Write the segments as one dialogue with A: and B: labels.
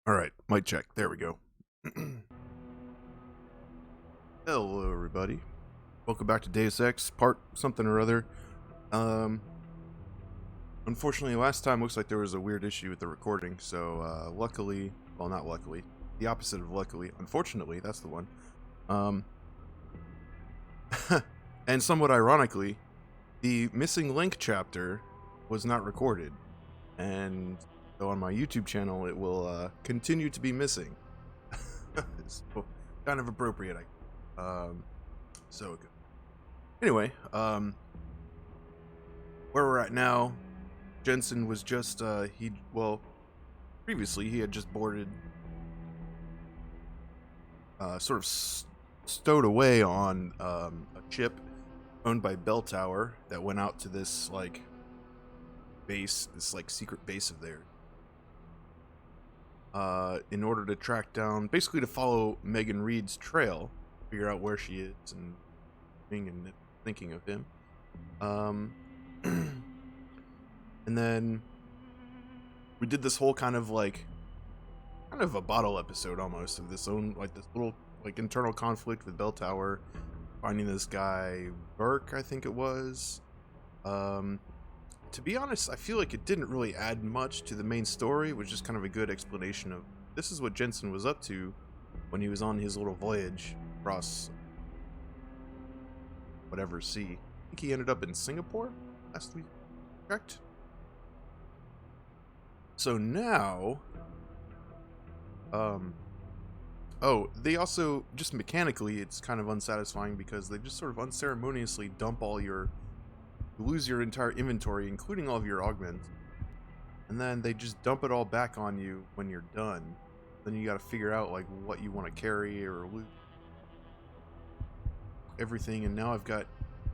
A: All right, mic check. There we go. Hello, everybody. Welcome back to Deus Ex, part something or other. Um, Unfortunately, last time looks like there was a weird issue with the recording, so luckily, well, not luckily, the opposite of luckily, unfortunately, that's the one. Um, and somewhat ironically, the missing link chapter was not recorded, and so on my YouTube channel, it will continue to be missing. So, kind of appropriate, so good. Anyway, where we're at now, Jensen was just previously he had just boarded, sort of stowed away on a ship owned by Bell Tower that went out to this secret base of theirs, in order to track down, basically to follow Megan Reed's trail, figure out where she is and thinking of him. And then we did this whole kind of a bottle episode almost of this little internal conflict with Bell Tower, finding this guy Burke, I think it was. To be honest, I feel like it didn't really add much to the main story. It was just kind of a good explanation of this is what Jensen was up to when he was on his little voyage across whatever sea. I think he ended up in Singapore, last we checked. So now, they also, just mechanically, it's kind of unsatisfying because they just sort of unceremoniously dump you lose your entire inventory, including all of your augments, and then they just dump it all back on you when you're done. Then you gotta figure out, what you want to carry or lose. Everything, and now I've got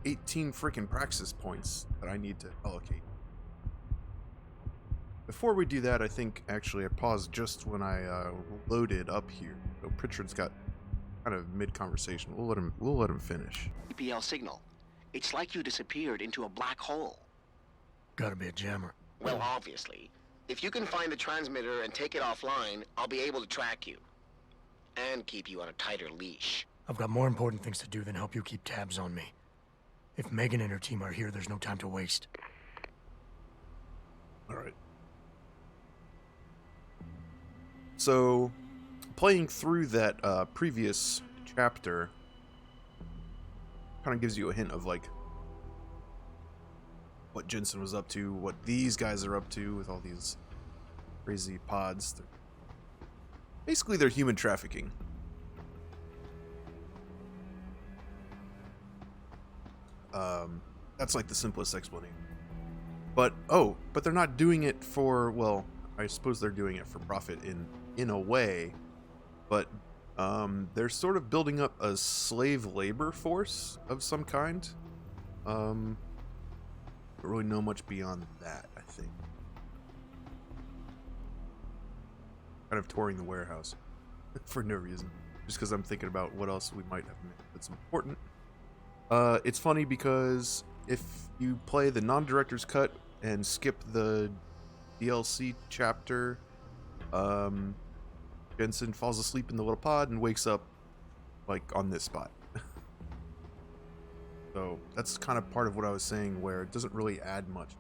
A: 18 freaking praxis points that I need to allocate. Before we do that, I think actually I paused just when I loaded up here. So Pritchard's got kind of mid-conversation. We'll let him finish.
B: EPL signal. It's like you disappeared into a black hole.
C: Gotta be a jammer.
B: Well, obviously. If you can find the transmitter and take it offline, I'll be able to track you. And keep you on a tighter leash.
C: I've got more important things to do than help you keep tabs on me. If Megan and her team are here, there's no time to waste.
A: Alright. So, playing through that previous chapter kind of gives you a hint of what Jensen was up to, what these guys are up to with all these crazy pods. Basically, they're human trafficking. That's the simplest explanation. But they're not doing it for, well, I suppose they're doing it for profit in a way, but they're sort of building up a slave labor force of some kind. Don't really know much beyond that, I think. Kind of touring the warehouse for no reason, just because I'm thinking about what else we might have missed that's important. It's funny because if you play the non-director's cut and skip the DLC chapter, Jensen falls asleep in the little pod and wakes up on this spot. So that's kind of part of what I was saying, where it doesn't really add much to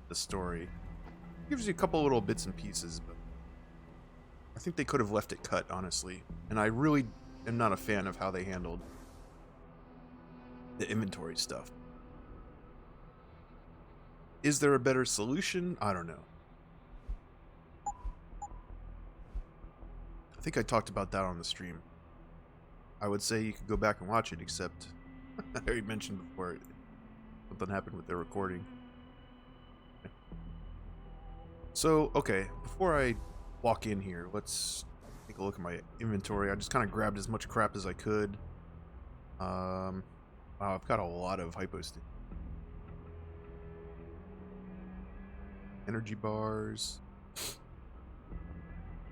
A: the story. It gives you a couple little bits and pieces, but I think they could have left it cut, honestly. And I really am not a fan of how they handled the inventory stuff. Is there a better solution? I don't know. I think I talked about that on the stream. I would say you could go back and watch it, except I already mentioned before something happened with their recording. So, okay, before I walk in here, let's take a look at my inventory. I just kind of grabbed as much crap as I could. Wow, I've got a lot of hypostat. Energy bars.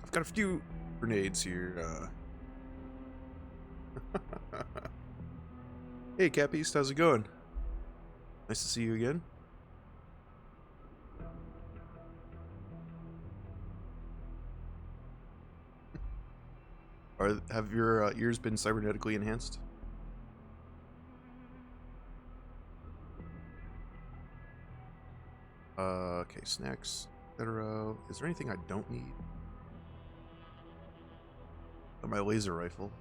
A: I've got a few grenades here. Hey, Cap East, how's it going? Nice to see you again. Have your ears been cybernetically enhanced? Okay, snacks, etc. Is there anything I don't need? Got my laser rifle.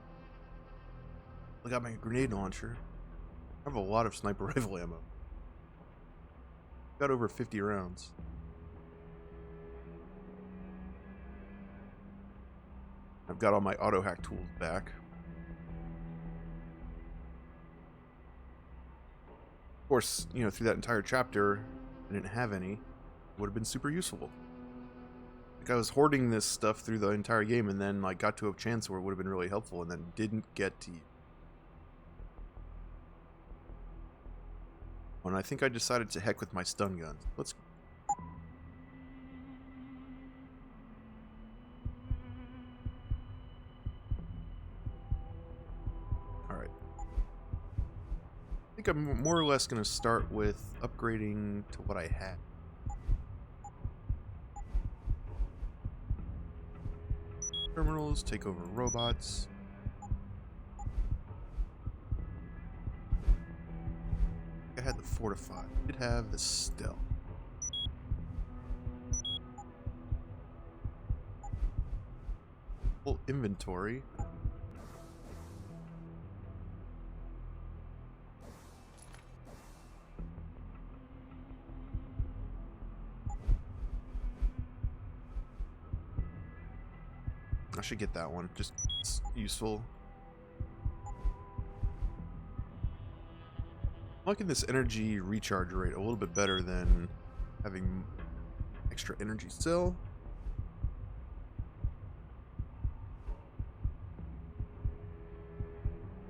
A: I got my grenade launcher. I have a lot of sniper rifle ammo. Got over 50 rounds. I've got all my auto hack tools back. Of course, you know, through that entire chapter, I didn't have any. It would have been super useful. Like, I was hoarding this stuff through the entire game and then, like, got to a chance where it would have been really helpful and then didn't get to use. And I think I decided to heck with my stun guns. Let's... Alright. I think I'm more or less going to start with upgrading to what I had. Terminals, take over robots. I had the fortify. I did have the stealth. Full inventory. I should get that one. Just it's useful. I'm liking this energy recharge rate a little bit better than having extra energy still.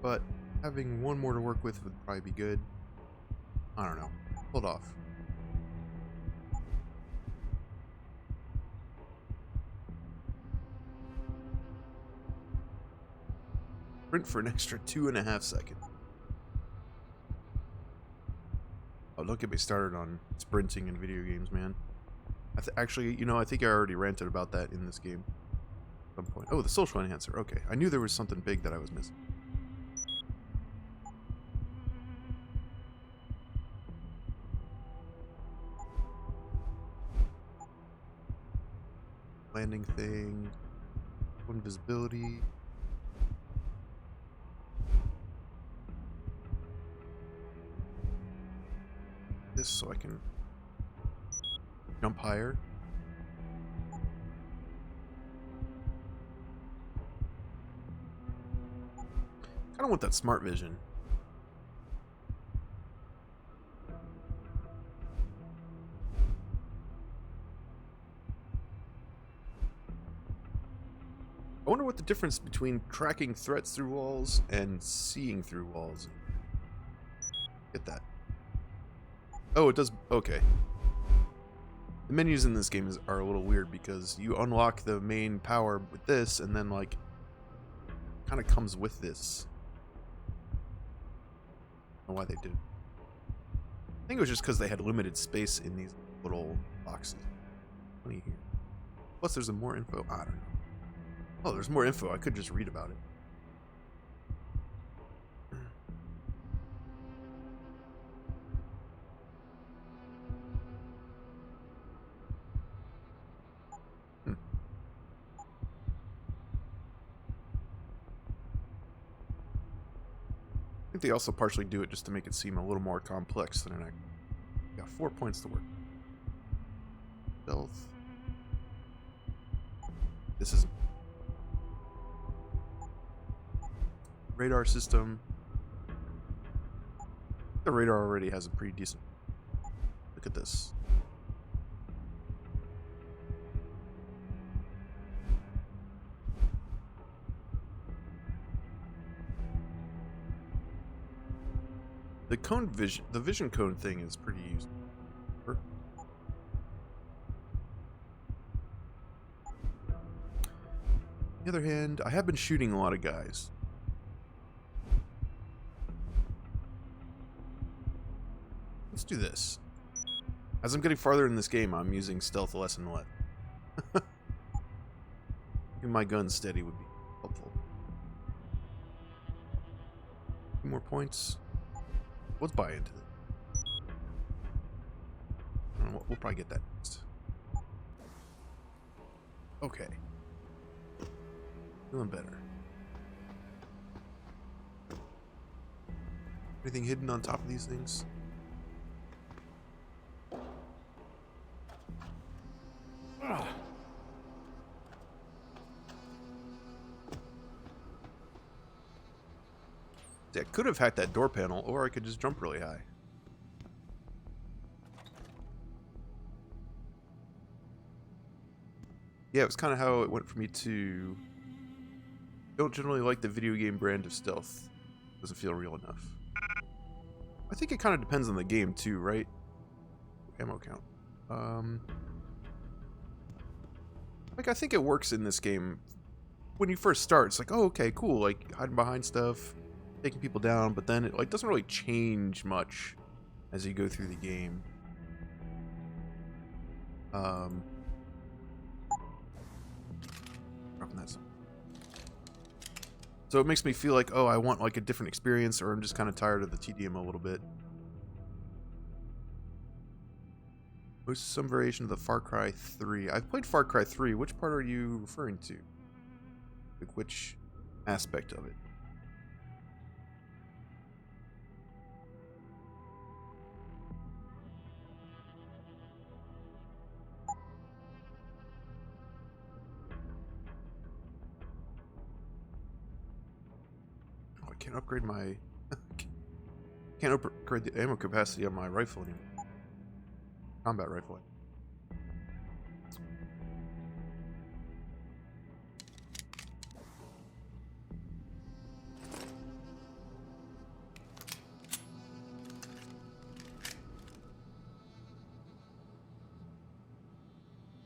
A: But having one more to work with would probably be good. I don't know. Hold off. Sprint for an extra 2.5 seconds. Oh, don't get me started on sprinting in video games, man. Actually, you know, I think I already ranted about that in this game at some point. Oh, the social enhancer. Okay, I knew there was something big that I was missing. Landing thing. Invisibility. This so I can jump higher. I don't want that smart vision. I wonder what the difference between tracking threats through walls and seeing through walls. Get that. Oh, it does. Okay. The menus in this game are a little weird because you unlock the main power with this, and then like, kind of comes with this. I don't know why they did. I think it was just because they had limited space in these little boxes. Funny here. Plus, there's more info. I don't know. Oh, there's more info. I could just read about it. I think they also partially do it just to make it seem a little more complex than it actually. Got 4 points to work. Stealth. This is radar system. The radar already has a pretty decent. Look at this. The cone vision, the vision cone thing is pretty useful. On the other hand, I have been shooting a lot of guys. Let's do this. As I'm getting farther in this game, I'm using stealth less and less. Keeping my gun steady would be helpful. points. Let's buy into it. I don't know, we'll probably get that next. Okay. Feeling better. Anything hidden on top of these things? Ugh. See, I could have hacked that door panel, or I could just jump really high. Yeah, it was kind of how it went for me too. Don't generally like the video game brand of stealth. Doesn't feel real enough. I think it kind of depends on the game too, right? Ammo count. Like, I think it works in this game. When you first start, it's like, oh, okay, cool, like hiding behind stuff, taking people down, but then it like doesn't really change much as you go through the game. Dropping that. So it makes me feel like, oh, I want like a different experience, or I'm just kind of tired of the TDM a little bit. Some variation of the Far Cry 3. I've played Far Cry 3. Which part are you referring to? Like, which aspect of it? Oh, I can't upgrade my... can't upgrade the ammo capacity on my rifle anymore. Combat rifle.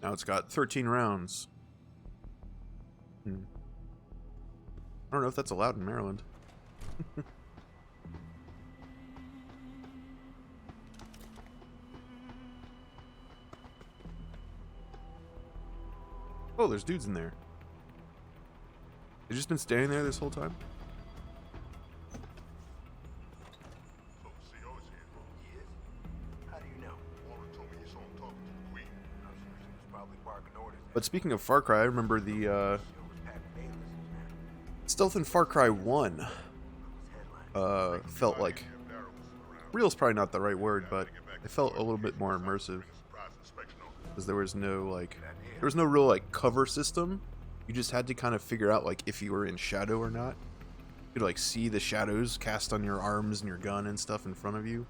A: Now it's got 13 rounds. I don't know if that's allowed in Maryland. Oh, there's dudes in there. They've just been standing there this whole time?
D: So the CO is here.
E: He is? How do you know?
D: Walter told me you saw him talking to the Queen.
E: I'm sure she was probably barking orders.
A: But speaking of Far Cry, I remember the
E: She was Pat Bayless' man.
A: stealth in Far Cry 1
E: Who's headline?
A: felt like... Real's probably not the right word, but it felt a little bit more immersive. Because there was no, like... There was no real, like, cover system. You just had to kind of figure out, like, if you were in shadow or not. You could, like, see the shadows cast on your arms and your gun and stuff in front of you.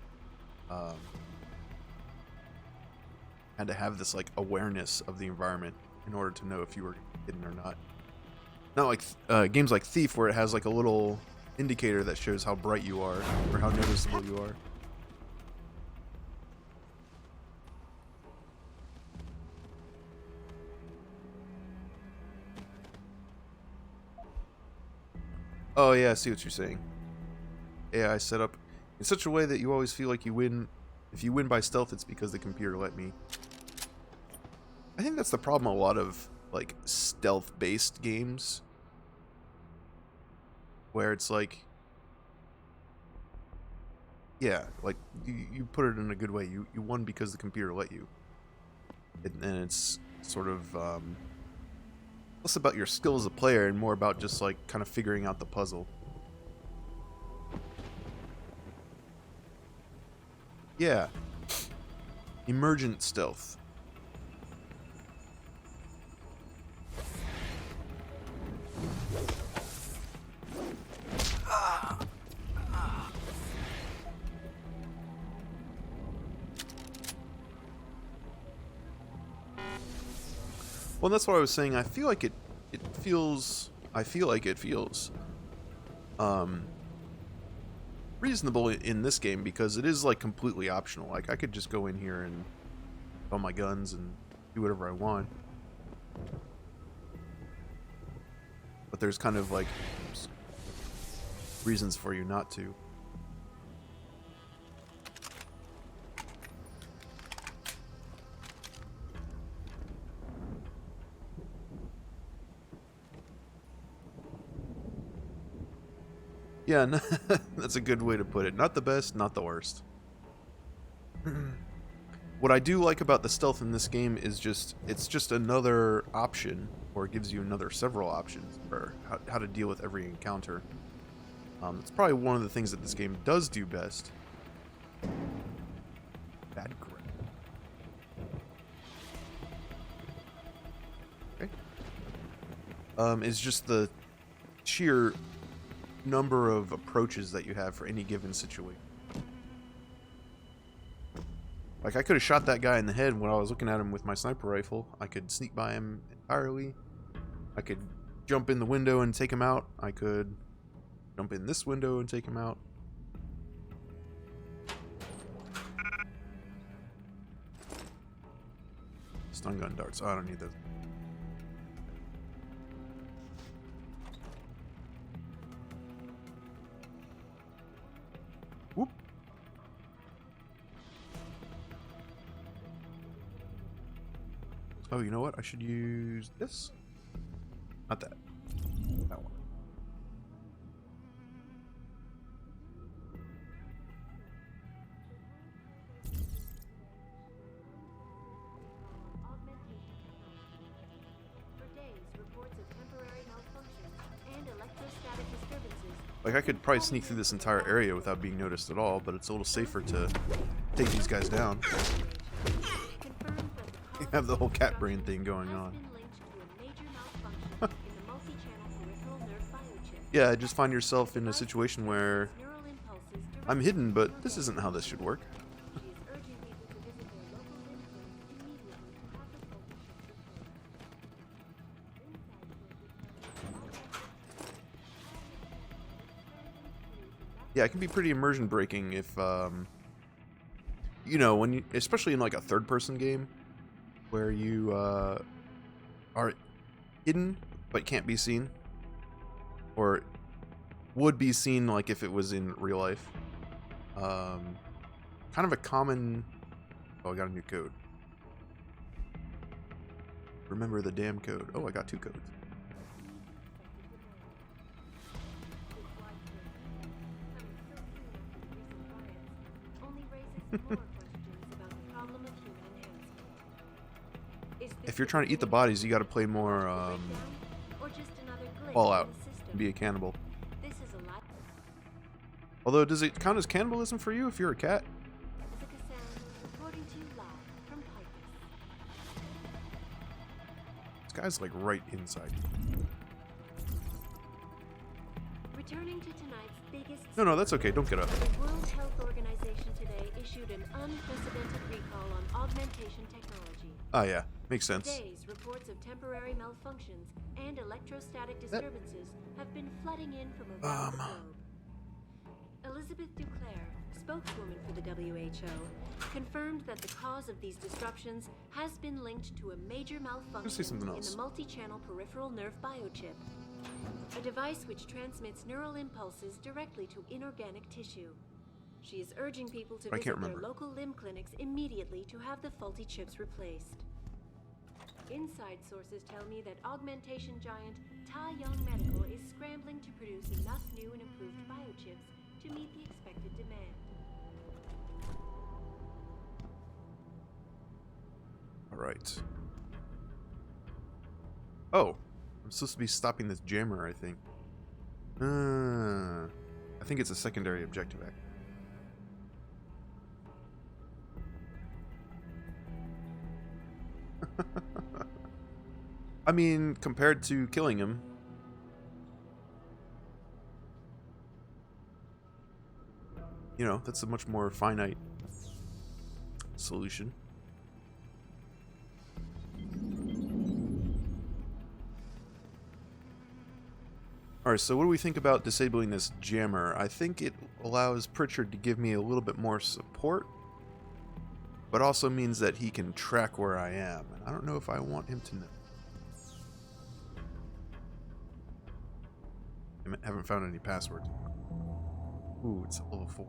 A: Had to have this, like, awareness of the environment in order to know if you were hidden or not. Not like games like Thief, where it has, like, a little indicator that shows how bright you are or how noticeable you are. Oh yeah, I see what you're saying. AI set up in such a way that you always feel like you win. If you win by stealth, it's because the computer let me. I think that's the problem a lot of, like, stealth-based games. Where it's like... Yeah, like, you put it in a good way. You won because the computer let you. And it's sort of... less about your skill as a player and more about just, like, kind of figuring out the puzzle. Yeah. Emergent stealth. Well, that's what I was saying. I feel like it feels reasonable in this game because it is, like, completely optional. Like, I could just go in here and all my guns and do whatever I want. But there's kind of, like, reasons for you not to. Yeah, that's a good way to put it. Not the best, not the worst. What I do like about the stealth in this game is it's just another option, or it gives you several options for how to deal with every encounter. It's probably one of the things that this game does do best. Bad grip. Okay. Is just the sheer number of approaches that you have for any given situation. Like, I could have shot that guy in the head when I was looking at him with my sniper rifle. I could sneak by him entirely. I could jump in the window and take him out. I could jump in this window and take him out. Stun gun darts. Oh, I don't need those. Whoop. Oh, you know what? I should use this. Not that. That one. Like, I could probably sneak through this entire area without being noticed at all, but it's a little safer to take these guys down. You have the whole cat brain thing going on. Yeah, just find yourself in a situation where I'm hidden, but this isn't how this should work. Yeah, it can be pretty immersion breaking if, you know, when you, especially in like a third-person game, where you are hidden but can't be seen, or would be seen like if it was in real life. Kind of a common. Oh, I got a new code. Remember the damn code. Oh, I got 2 codes. If you're trying to eat the bodies, you got to play more Fallout and be a cannibal. Although, does it count as cannibalism for you if you're a cat? This guy's like right inside you.
F: Returning to tonight's biggest.
A: No, that's okay. Don't get up.
F: The World Health Organization today issued an unprecedented recall on augmentation technology.
A: Oh yeah, makes sense.
F: Today's reports of temporary malfunctions and electrostatic disturbances have been flooding in from around the globe. Elizabeth Duclair, spokeswoman for the WHO, confirmed that the cause of these disruptions has been linked to a major malfunction in the multi-channel peripheral nerve biochip, a device which transmits neural impulses directly to inorganic tissue. She is urging people to visit their local limb clinics immediately to have the faulty chips replaced. Inside sources tell me that augmentation giant Tai Young Medical is scrambling to produce enough new and improved biochips to meet the expected demand.
A: All right. Oh, I'm supposed to be stopping this jammer, I think. I think it's a secondary objective, actually. I mean, compared to killing him. You know, that's a much more finite solution. Alright, so what do we think about disabling this jammer? I think it allows Pritchard to give me a little bit more support, but also means that he can track where I am. And I don't know if I want him to know. I haven't found any passwords. Ooh, it's level 4.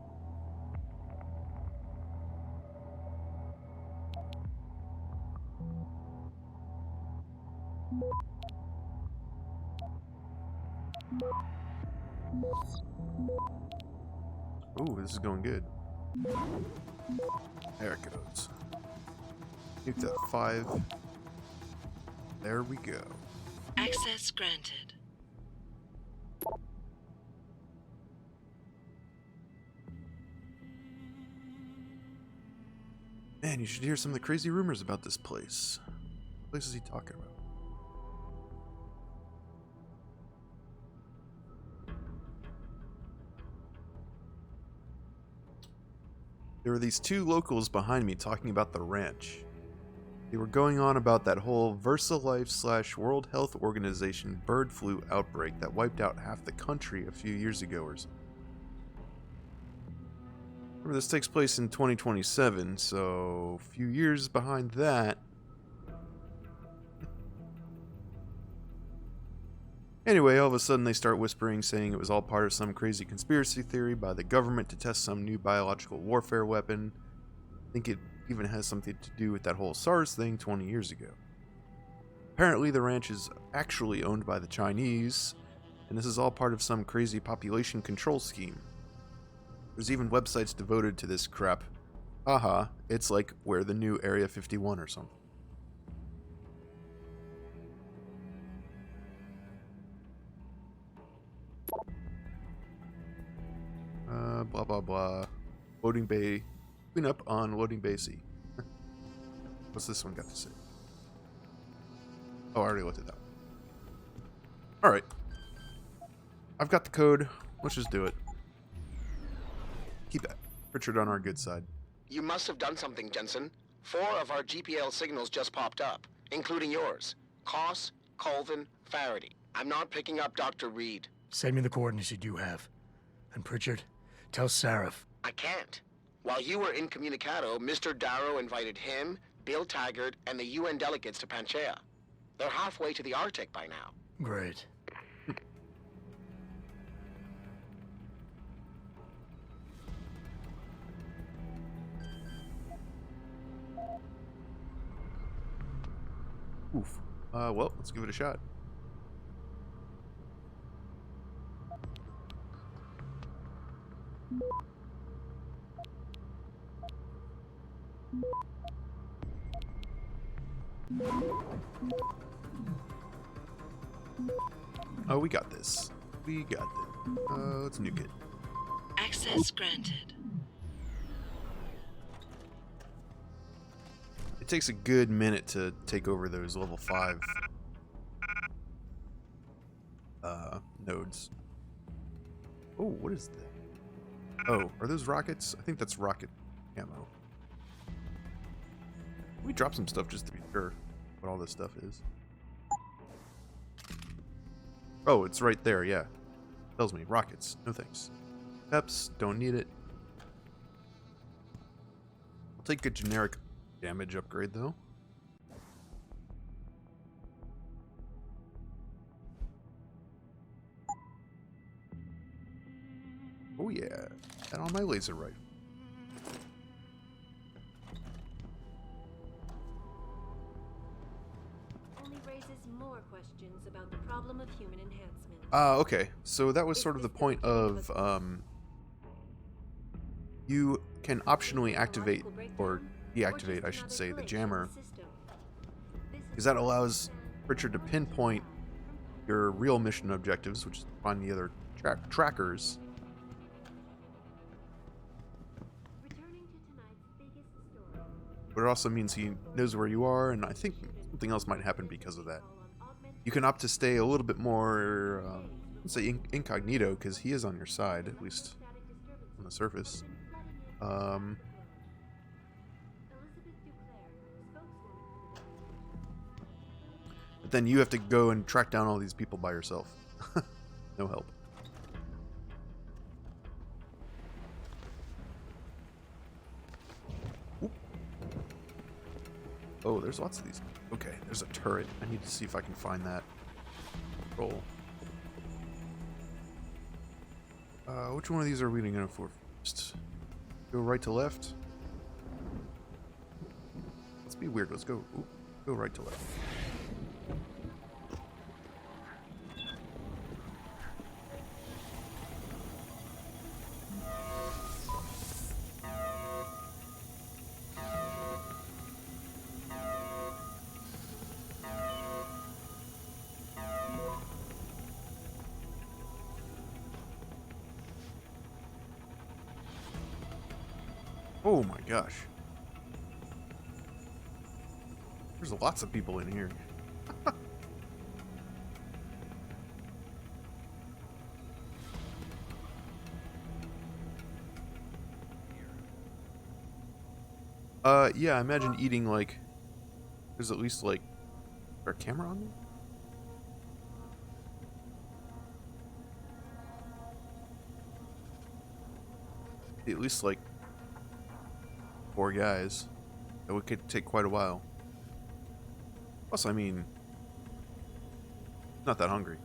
A: Ooh, this is going good. There it goes. Nuke that 5. There we go.
G: Access granted.
A: Man, you should hear some of the crazy rumors about this place. What place is he talking about? There were these 2 locals behind me talking about the ranch. They were going on about that whole VersaLife / World Health Organization bird flu outbreak that wiped out half the country a few years ago or so. Remember, this takes place in 2027, so a few years behind that. Anyway, all of a sudden they start whispering, saying it was all part of some crazy conspiracy theory by the government to test some new biological warfare weapon. I think it even has something to do with that whole SARS thing 20 years ago. Apparently the ranch is actually owned by the Chinese, and this is all part of some crazy population control scheme. There's even websites devoted to this crap. Haha, it's like where the new Area 51 or something. Blah blah blah. Loading bay. Clean up on loading bay C. What's this one got to say? Oh, I already looked at that. Alright. I've got the code. Let's just do it. Keep Richard on our good side.
B: You must have done something, Jensen. 4 of our GPL signals just popped up, including yours. Koss, Colvin, Faraday. I'm not picking up Dr. Reed.
C: Send me the coordinates you do have. And Pritchard, tell Sarif.
B: I can't. While you were incommunicado, Mr. Darrow invited him, Bill Taggart, and the UN delegates to Panchea. They're halfway to the Arctic by now.
C: Great.
A: Oof. Well, let's give it a shot. Oh, we got this. We got this. Let's nuke it.
G: Access granted.
A: It takes a good minute to take over those level 5 nodes. Oh, what is that? Oh, are those rockets? I think that's rocket ammo. We drop some stuff just to be sure what all this stuff is. Oh, it's right there, yeah. Tells me, rockets. No thanks. Peps, don't need it. I'll take a generic damage upgrade, though. Oh yeah, and on my laser rifle.
F: Only raises more questions about the problem of human enhancement.
A: Okay. So that was sort of the point of, you can optionally activate, or deactivate, I should say, the jammer, because that allows Richard to pinpoint your real mission objectives, which is to find the other trackers. But it also means he knows where you are, and I think something else might happen because of that. You can opt to stay a little bit more, let's say, incognito, because he is on your side, at least on the surface. But then you have to go and track down all these people by yourself. No help. Oop. Oh, there's lots of these. Okay, there's a turret. I need to see if I can find that. Roll. Which one of these are we going to go for first? Go right to left? Let's be weird. Let's go. Oop, go right to left. Oh my gosh. There's lots of people in here. Yeah, I imagine eating, like, there's at least, like, is there a camera on me? At least, like, 4 guys. That would could take quite a while. Plus, I mean, not that hungry.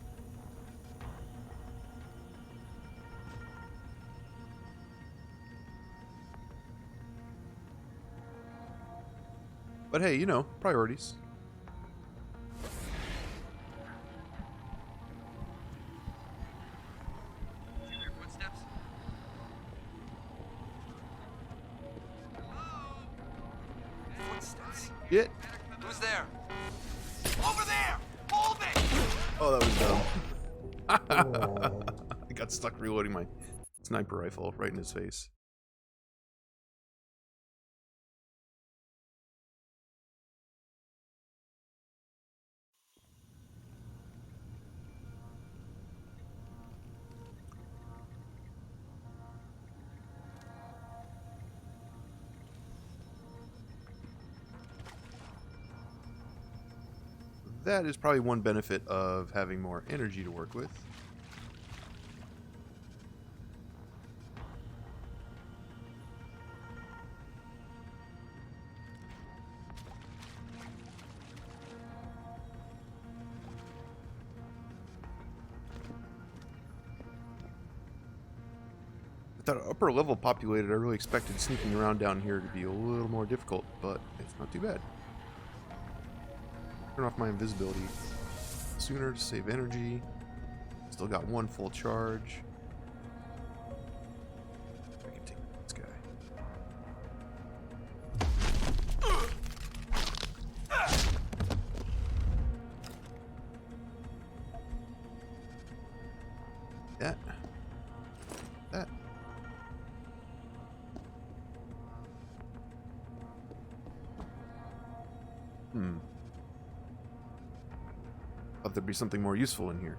A: But hey, you know, priorities. Shit.
H: Who's there? Over there! Hold it!
A: Oh, that was dumb. I got stuck reloading my sniper rifle right in his face. That is probably one benefit of having more energy to work with. With that upper level populated, I really expected sneaking around down here to be a little more difficult, but it's not too bad. Turn off my invisibility sooner to save energy. Still got 1 full charge. I can take this guy. That. That. Thought there'd be something more useful in here.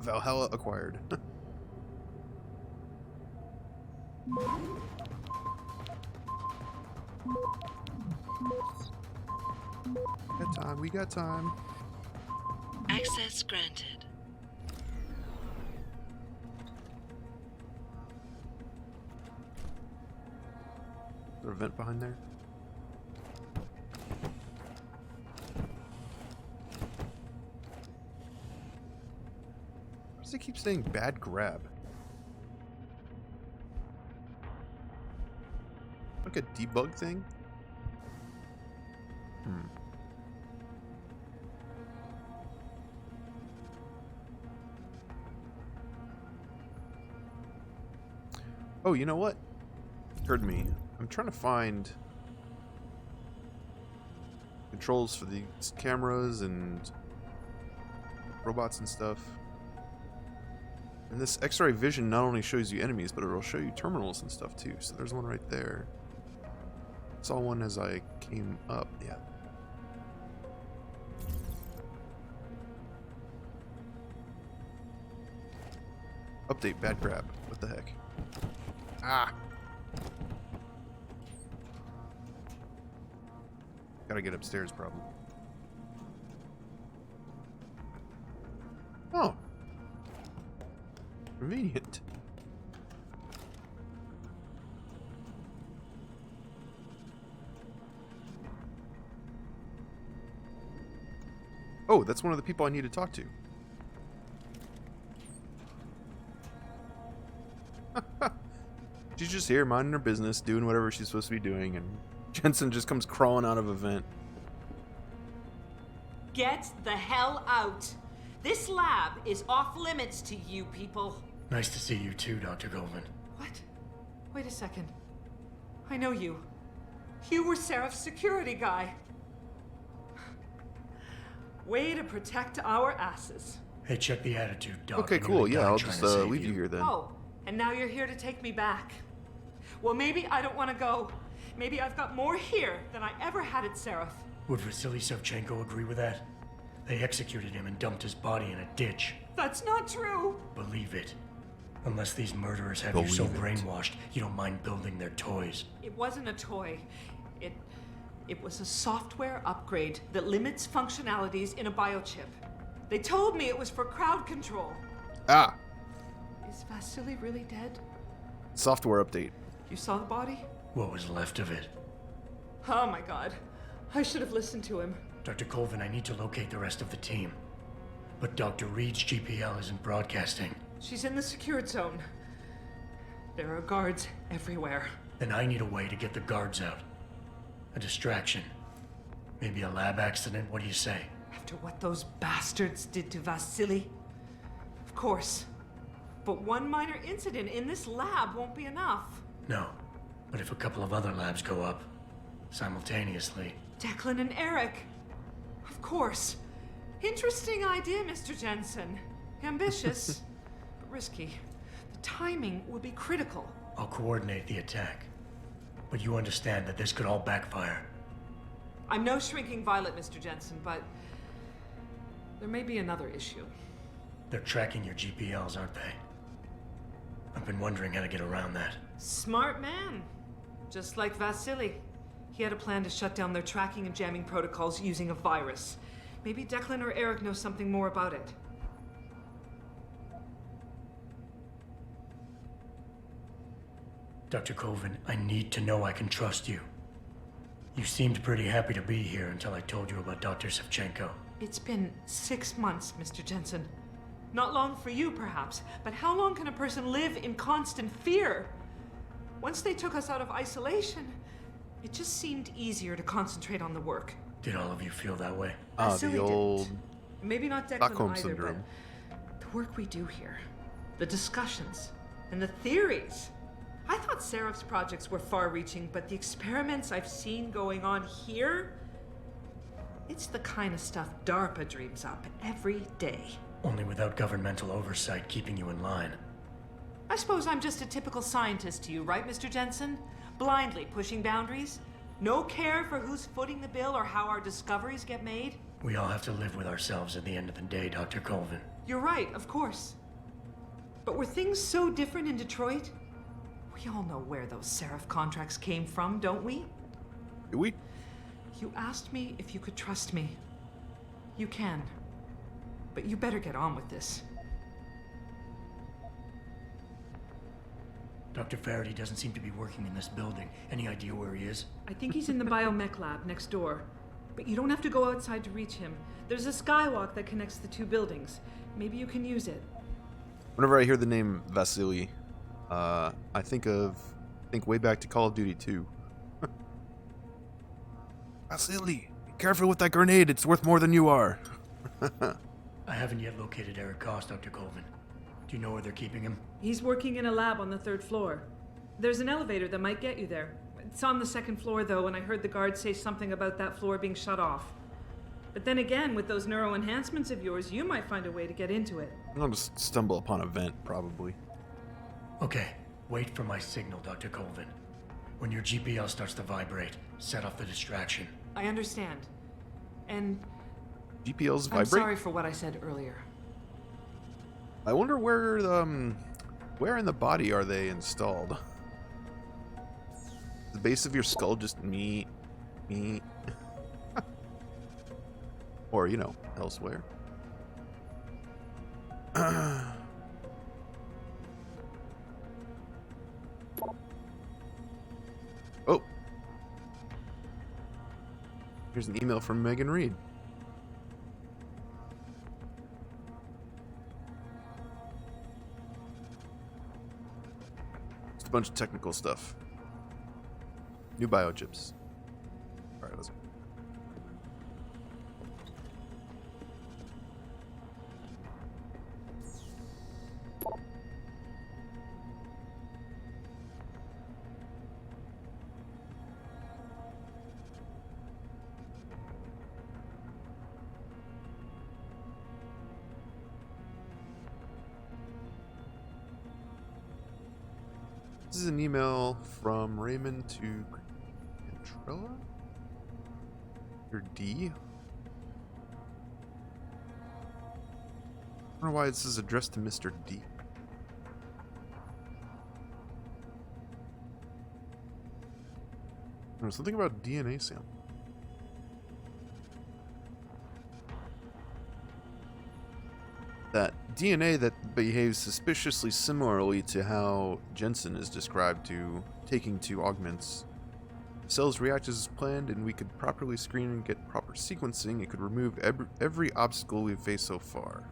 A: Valhalla acquired. Got time, we got time.
G: Access granted.
A: Is there a vent behind there? Why does it keep saying bad grab? Like a debug thing? Oh, you know what? Occurred to me. I'm trying to find controls for these cameras and robots and stuff. And this X-ray vision not only shows you enemies, but it'll show you terminals and stuff too. So there's one right there. Saw one as I came up. Yeah. Update bad grab. What the heck? Ah! Gotta get upstairs, probably. Oh! Convenient. Oh, that's one of the people I need to talk to. She's just here minding her business, doing whatever she's supposed to be doing, and Jensen just comes crawling out of a vent.
I: Get the hell out! This lab is off limits to you people.
C: Nice to see you too, Dr. Goldman.
J: What? Wait a second.
I: I know you. You were Seraph's security guy. Way to protect our asses.
C: Hey, check the attitude, Doc.
A: Okay,
C: I'm
A: cool.
C: nearly
A: Yeah,
C: dying
A: I'll
C: trying
A: just
C: to save
A: leave you here then.
I: Oh, and now you're here to take me back. Well, maybe I don't want to go. Maybe I've got more here than I ever had at Seraph.
C: Would Vasily Savchenko agree with that? They executed him and dumped his body in a ditch.
I: That's not true.
C: Believe it. Unless these murderers have you so
A: Believe it.
C: brainwashed, you don't mind building their toys.
I: It wasn't a toy. It was a software upgrade that limits functionalities in a biochip. They told me it was for crowd control.
A: Ah,
I: Is Vasily really dead?
A: software update.
I: You saw the body?
C: What was left of it?
I: Oh my god. I should have listened to him.
C: Dr. Colvin, I need to locate the rest of the team. But Dr. Reed's GPL isn't broadcasting.
I: She's in the secured zone. There are guards everywhere.
C: Then I need a way to get the guards out. A distraction. Maybe a lab accident, what do you say?
I: After what those bastards did to Vasily? Of course. But one minor incident in this lab won't be enough.
C: No. But if a couple of other labs go up, simultaneously...
I: Declan and Eric. Of course. Interesting idea, Mr. Jensen. Ambitious, but risky. The timing will be critical.
C: I'll coordinate the attack. But you understand that this could all backfire.
I: I'm no shrinking violet, Mr. Jensen, but there may be another issue.
C: They're tracking your GPLs, aren't they? I've been wondering how to get around that.
I: Smart man. Just like Vasily. He had a plan to shut down their tracking and jamming protocols using a virus. Maybe Declan or Eric know something more about it.
C: Dr. Colvin, I need to know I can trust you. You seemed pretty happy to be here until I told you about Dr. Savchenko.
I: It's been 6 months, Mr. Jensen. Not long for you, perhaps, but how long can a person live in constant fear? Once they took us out of isolation, it just seemed easier to concentrate on the work.
C: Did all of you feel that way?
A: Ah,
I: Vasily
A: the old
I: didn't. Maybe not Declan
A: Stockholm
I: either,
A: syndrome.
I: but the work we do here, the discussions, and the theories. I thought Seraph's projects were far-reaching, but the experiments I've seen going on here, it's the kind of stuff DARPA dreams up every day.
C: Only without governmental oversight keeping you in line.
I: I suppose I'm just a typical scientist to you, right, Mr. Jensen? Blindly pushing boundaries? No care for who's footing the bill or how our discoveries get made?
C: We all have to live with ourselves at the end of the day, Dr. Colvin.
I: You're right, of course. But were things so different in Detroit? We all know where those Seraph contracts came from, don't we?
A: Do we?
I: You asked me if you could trust me. You can. But you better get on with this.
C: Dr. Faraday doesn't seem to be working in this building. Any idea where he is?
I: I think he's in the biomech lab next door. But you don't have to go outside to reach him. There's a skywalk that connects the two buildings. Maybe you can use it.
A: Whenever I hear the name Vasily, I think way back to Call of Duty 2. Vasily, be careful with that grenade. It's worth more than you are.
C: I haven't yet located Eric Koss, Dr. Colvin. Do you know where they're keeping him?
I: He's working in a lab on the 3rd floor. There's an elevator that might get you there. It's on the 2nd floor, though, and I heard the guard say something about that floor being shut off. But then again, with those neuro enhancements of yours, you might find a way to get into it.
A: I'll just stumble upon a vent, probably.
C: Okay, wait for my signal, Dr. Colvin. When your GPL starts to vibrate, set off the distraction.
I: I understand. And
A: GPLs
I: I'm
A: vibrate?
I: sorry for what I said earlier.
A: I wonder where in the body are they installed? The base of your skull just me. Or, you know, elsewhere. Oh. Here's an email from Megan Reed. Just a bunch of technical stuff. New biochips. Alright, let's go. This is an email from Raymond to Cantrella? Or D? I don't know why this is addressed to Mr. D. There's something about DNA sample. That DNA that behaves suspiciously similarly to how Jensen is described to taking two augments. Cells react as planned, and we could properly screen and get proper sequencing. It could remove every obstacle we've faced so far.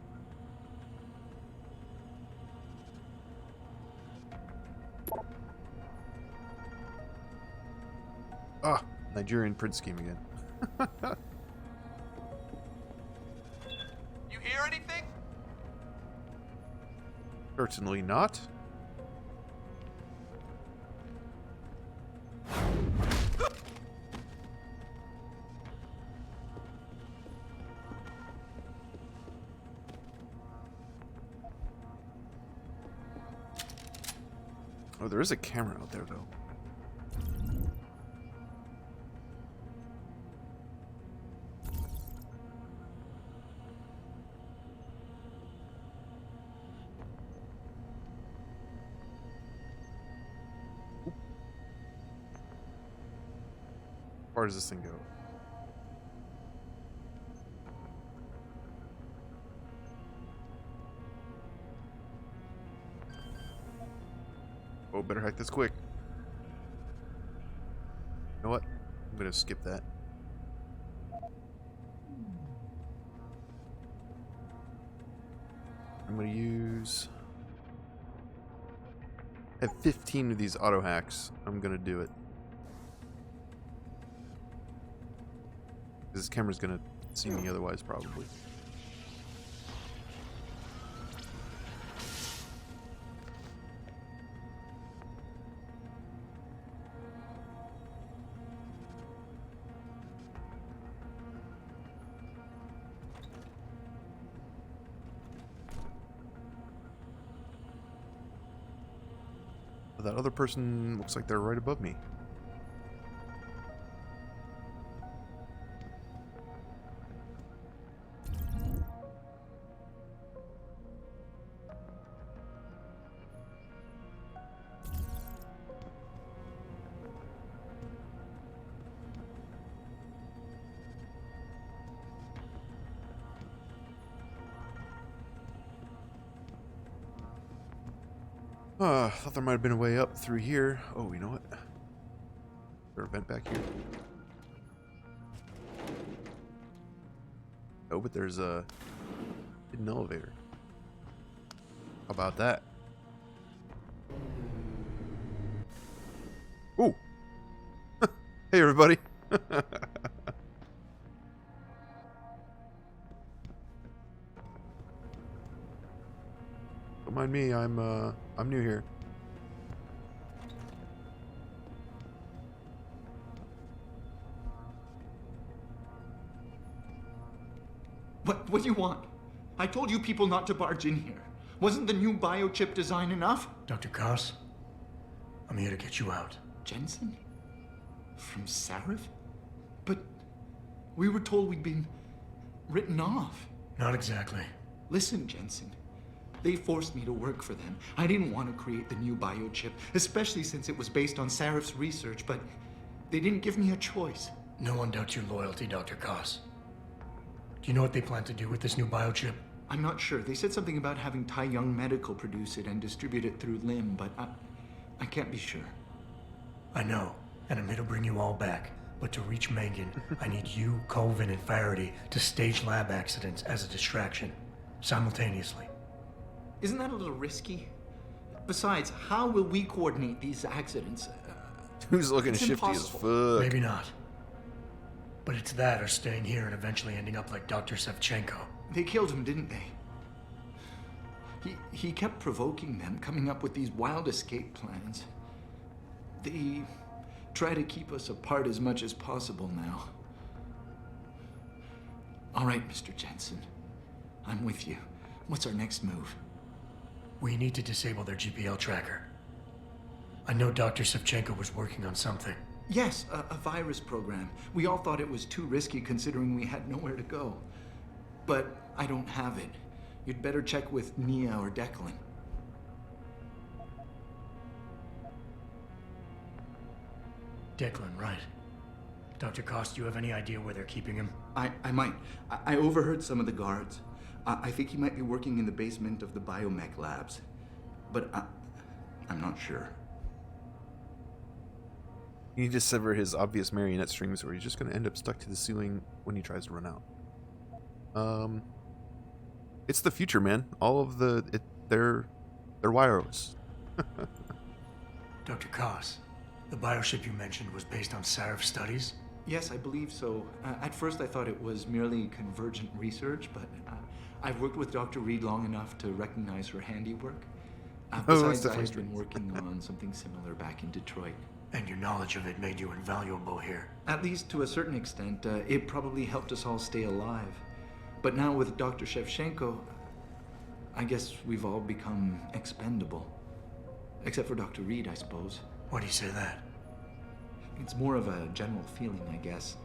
A: Ah, Nigerian print scheme again.
H: You hear anything?
A: Certainly not. Oh, there is a camera out there, though. How far does this thing go? Oh, better hack this quick. You know what? I'm gonna skip that. I'm gonna use... I have 15 of these auto hacks. I'm gonna do it. This camera's gonna see me otherwise, probably. That other person looks like they're right above me. Thought there might have been a way up through here. Oh, you know what? Is there a vent back here? Oh, but there's a hidden elevator. How about that? Ooh! Hey, everybody! Don't mind me, I'm new here.
J: What do you want? I told you people not to barge in here. Wasn't the new biochip design enough?
C: Dr. Koss, I'm here to get you out.
J: Jensen? From Sarif? But we were told we'd been written off.
C: Not exactly.
J: Listen, Jensen. They forced me to work for them. I didn't want to create the new biochip, especially since it was based on Sarif's research, but they didn't give me a choice.
C: No one doubts your loyalty, Dr. Koss. Do you know what they plan to do with this new biochip?
J: I'm not sure. They said something about having Tai Young Medical produce it and distribute it through LIM, but I can't be sure.
C: I know, and I'm here to bring you all back. But to reach Megan, I need you, Colvin, and Faraday to stage lab accidents as a distraction, simultaneously.
J: Isn't that a little risky? Besides, how will we coordinate these accidents?
A: Who's looking shifty
J: impossible.
A: as fuck?
C: Maybe not. But it's that or staying here and eventually ending up like Dr. Sevchenko.
J: They killed him, didn't they? He kept provoking them, coming up with these wild escape plans. They try to keep us apart as much as possible now. All right, Mr. Jensen. I'm with you. What's our next move?
C: We need to disable their GPL tracker. I know Dr. Savchenko was working on something.
J: Yes, a virus program. We all thought it was too risky considering we had nowhere to go. But I don't have it. You'd better check with Nia or Declan.
C: Declan, right. Dr. Koss, do you have any idea where they're keeping him?
J: I might. I overheard some of the guards. I think he might be working in the basement of the biomech labs. But I'm not sure.
A: You need to sever his obvious marionette strings, or he's just going to end up stuck to the ceiling when he tries to run out. It's the future, man. All of they're wireless.
C: Dr. Koss, the bioship you mentioned was based on Sarif's studies?
J: Yes, I believe so. At first I thought it was merely convergent research, but I've worked with Dr. Reed long enough to recognize her handiwork. Besides, I've been working on something similar back in Detroit.
C: And your knowledge of it made you invaluable here.
J: At least to a certain extent, it probably helped us all stay alive. But now with Dr. Shevchenko, I guess we've all become expendable. Except for Dr. Reed, I suppose.
C: Why do you say that?
J: It's more of a general feeling, I guess.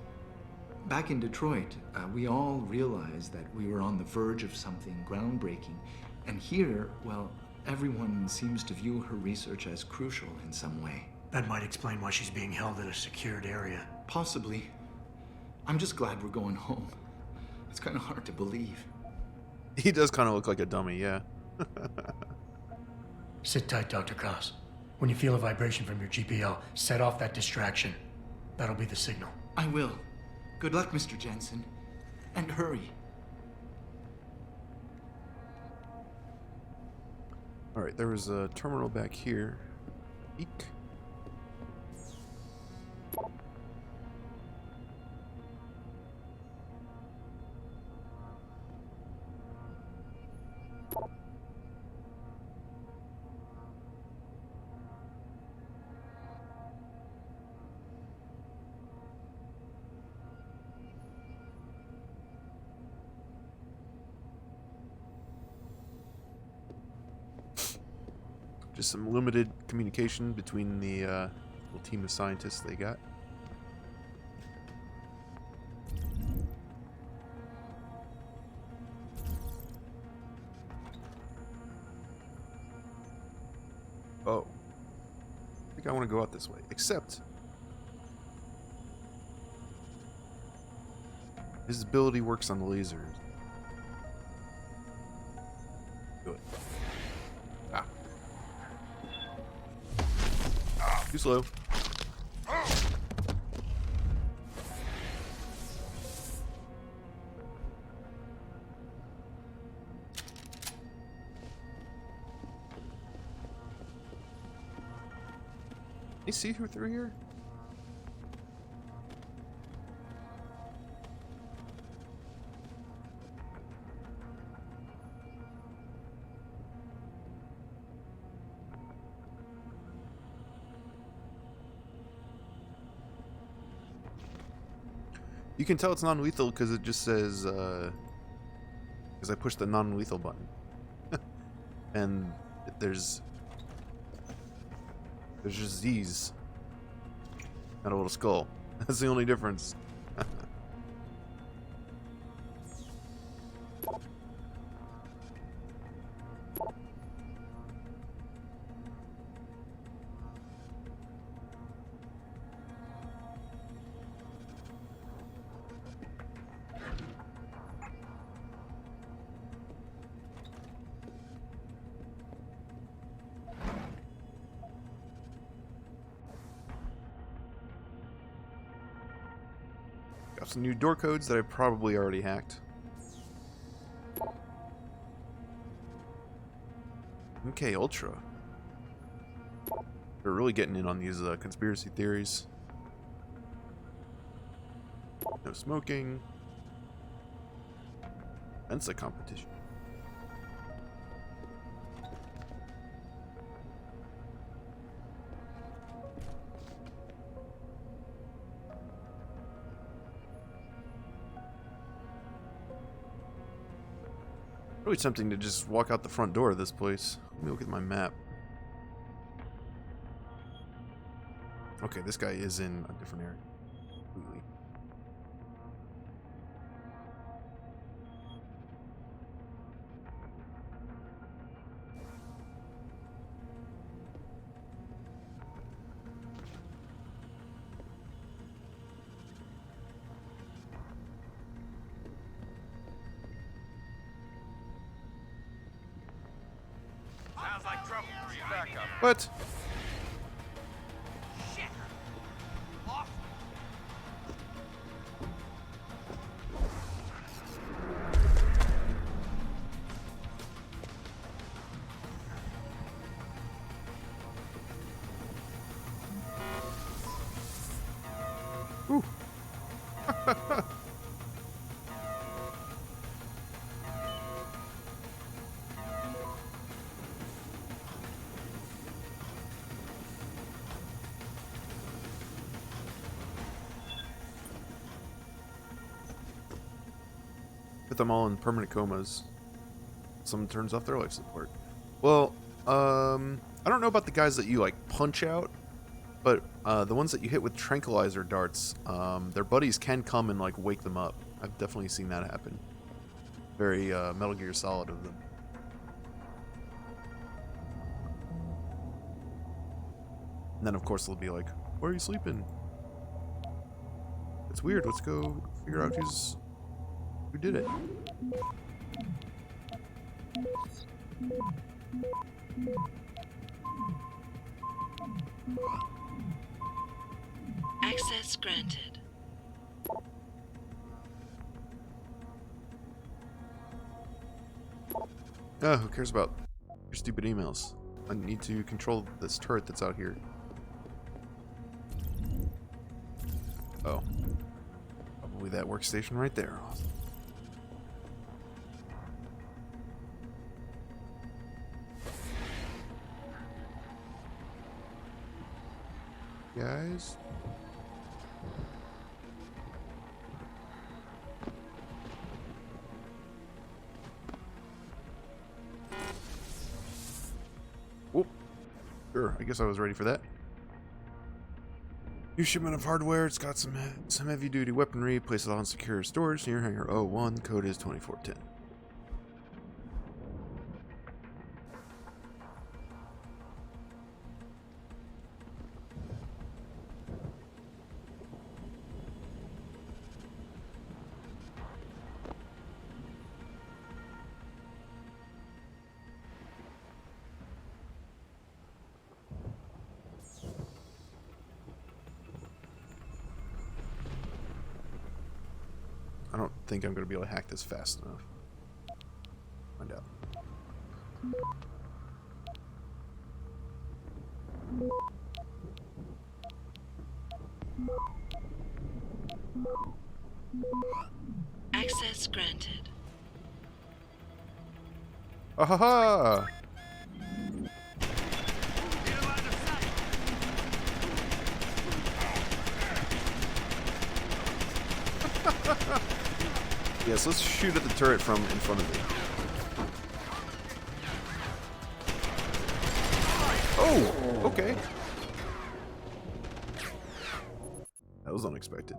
J: Back in Detroit, we all realized that we were on the verge of something groundbreaking. And here, well, everyone seems to view her research as crucial in some way.
C: That might explain why she's being held in a secured area.
J: Possibly. I'm just glad we're going home. It's kind of hard to believe.
A: He does kind of look like a dummy, yeah.
C: Sit tight, Dr. Koss. When you feel a vibration from your GPL, set off that distraction. That'll be the signal.
J: I will. Good luck, Mr. Jensen. And hurry.
A: Alright, there was a terminal back here. Eek. Just some limited communication between the little team of scientists they got. Oh. I think I want to go out this way. Except his ability works on the lasers. Do it. Too slow. You see who through here? You can tell it's non-lethal because it just says, because I pushed the non-lethal button. And there's just Z's. Not a little skull. That's the only difference. Got some new door codes that I probably already hacked. MK Ultra. They're really getting in on these conspiracy theories. No smoking. Mensa competition. Really tempting to just walk out the front door of this place. Let me look at my map. Okay, this guy is in a different area. Completely.
H: Sounds like trouble. Back up.
A: What?
H: Shit! Off!
A: Ooh. Put them all in permanent comas. Someone turns off their life support. Well, I don't know about the guys that you like punch out, but the ones that you hit with tranquilizer darts, their buddies can come and like wake them up. I've definitely seen that happen. Very Metal Gear Solid of them. And then of course they'll be like, "Why are you sleeping? It's weird. Let's go figure out who did it."
G: Access granted.
A: Who cares about your stupid emails? I need to control this turret that's out here. Oh. Probably that workstation right there. Guys. Whoop. Sure, I guess I was ready for that. New shipment of hardware. It's got some heavy-duty weaponry. Place it on secure storage near Hangar 01. Code is 2410. I don't think I'm going to be able to hack this fast enough. Find out.
G: Access granted.
A: Ahaha! Yes, let's shoot at the turret from in front of me. Oh, okay. That was unexpected.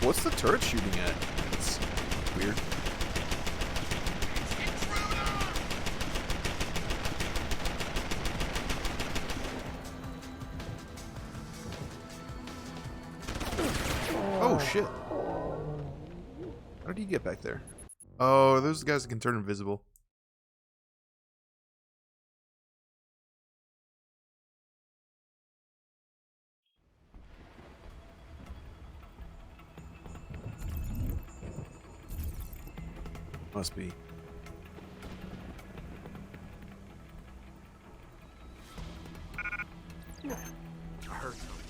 A: What's the turret shooting at? It's weird. Oh shit. How did he get back there? Oh, those guys that can turn invisible. Must be.
E: I heard something.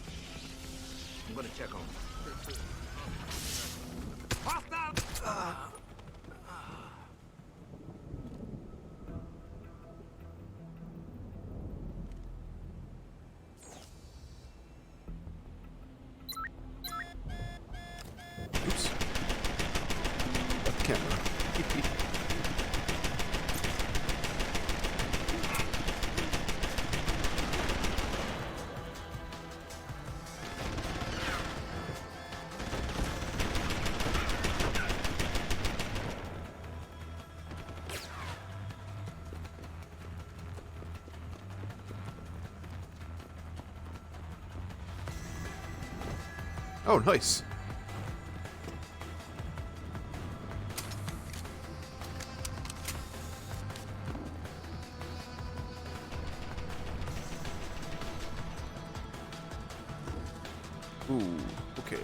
A: Oh, nice. Ooh, okay.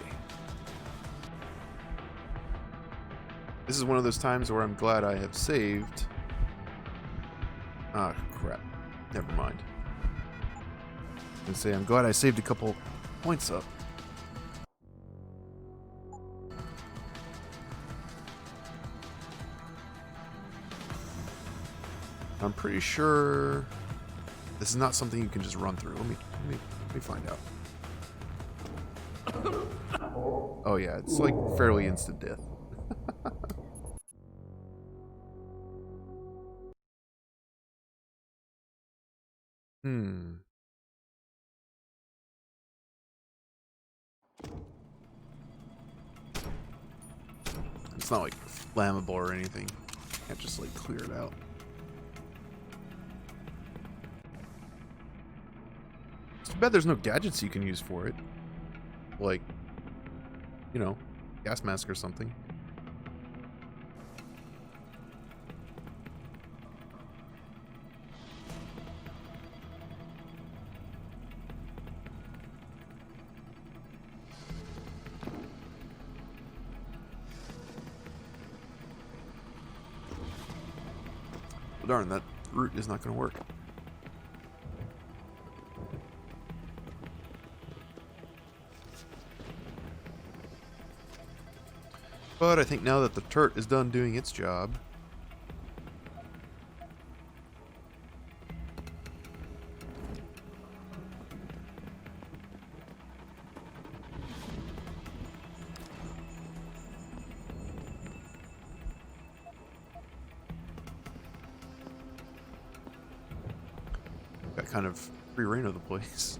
A: This is one of those times where I'm glad I have saved. Ah, crap. Never mind. I was gonna say, I'm glad I saved a couple points up. I'm pretty sure this is not something you can just run through. Let me find out. Oh yeah, it's like fairly instant death. It's not like flammable or anything. Can't just like clear it out. It's too bad there's no gadgets you can use for it. Like, you know, gas mask or something. Well, darn, that route is not going to work. But I think now that the turret is done doing its job, got kind of free reign of the place.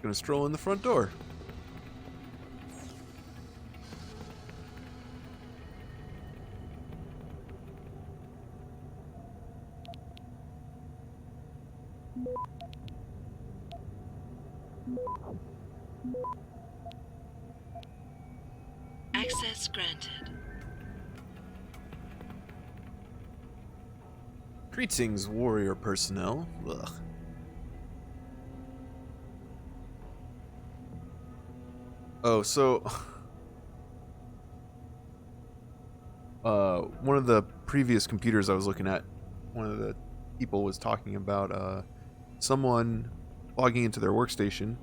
A: Gonna stroll in the front door.
G: Access granted.
A: Greetings, warrior personnel. Ugh. Oh, so one of the previous computers I was looking at, one of the people was talking about someone logging into their workstation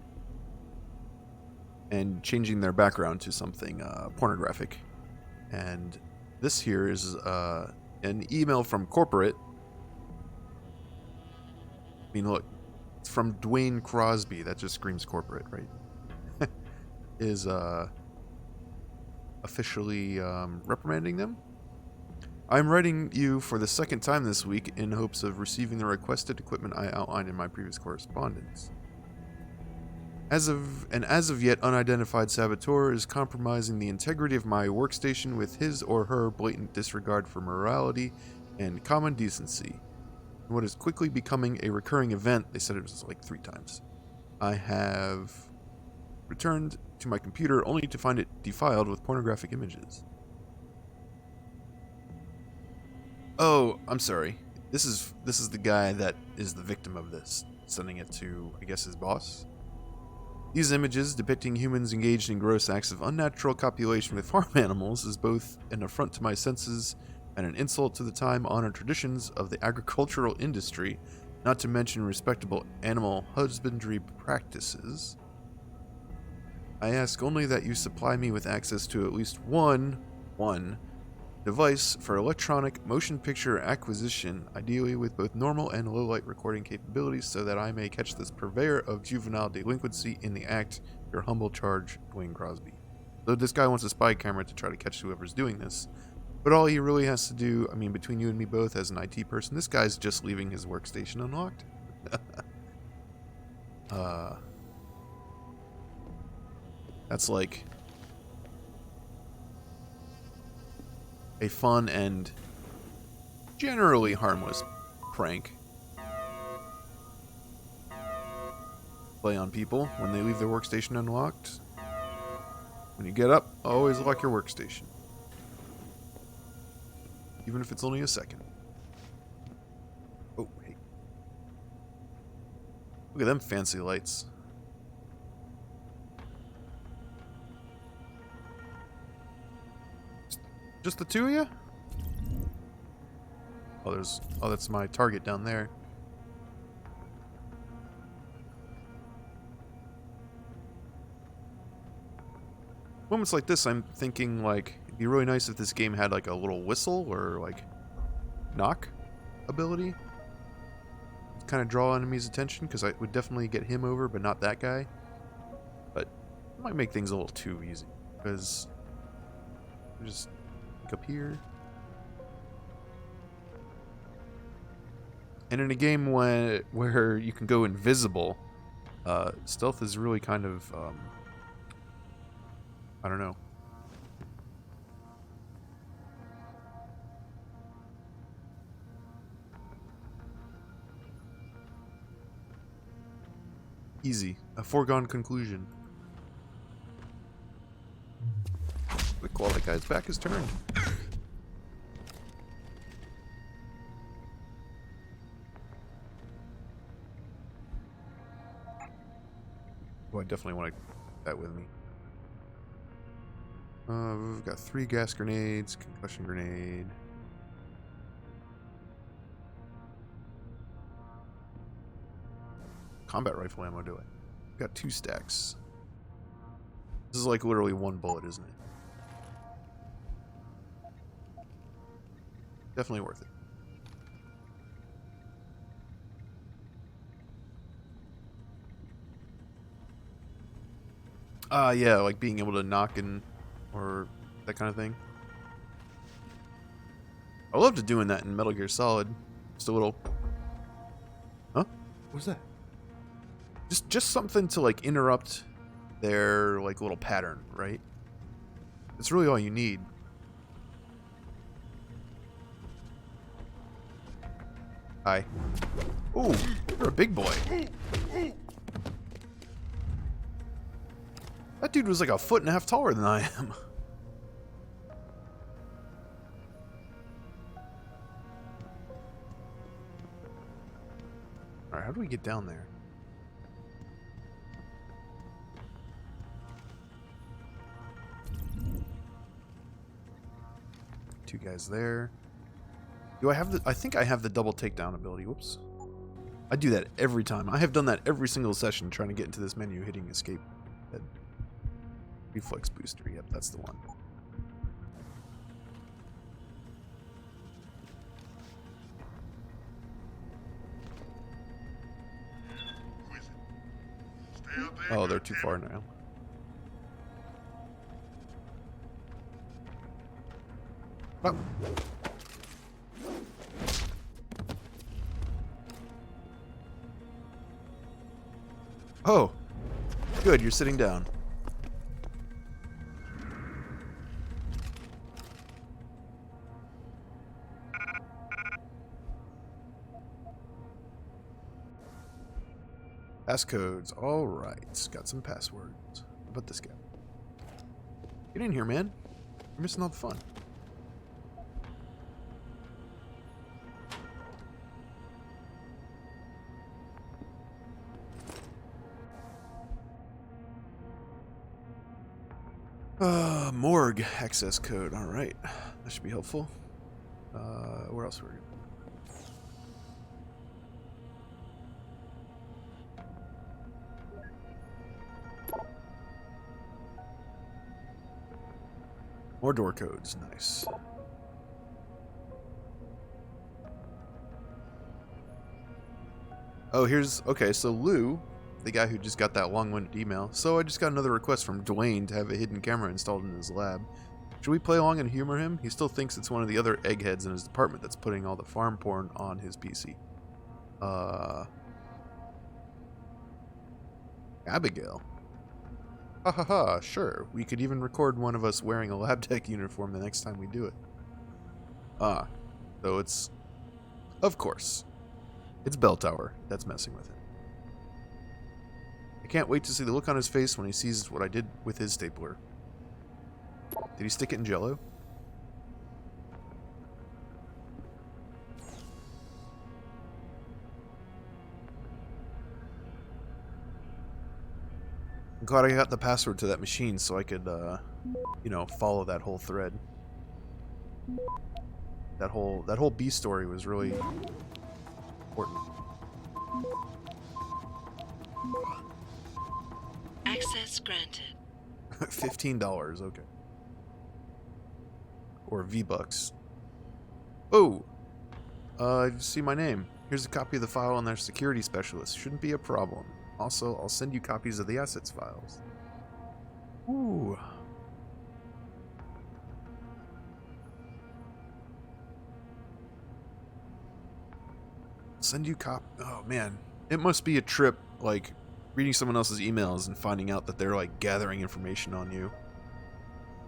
A: and changing their background to something pornographic. And this here is an email from corporate. I mean, look, it's from Dwayne Crosby. That just screams corporate, right? Is officially reprimanding them. I'm writing you for the second time this week in hopes of receiving the requested equipment I outlined in my previous correspondence. As of yet unidentified saboteur is compromising the integrity of my workstation with his or her blatant disregard for morality and common decency. In what is quickly becoming a recurring event, they said it was like 3 times. I have returned to my computer only to find it defiled with pornographic images. Oh, I'm sorry. This is the guy that is the victim of this, sending it to, I guess, his boss. These images depicting humans engaged in gross acts of unnatural copulation with farm animals is both an affront to my senses and an insult to the time-honored traditions of the agricultural industry, not to mention respectable animal husbandry practices. I ask only that you supply me with access to at least one device for electronic motion picture acquisition, ideally with both normal and low-light recording capabilities, so that I may catch this purveyor of juvenile delinquency in the act. Your humble charge, Dwayne Crosby. Though this guy wants a spy camera to try to catch whoever's doing this, but all he really has to do, I mean, between you and me both as an IT person, this guy's just leaving his workstation unlocked. That's like... a fun and generally harmless prank. Play on people when they leave their workstation unlocked. When you get up, always lock your workstation. Even if it's only a second. Oh, hey. Look at them fancy lights. Just the two of you? Oh, that's my target down there. Moments like this, I'm thinking, like, it'd be really nice if this game had, like, a little whistle or, like, knock ability. Kind of draw enemies' attention, because I would definitely get him over, but not that guy. But it might make things a little too easy, because just like up here. And in a game where you can go invisible, stealth is really kind of, I don't know. Easy. A foregone conclusion. Quick, while that guy's back is turned. Oh, I definitely want to take that with me. We've got 3 gas grenades, concussion grenade. Combat rifle ammo, do I? Got 2 stacks. This is like literally 1 bullet, isn't it? Definitely worth it. Yeah, like being able to knock and or that kind of thing. I loved doing that in Metal Gear Solid. Just a little. Huh? What was that? Just something to like interrupt their like little pattern, right? That's really all you need. Hi. Ooh, you're a big boy. That dude was like 1.5 feet taller than I am. Alright, how do we get down there? Two guys there. Do I have the... I think I have the double takedown ability. Whoops. I do that every time. I have done that every single session trying to get into this menu, hitting escape. Reflex booster. Yep, that's the one.
D: Who is it? Stay out there.
A: Oh, they're too far now. Oh. Oh, good, you're sitting down. Passcodes, alright. Got some passwords. How about this guy? Get in here, man. You're missing all the fun. Morgue access code. Alright. That should be helpful. Where else were we? More door codes. Nice. Oh, here's... Okay, so Lou, the guy who just got that long-winded email. So I just got another request from Dwayne to have a hidden camera installed in his lab. Should we play along and humor him? He still thinks it's one of the other eggheads in his department that's putting all the farm porn on his PC. Abigail. Ha ha ha, sure. We could even record one of us wearing a lab tech uniform the next time we do it. Ah, so it's, of course, it's Bell Tower that's messing with it. I can't wait to see the look on his face when he sees what I did with his stapler. Did he stick it in Jello? I'm glad I got the password to that machine so I could, you know, follow that whole thread. That whole B story was really important.
G: Access granted.
A: $15, okay. Or V-Bucks. Oh! I see my name. Here's a copy of the file on their security specialist. Shouldn't be a problem. Also, I'll send you copies of the assets files. Ooh. Send you oh man. It must be a trip, like, reading someone else's emails and finding out that they're, like, gathering information on you.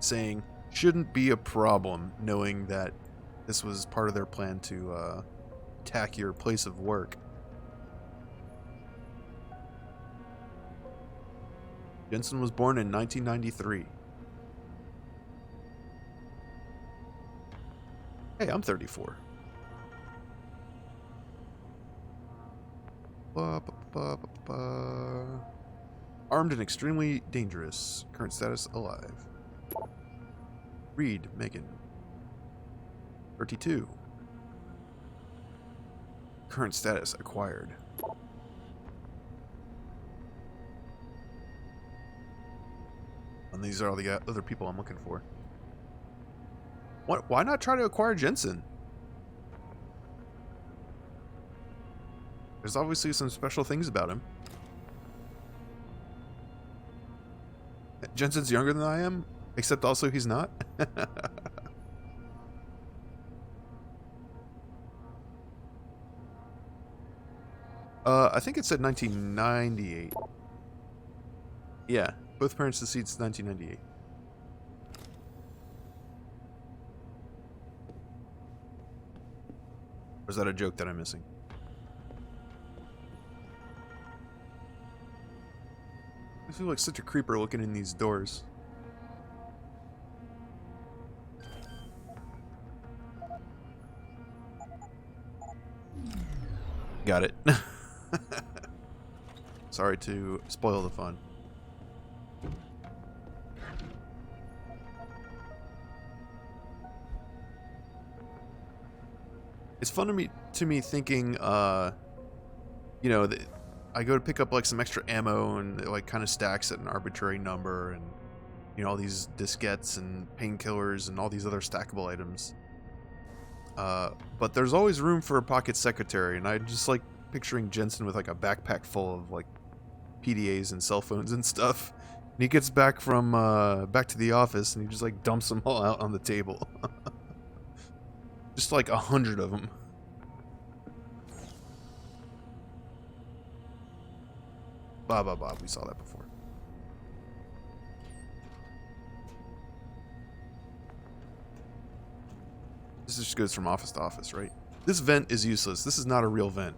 A: Saying, shouldn't be a problem, knowing that this was part of their plan to, attack your place of work. Jensen was born in 1993. Hey, I'm 34. Armed and extremely dangerous. Current status alive. Read, Megan. 32. Current status acquired. And these are all the other people I'm looking for. What? Why not try to acquire Jensen? There's obviously some special things about him. Jensen's younger than I am, except also he's not. I think it said 1998. Yeah, both parents deceased 1998. Or is that a joke that I'm missing? I feel like such a creeper looking in these doors. Got it. Sorry to spoil the fun. It's fun to me thinking, you know, I go to pick up like some extra ammo and it like kind of stacks at an arbitrary number, and you know, all these diskettes and painkillers and all these other stackable items. But there's always room for a pocket secretary, and I just like picturing Jensen with like a backpack full of like PDAs and cell phones and stuff. And he gets back from back to the office and he just like dumps them all out on the table. Just like 100 of them. Blah, we saw that before. This just goes from office to office, right? This vent is useless. This is not a real vent.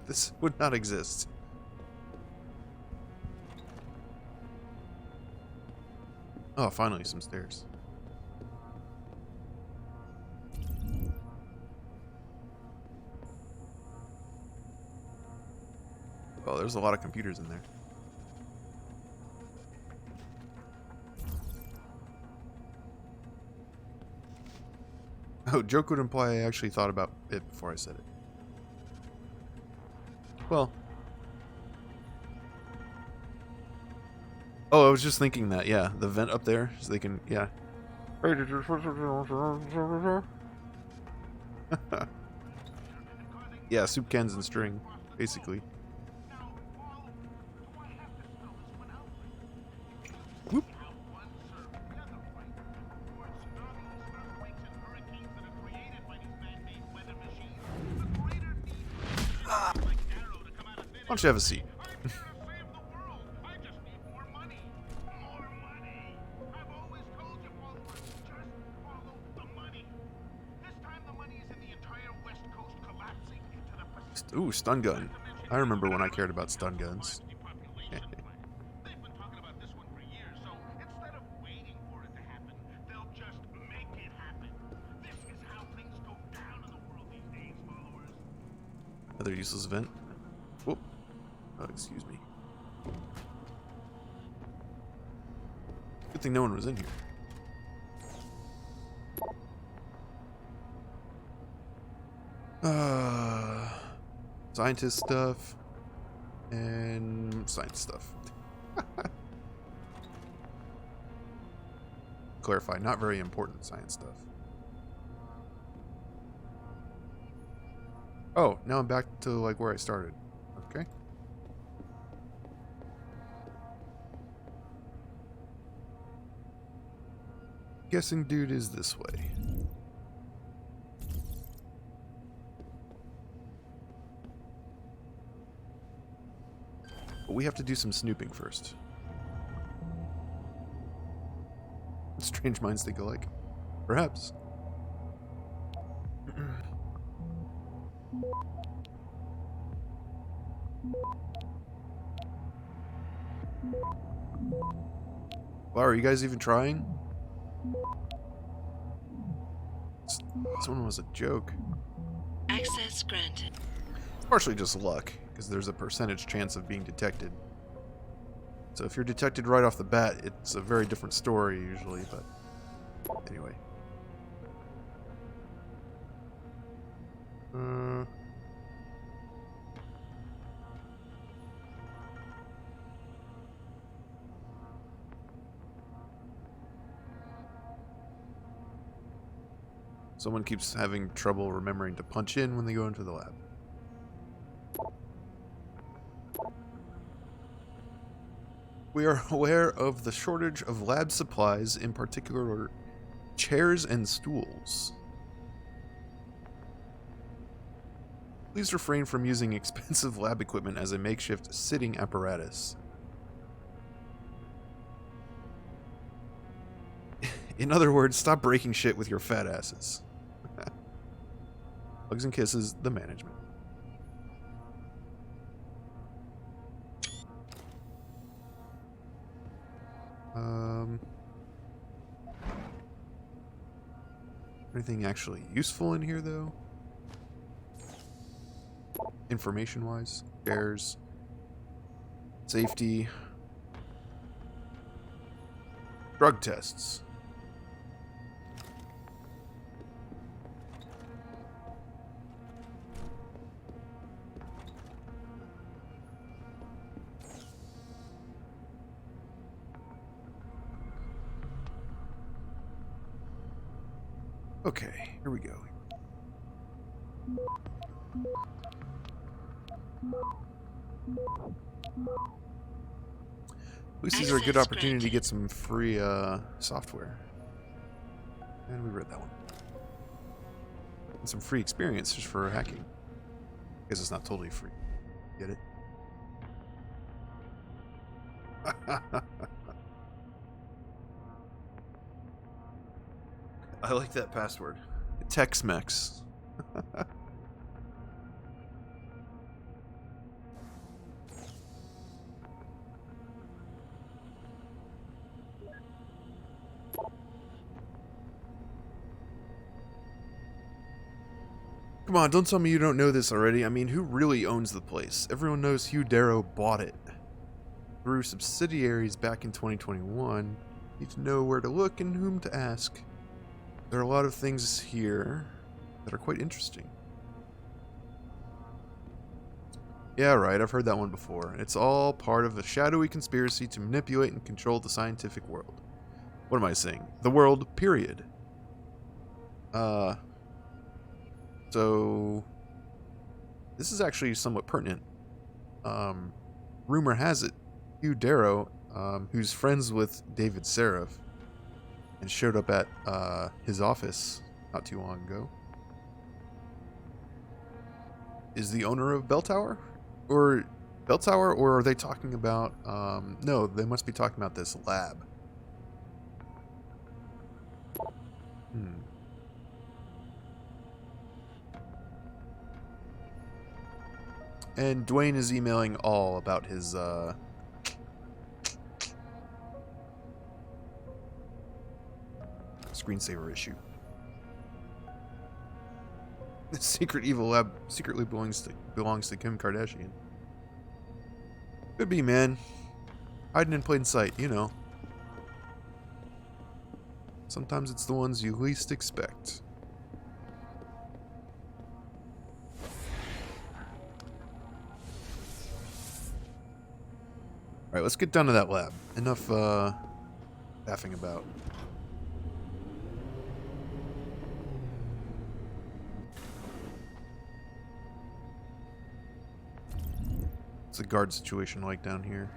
A: This would not exist. Oh, finally some stairs. Oh, there's a lot of computers in there. Oh, joke would imply I actually thought about it before I said it. Well. Oh, I was just thinking that, yeah. The vent up there, so they can, yeah. Yeah, soup cans and string, basically. Whoop. Why don't you have a seat? Ooh, stun gun. I remember when I cared about stun guns.
D: They've been talking about this one for years, so instead of waiting for it to happen, they'll just make it happen. This is how things go down in the world these days, followers.
A: Another useless event. Whoop. Oh, excuse me. Good thing no one was in here. Scientist stuff and science stuff. Clarify, not very important science stuff. Oh, now I'm back to like where I started. Okay. Guessing dude is this way. But we have to do some snooping first. Strange minds think alike. Perhaps. Wow, are you guys even trying? This one was a joke.
G: Access granted.
A: It's partially just luck, because there's a percentage chance of being detected. So if you're detected right off the bat, it's a very different story usually, but anyway. Someone keeps having trouble remembering to punch in when they go into the lab. We are aware of the shortage of lab supplies, in particular chairs and stools. Please refrain from using expensive lab equipment as a makeshift sitting apparatus. In other words, stop breaking shit with your fat asses. Hugs and kisses, the management. Anything actually useful in here, though? Information-wise, chairs, safety, drug tests. Okay, here we go. At least these are a good opportunity to get some free software. And we read that one. And some free experience just for hacking. Because it's not totally free. Get it? I like that password. Tex-Mex. Come on, don't tell me you don't know this already. I mean, who really owns the place? Everyone knows Hugh Darrow bought it. Through subsidiaries back in 2021. Need to know where to look and whom to ask. There are a lot of things here that are quite interesting. Yeah, right, I've heard that one before. It's all part of a shadowy conspiracy to manipulate and control the scientific world. What am I saying? The world, period. So this is actually somewhat pertinent. Rumor has it, Hugh Darrow, who's friends with David Seraph, and showed up at his office not too long ago, is the owner of Bell Tower? Or Bell Tower, or are they talking about... no, they must be talking about this lab. And Dwayne is emailing all about his screensaver issue. The secret evil lab secretly belongs to Kim Kardashian. Could be, man. Hiding in plain sight, you know. Sometimes it's the ones you least expect. Alright, let's get down to that lab. Enough, faffing about. What's the guard situation like down here?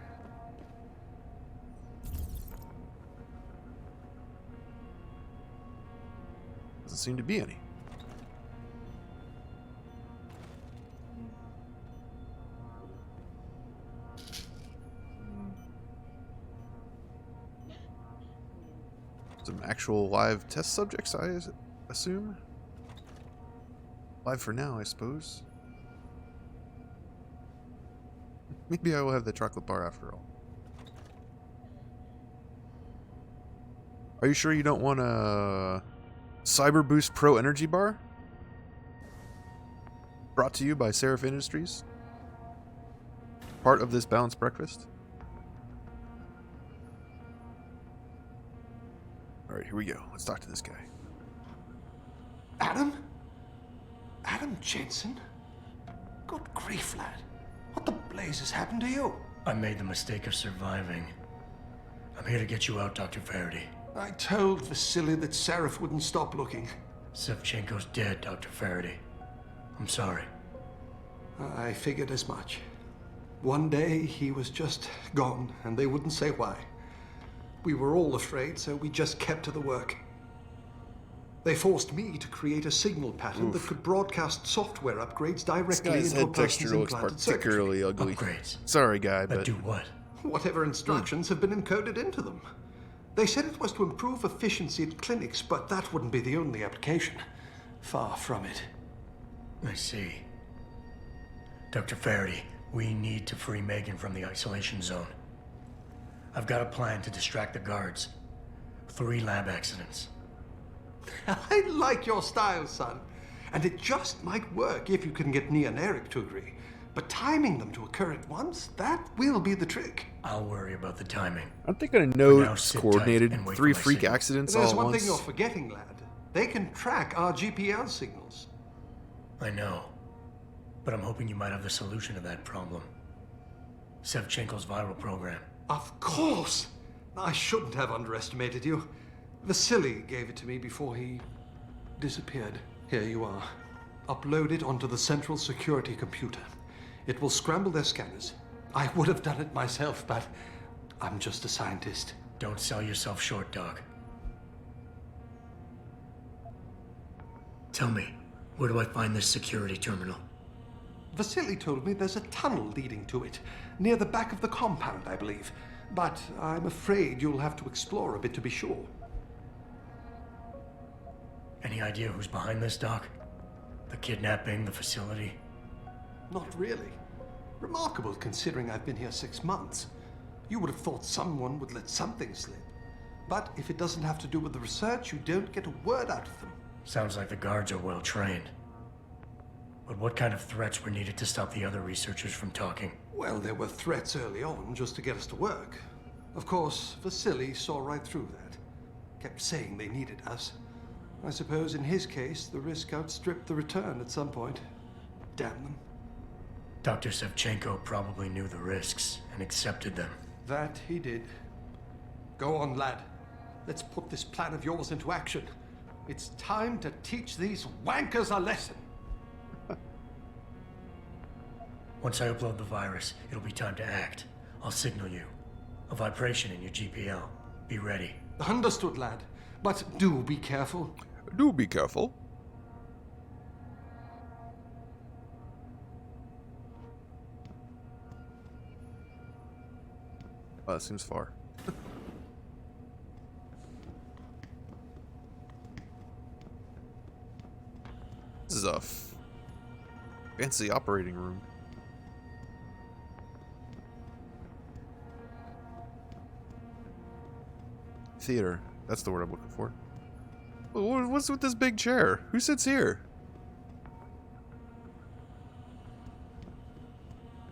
A: Doesn't seem to be any. Some actual live test subjects, I assume? Live for now, I suppose. Maybe I will have the chocolate bar after all. Are you sure you don't want a Cyber Boost Pro Energy Bar? Brought to you by Seraph Industries. Part of this balanced breakfast. Alright, here we go. Let's talk to this guy.
K: Adam? Adam Jensen? Good grief, lad. What the blazes happened to you?
C: I made the mistake of surviving. I'm here to get you out, Dr. Faraday.
K: I told Vasily that Seraph wouldn't stop looking.
C: Sevchenko's dead, Dr. Faraday. I'm sorry.
K: I figured as much. One day he was just gone, and they wouldn't say why. We were all afraid, so we just kept to the work. They forced me to create a signal pattern that could broadcast software upgrades directly into a person's implanted
A: particularly
K: circuitry.
A: ugly.
C: Upgrades?
A: Sorry, guy,
C: That
A: but
C: do what?
K: Whatever instructions have been encoded into them. They said it was to improve efficiency at clinics, but that wouldn't be the only application. Far from it.
C: I see. Dr. Faraday, we need to free Megan from the isolation zone. I've got a plan to distract the guards. 3 lab accidents.
K: I like your style, son. And it just might work if you can get Nia and Eric to agree. But timing them to occur at once, that will be the trick.
C: I'll worry about the timing.
A: aren't they gonna
C: For
A: know
C: now,
A: it's
C: sit
A: coordinated
C: tight and wait
A: 3
C: for my
A: freak
C: signal.
A: accidents all
K: There's
A: at
K: one
A: once?
K: thing you're forgetting, lad. They can track our GPL signals.
C: I know. But I'm hoping you might have the solution to that problem. Sevchenko's viral program.
K: Of course! I shouldn't have underestimated you. Vasily gave it to me before he disappeared. Here you are. Upload it onto the central security computer. It will scramble their scanners. I would have done it myself, but I'm just a scientist.
C: Don't sell yourself short, Doc. Tell me, where do I find this security terminal?
K: Vasily told me there's a tunnel leading to it, near the back of the compound, I believe. But I'm afraid you'll have to explore a bit to be sure.
C: Any idea who's behind this, Doc? The kidnapping, the facility?
K: Not really. Remarkable considering I've been here 6 months. You would have thought someone would let something slip. But if it doesn't have to do with the research, you don't get a word out of them.
C: Sounds like the guards are well trained. But what kind of threats were needed to stop the other researchers from talking?
K: Well, there were threats early on just to get us to work. Of course, Vasily saw right through that. Kept saying they needed us. I suppose in his case, the risk outstripped the return at some point. Damn them.
C: Dr. Sevchenko probably knew the risks and accepted them.
K: That he did. Go on, lad. Let's put this plan of yours into action. It's time to teach these wankers a lesson.
C: Once I upload the virus, it'll be time to act. I'll signal you. A vibration in your GPL. Be ready.
K: Understood, lad. But do be careful.
A: Do be careful. Oh, that seems far. This is a fancy operating room. Theater. That's the word I'm looking for. What's with this big chair? Who sits here?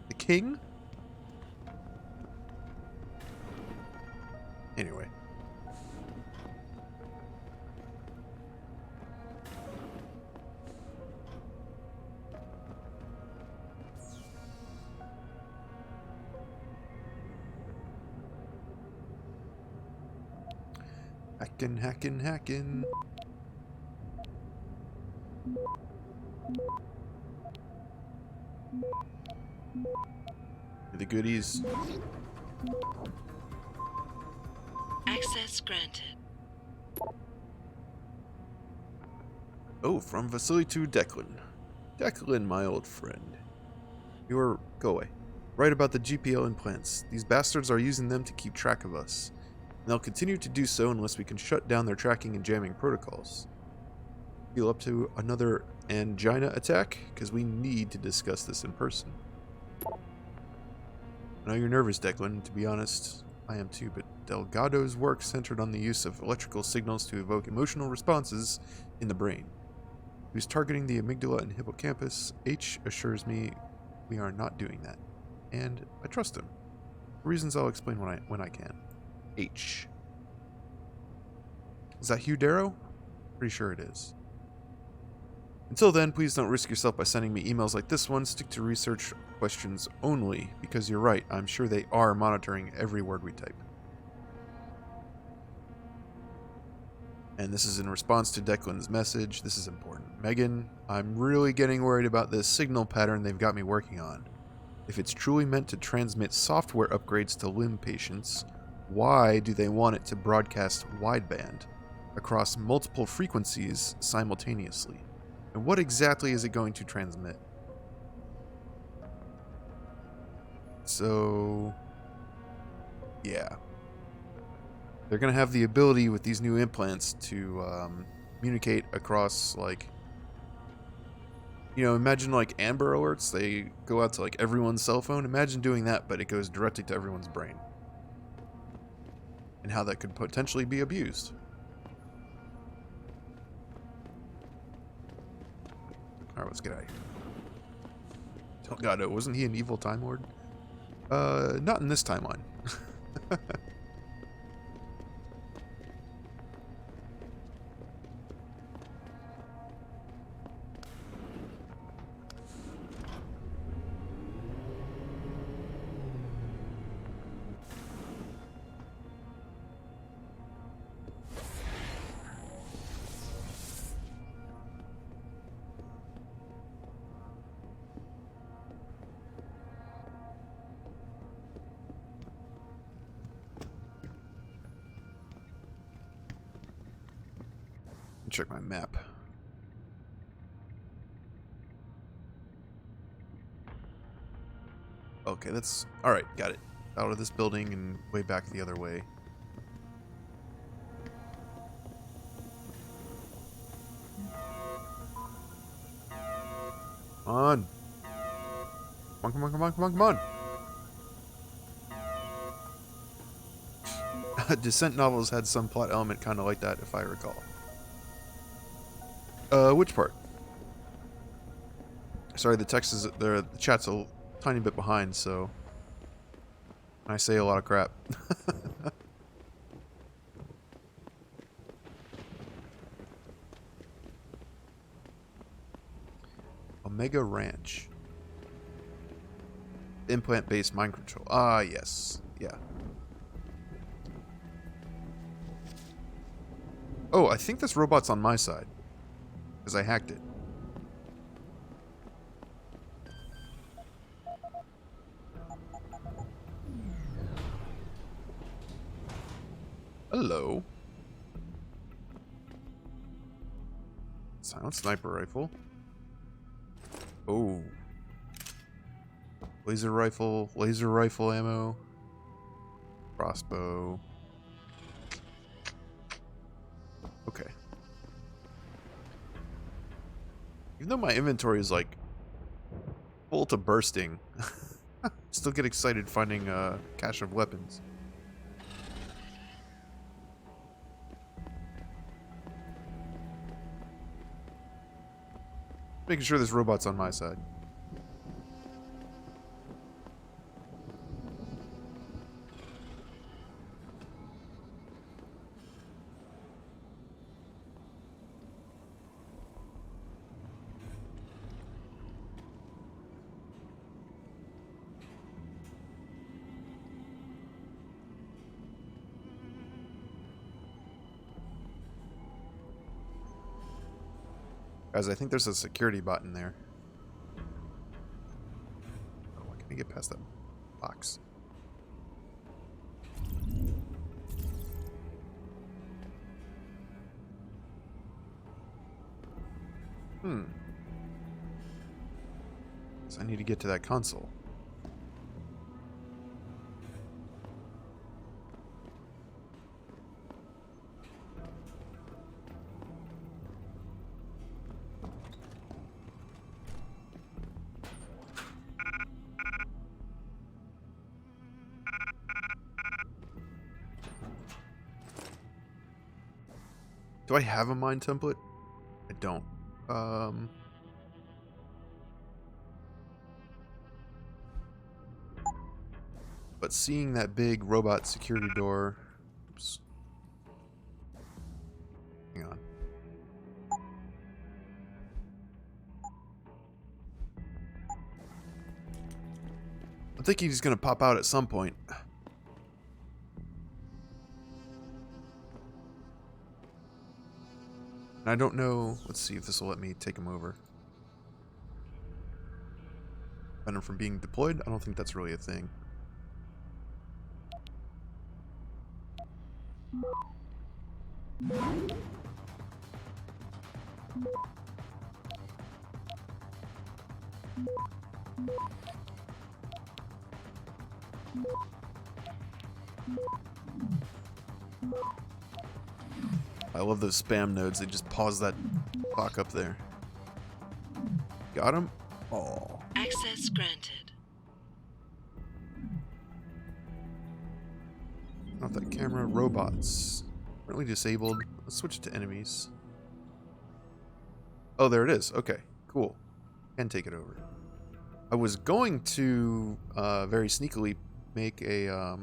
A: The king? Anyway. Hacking. The goodies.
G: Access granted.
A: Oh, from Vasily to Declan. Declan, my old friend. Go away. Right about the GPL implants. These bastards are using them to keep track of us. And they'll continue to do so unless we can shut down their tracking and jamming protocols. Feel up to another angina attack? Because we need to discuss this in person. I know you're nervous, Declan. To be honest, I am too, but Delgado's work centered on the use of electrical signals to evoke emotional responses in the brain. He was targeting the amygdala and hippocampus. H assures me we are not doing that. And I trust him. For reasons I'll explain when I can. H. Is that Hugh Darrow? Pretty sure it is. Until then, please don't risk yourself by sending me emails like this one. Stick to research questions only, because you're right, I'm sure they are monitoring every word we type. And this is in response to Declan's message. This is important. Megan, I'm really getting worried about this signal pattern they've got me working on. If it's truly meant to transmit software upgrades to limb patients, why do they want it to broadcast wideband across multiple frequencies simultaneously? And what exactly is it going to transmit? So, yeah. They're going to have the ability with these new implants to communicate across, like, you know, imagine like Amber Alerts. They go out to like everyone's cell phone. Imagine doing that, but it goes directly to everyone's brain. And how that could potentially be abused. Alright, let's get out of here. Oh god, no, wasn't he an evil Time Lord? Not in this timeline. Check my map. Okay, that's... Alright, got it. Out of this building and way back the other way. Come on. Come on. Descent novels had some plot element kind of like that, if I recall. Which part? Sorry, the text is the chat's a tiny bit behind, so I say a lot of crap. Omega Ranch. Implant-based mind control. Ah, yes. Yeah. Oh, I think this robot's on my side. Because I hacked it. Hello. Silent sniper rifle. Oh. Laser rifle ammo. Crossbow. Okay. Even though my inventory is like full to bursting, still get excited finding a cache of weapons. Making sure this robot's on my side. Guys, I think there's a security bot in there. Oh, why can't I get past that box? So I need to get to that console. Do I have a mine template? I don't. But seeing that big robot security door... Oops. Hang on. I'm thinking he's going to pop out at some point. And I don't know... Let's see if this will let me take him over. Prevent him from being deployed? I don't think that's really a thing. I love those spam nodes. They just pause that clock up there. Got him? Oh.
G: Access granted.
A: Off that camera. Robots. Currently disabled. Let's switch it to enemies. Oh, there it is. Okay, cool. Can take it over. I was going to very sneakily make a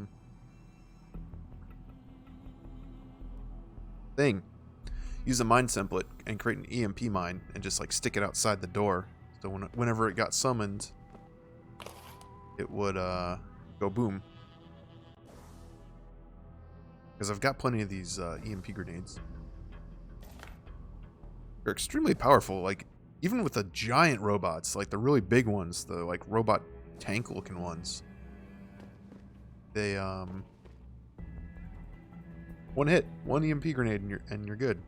A: thing. Use a mine template and create an EMP mine and just like stick it outside the door. So whenever it got summoned, it would go boom. Because I've got plenty of these EMP grenades. They're extremely powerful. Like even with the giant robots, like the really big ones, the like robot tank looking ones. They one hit, one EMP grenade and you're good.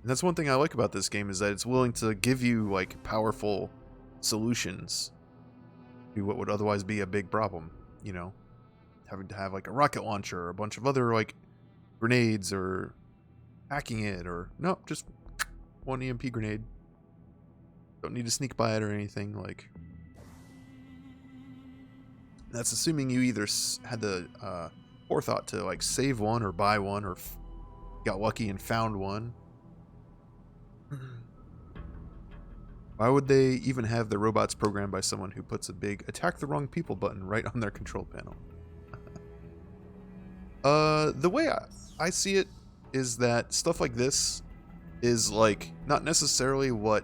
A: And that's one thing I like about this game is that it's willing to give you like powerful solutions to what would otherwise be a big problem, you know, having to have like a rocket launcher or a bunch of other like grenades or hacking it or no, just one EMP grenade. Don't need to sneak by it or anything. Like that's assuming you either had the forethought to like save one or buy one or got lucky and found one. Why would they even have the robots programmed by someone who puts a big attack the wrong people button right on their control panel? The way I see it is that stuff like this is like not necessarily what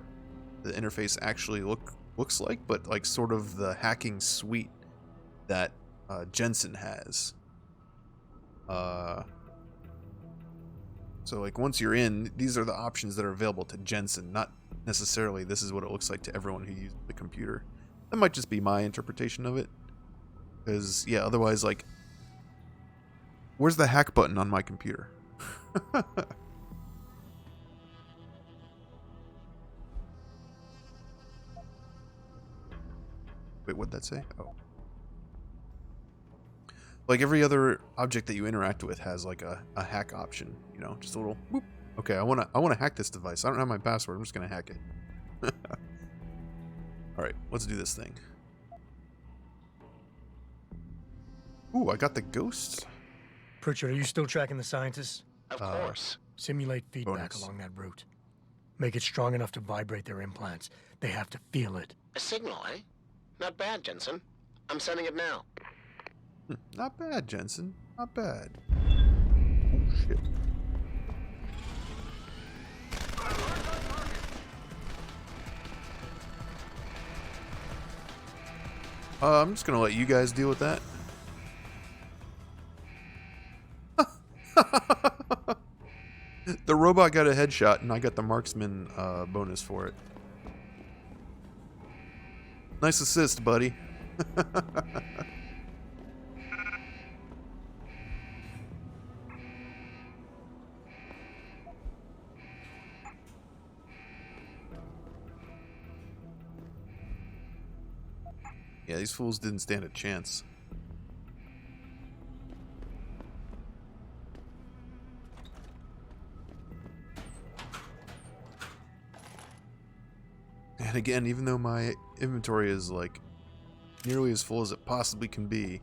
A: the interface actually looks like, but like sort of the hacking suite that Jensen has. So like once you're in, these are the options that are available to Jensen, not necessarily this is what it looks like to everyone who uses the computer. That might just be my interpretation of it. Because, yeah, otherwise, like, where's the hack button on my computer? Wait, what'd that say? Oh. Like every other object that you interact with has like a hack option, you know, just a little whoop. Okay, I wanna hack this device. I don't have my password. I'm just gonna hack it. All right, let's do this thing. Ooh, I got the ghost.
C: Pritchard, are you still tracking the scientists?
B: Of course.
C: Simulate feedback
A: bonus.
C: along that route. Make it strong enough to vibrate their implants. They have to feel it.
B: A signal, eh? Not bad, Jensen. I'm sending it now.
A: Not bad, Jensen. Not bad. Oh, shit. I'm just gonna let you guys deal with that. The robot got a headshot, and I got the marksman bonus for it. Nice assist, buddy. Yeah, these fools didn't stand a chance. And again, even though my inventory is like nearly as full as it possibly can be,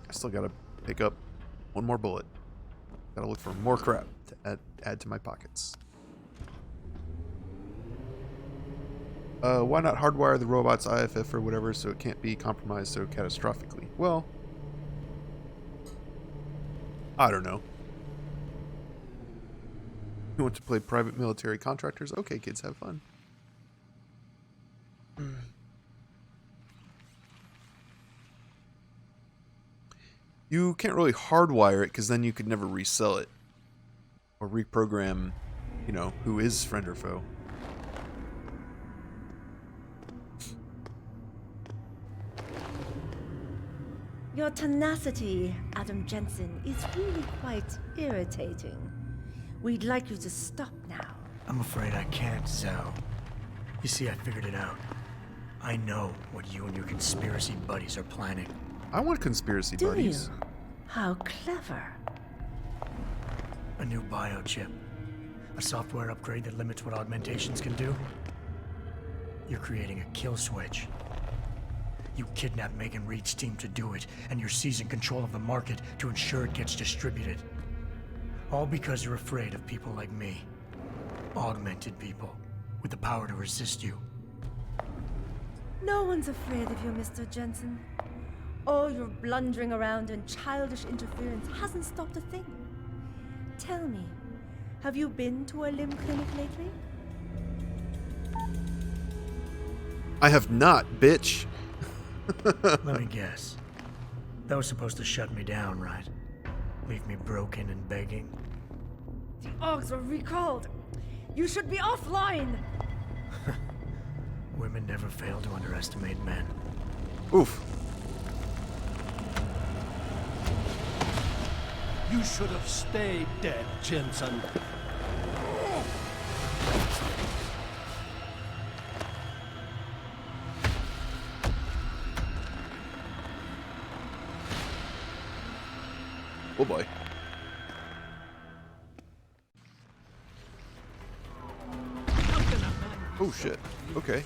A: I still gotta pick up one more bullet. Gotta look for more crap to add to my pockets. Why not hardwire the robot's IFF or whatever so it can't be compromised so catastrophically? Well, I don't know. You want to play private military contractors? Okay, kids, have fun. You can't really hardwire it because then you could never resell it. Or reprogram, you know, who is friend or foe.
L: Your tenacity, Adam Jensen, is really quite irritating. We'd like you to stop now.
C: I'm afraid I can't, Zhao. You see, I figured it out. I know what you and your conspiracy buddies are planning.
A: I want conspiracy buddies.
L: Do you? How clever.
C: A new biochip. A software upgrade that limits what augmentations can do. You're creating a kill switch. You kidnapped Megan Reed's team to do it, and you're seizing control of the market to ensure it gets distributed. All because you're afraid of people like me. Augmented people, with the power to resist you.
L: No one's afraid of you, Mr. Jensen. All your blundering around and childish interference hasn't stopped a thing. Tell me, have you been to a limb clinic lately?
A: I have not, bitch.
C: Let me guess. That was supposed to shut me down, right? Leave me broken and begging.
L: The Augs are recalled. You should be offline.
C: Women never fail to underestimate men.
A: Oof.
H: You should have stayed dead, Jensen.
A: Oh boy. Oh shit. Okay.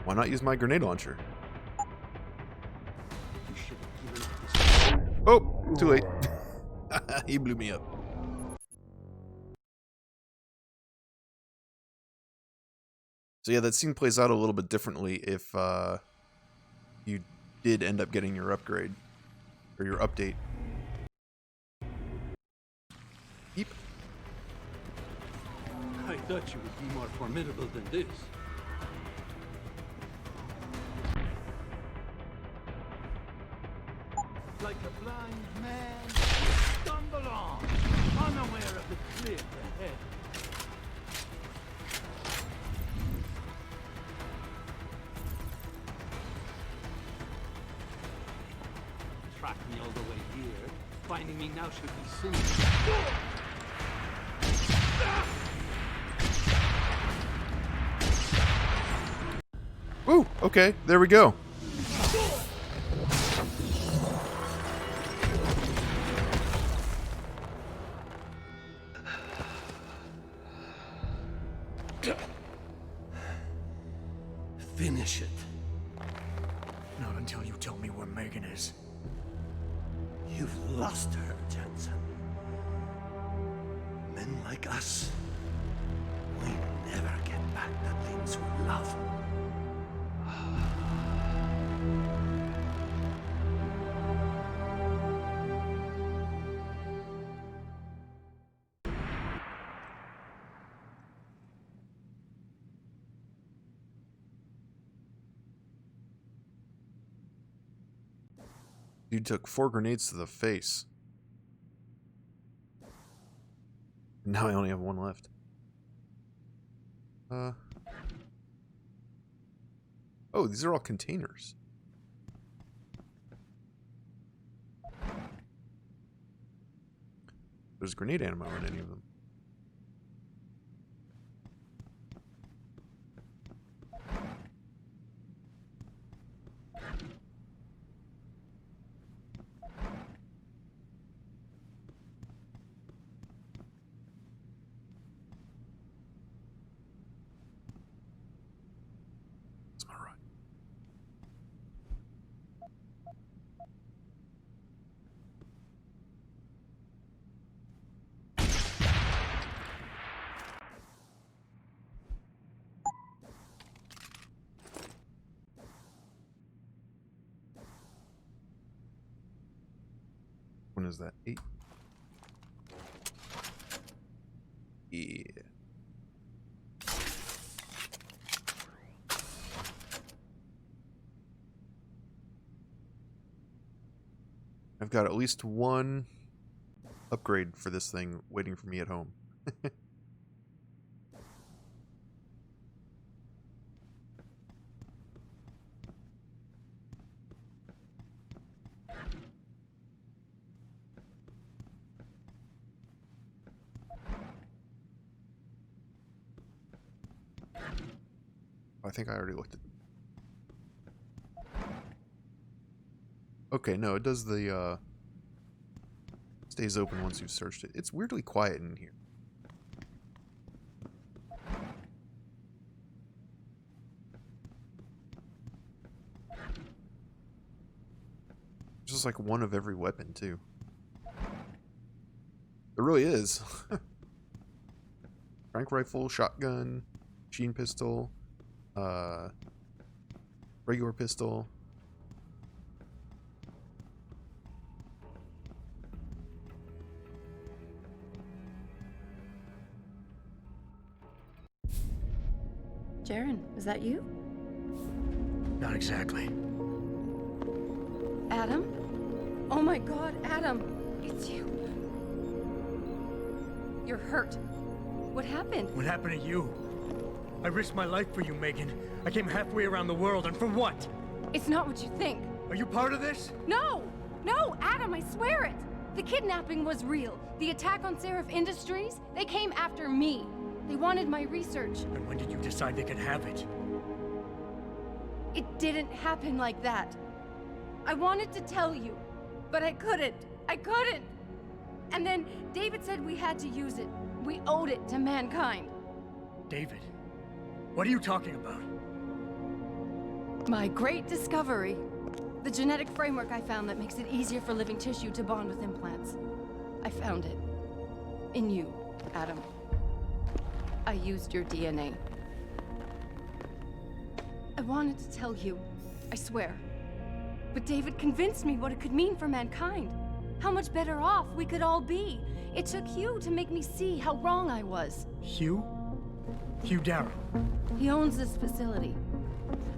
A: Why not use my grenade launcher? Oh, too late. He blew me up. So yeah, that scene plays out a little bit differently if you did end up getting your upgrade or your update. Eep.
H: I thought you would be more formidable than this. Like a blind man, stumble on, unaware of the cliff ahead. Tracked me all the way here. Finding me now should be simple.
A: Ooh, okay, there we go.
H: Finish it.
C: Not until you tell me where Megan is.
H: You've lost her, Jensen.
M: like us, we never get back the things we love.
A: Dude took 4 grenades to the face. Now I only have 1 left. Oh, these are all containers. There's grenade ammo in any of them. When is that? 8? Yeah. I've got at least 1 upgrade for this thing waiting for me at home. I think I already looked at. Okay, no, it does the stays open once you've searched it. It's weirdly quiet in here. Just like 1 of every weapon too. It really is. Crank rifle, shotgun, machine pistol, regular pistol.
L: Jaren, is that you?
C: Not exactly.
L: Adam? Oh my god, Adam! It's you. You're hurt. What happened?
C: What happened to you? I risked my life for you, Megan. I came halfway around the world, and for what?
L: It's not what you think.
C: Are you part of this?
L: No! No, Adam, I swear it! The kidnapping was real. The attack on Seraph Industries, they came after me. They wanted my research.
C: And when did you decide they could have it?
L: It didn't happen like that. I wanted to tell you, but I couldn't. I couldn't! And then David said we had to use it. We owed it to mankind.
C: David? What are you talking about?
L: My great discovery. The genetic framework I found that makes it easier for living tissue to bond with implants. I found it. In you, Adam. I used your DNA. I wanted to tell you, I swear. But David convinced me what it could mean for mankind. How much better off we could all be. It took Hugh to make me see how wrong I was.
C: Hugh? Hugh Darrow.
L: He owns this facility.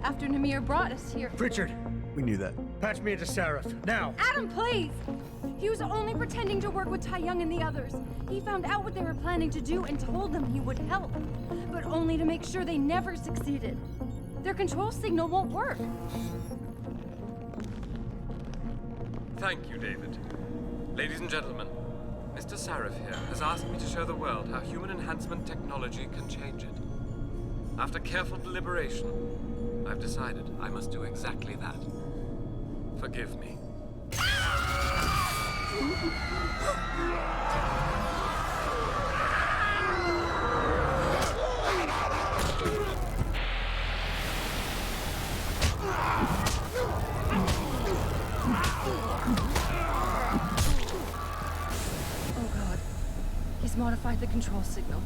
L: After Namir brought us here...
C: Pritchard!
A: We knew that.
C: Patch me into Seraph, now!
L: Adam, please! He was only pretending to work with Tai Young and the others. He found out what they were planning to do and told them he would help. But only to make sure they never succeeded. Their control signal won't work.
N: Thank you, David. Ladies and gentlemen, Mr. Sarif here has asked me to show the world how human enhancement technology can change it. After careful deliberation, I've decided I must do exactly that. Forgive me.
L: He's modified the control signal.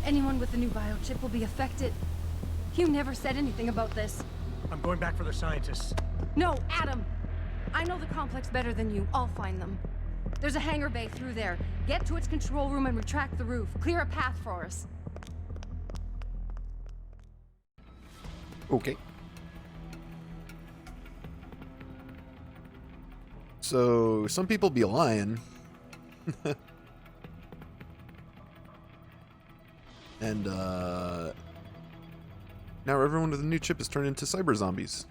L: Anyone with the new biochip will be affected. You never said anything about this.
C: I'm going back for the scientists.
L: No, Adam! I know the complex better than you. I'll find them. There's a hangar bay through there. Get to its control room and retract the roof. Clear a path for us.
A: Okay. So, some people be lying. And, now everyone with a new chip is turned into cyber zombies.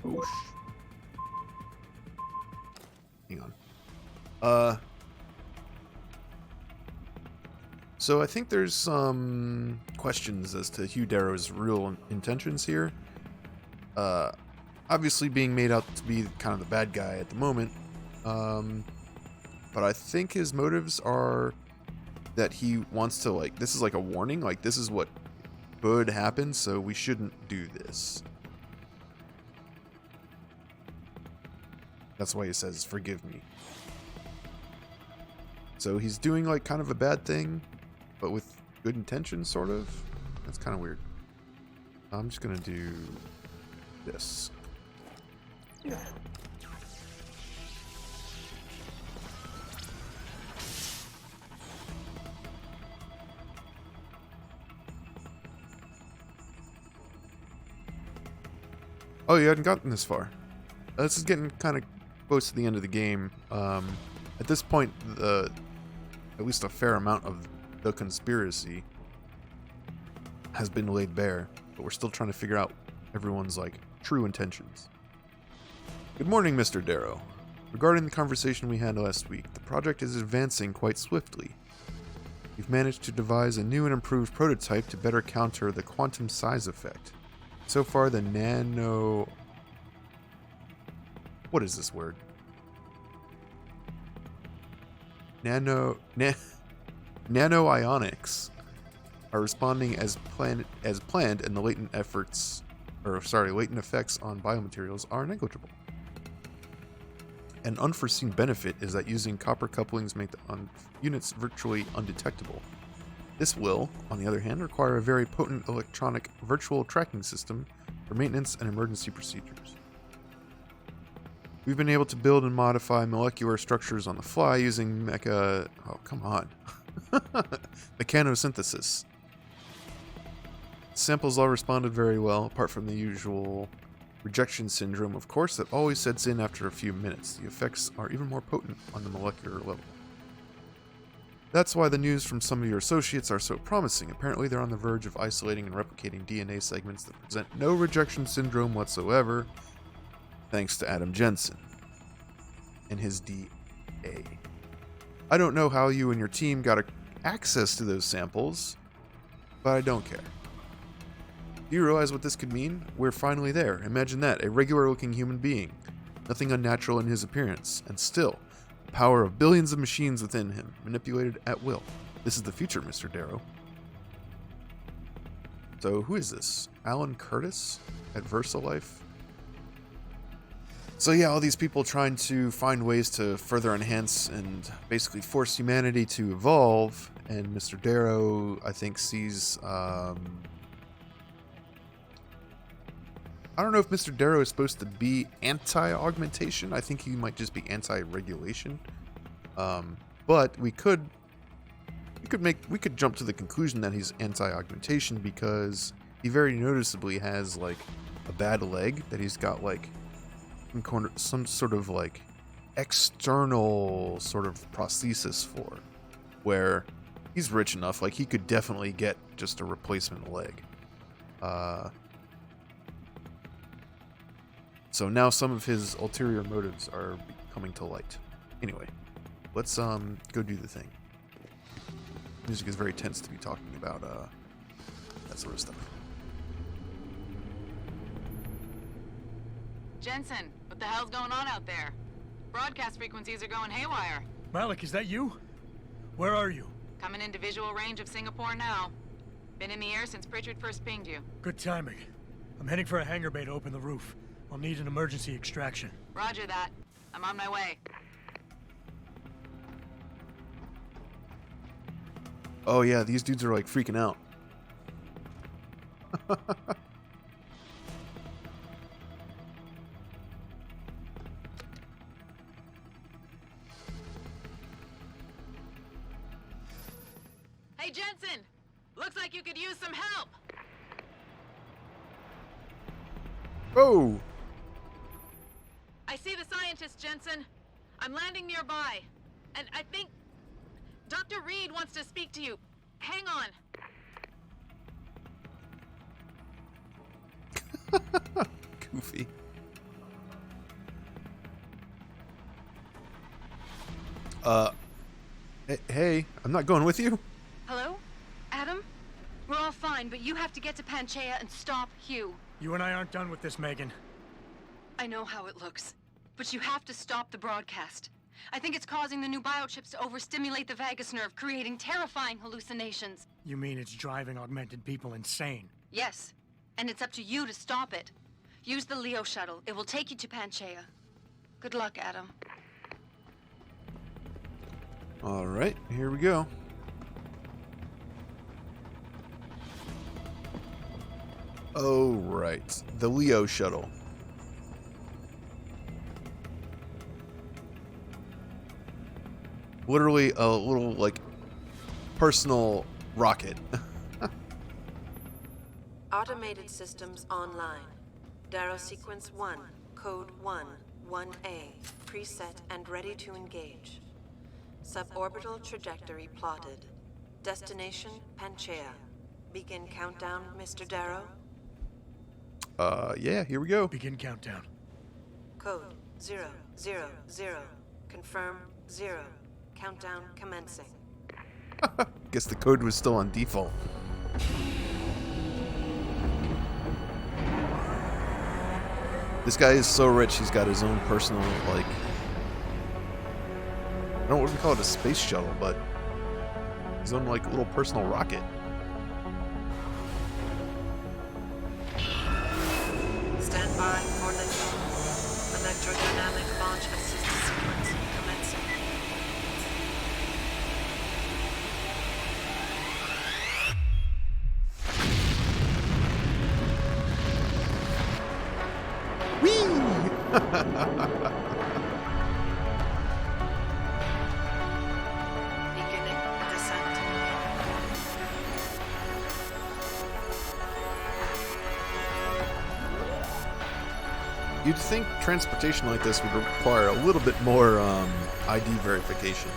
A: Oosh. Hang on. So I think there's some questions as to Hugh Darrow's real intentions here. Obviously being made out to be kind of the bad guy at the moment. But I think his motives are that he wants to, like, this is like a warning, like this is what could happen, so we shouldn't do this. That's why he says, forgive me. So he's doing like kind of a bad thing, but with good intentions, sort of. That's kind of weird. I'm just gonna do this. Oh, you hadn't gotten this far. This is getting kind of close to the end of the game. At this point, at least a fair amount of the conspiracy has been laid bare, but we're still trying to figure out everyone's, like, true intentions. Good morning, Mr. Darrow. Regarding the conversation we had last week, the project is advancing quite swiftly. We've managed to devise a new and improved prototype to better counter the quantum size effect. So far, the what is this word? Nanoionics are responding as planned, and the latent effects on biomaterials are negligible. An unforeseen benefit is that using copper couplings make the units virtually undetectable. This will, on the other hand, require a very potent electronic virtual tracking system for maintenance and emergency procedures. We've been able to build and modify molecular structures on the fly using mechanosynthesis. Samples all responded very well, apart from the usual rejection syndrome, of course, that always sets in after a few minutes. The effects are even more potent on the molecular level. That's why the news from some of your associates are so promising. Apparently they're on the verge of isolating and replicating DNA segments that present no rejection syndrome whatsoever, thanks to Adam Jensen and his DA. I don't know how you and your team got access to those samples, but I don't care. Do you realize what this could mean? We're finally there. Imagine that, a regular-looking human being. Nothing unnatural in his appearance, and still, the power of billions of machines within him, manipulated at will. This is the future, Mr. Darrow. So, who is this? Alan Curtis at VersaLife? So yeah, all these people trying to find ways to further enhance and basically force humanity to evolve, and Mr. Darrow, I think, sees, I don't know if Mr. Darrow is supposed to be anti-augmentation. I think he might just be anti-regulation. But we could jump to the conclusion that he's anti-augmentation because he very noticeably has like a bad leg that he's got like some sort of like external sort of prosthesis for, where he's rich enough, like he could definitely get just a replacement leg. So now some of his ulterior motives are coming to light. Anyway, let's go do the thing. Music is very tense to be talking about that sort of stuff.
O: Jensen, what the hell's going on out there? Broadcast frequencies are going haywire.
C: Malik, is that you? Where are you?
O: Coming into visual range of Singapore now. Been in the air since Pritchard first pinged you.
C: Good timing. I'm heading for a hangar bay to open the roof. I'll need an emergency extraction.
O: Roger that. I'm on my way.
A: Oh yeah, these dudes are like freaking out.
O: Hey, Jensen! Looks like you could use some help!
A: Oh!
O: I see the scientist, Jensen. I'm landing nearby. And I think Dr. Reed wants to speak to you. Hang on.
A: Goofy. Hey, I'm not going with you.
L: Hello? Adam? We're all fine, but you have to get to Panchaea and stop Hugh.
C: You and I aren't done with this, Megan.
L: I know how it looks, but you have to stop the broadcast. I think it's causing the new biochips to overstimulate the vagus nerve, creating terrifying hallucinations.
C: You mean it's driving augmented people insane?
L: Yes, and it's up to you to stop it. Use the Leo shuttle. It will take you to Panchaea. Good luck, Adam.
A: All right, here we go. Oh, right. The Leo shuttle. Literally a little, like, personal rocket.
F: Automated systems online. Darrow sequence 1, code 1, 1A, preset and ready to engage. Suborbital trajectory plotted. Destination Panchaea. Begin countdown, Mr. Darrow.
A: Yeah, here we go.
C: Begin countdown.
F: Code 000. Confirm 0. Countdown commencing.
A: Guess the code was still on default. This guy is so rich, he's got his own personal, like... I don't want to call it a space shuttle, but... his own, like, little personal rocket.
F: Stand by for liftoff. Electrodynamic launch assist sequence commencing. Beginning descent.
A: You'd think transportation like this would require a little bit more ID verification.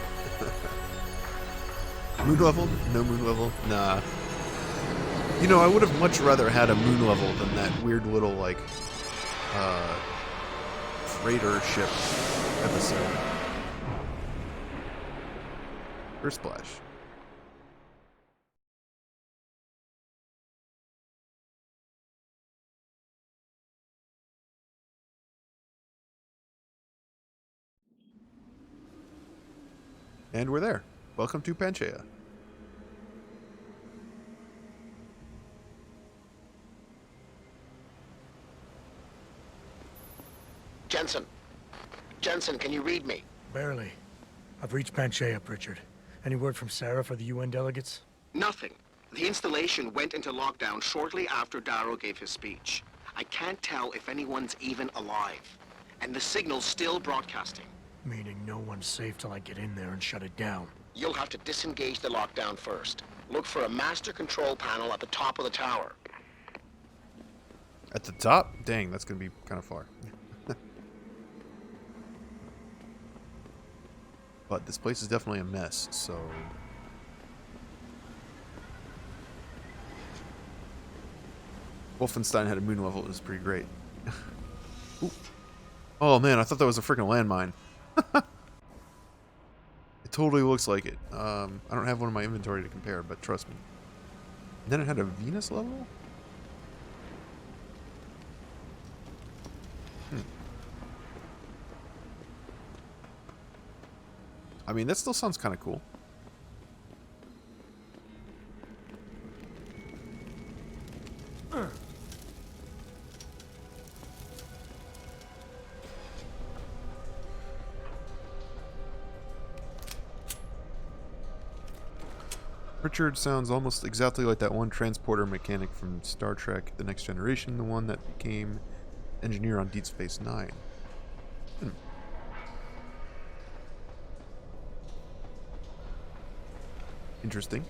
A: Moon level? No moon level? Nah. You know, I would have much rather had a moon level than that weird little, like, freighter ship episode. First splash. And we're there. Welcome to Panchaea.
B: Jensen, can you read me?
C: Barely. I've reached Panchaea, Pritchard. Any word from Sarah for the UN delegates?
B: Nothing. The installation went into lockdown shortly after Darrow gave his speech. I can't tell if anyone's even alive. And the signal's still broadcasting.
C: Meaning no one's safe till I get in there and shut it down.
B: You'll have to disengage the lockdown first. Look for a master control panel at the top of the tower.
A: At the top? Dang, that's going to be kind of far. But this place is definitely a mess, so... Wolfenstein had a moon level. It was pretty great. Ooh. Oh man, I thought that was a freaking landmine. It totally looks like it. I don't have one in my inventory to compare, but trust me. And then it had a Venus level? I mean, that still sounds kind of cool. Richard sounds almost exactly like that one transporter mechanic from Star Trek The Next Generation, the one that became engineer on Deep Space Nine. Interesting.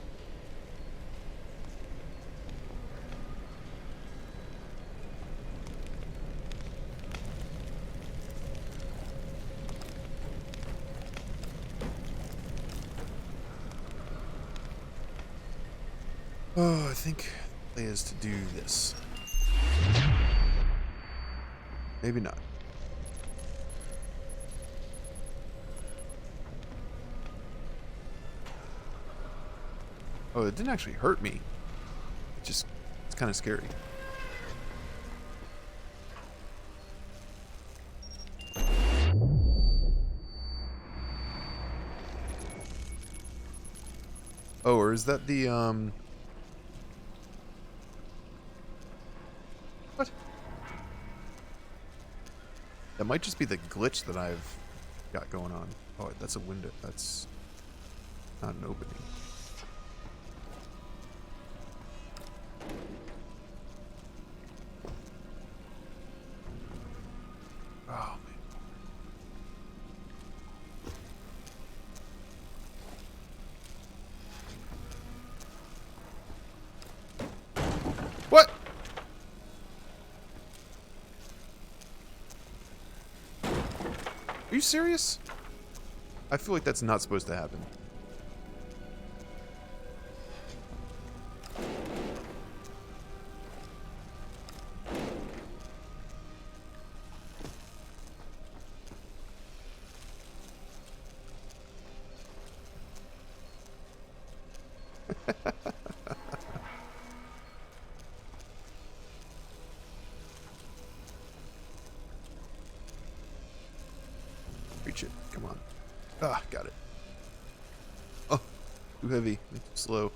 A: Oh, I think the play is to do this. Maybe not. Oh, it didn't actually hurt me. It's kind of scary. Oh, or is that the, What? That might just be the glitch that I've got going on. Oh, that's a window. That's not an opening. Oh, man. What? Are you serious? I feel like that's not supposed to happen. Reach it. Come on. Ah, got it. Oh, too heavy. Too slow.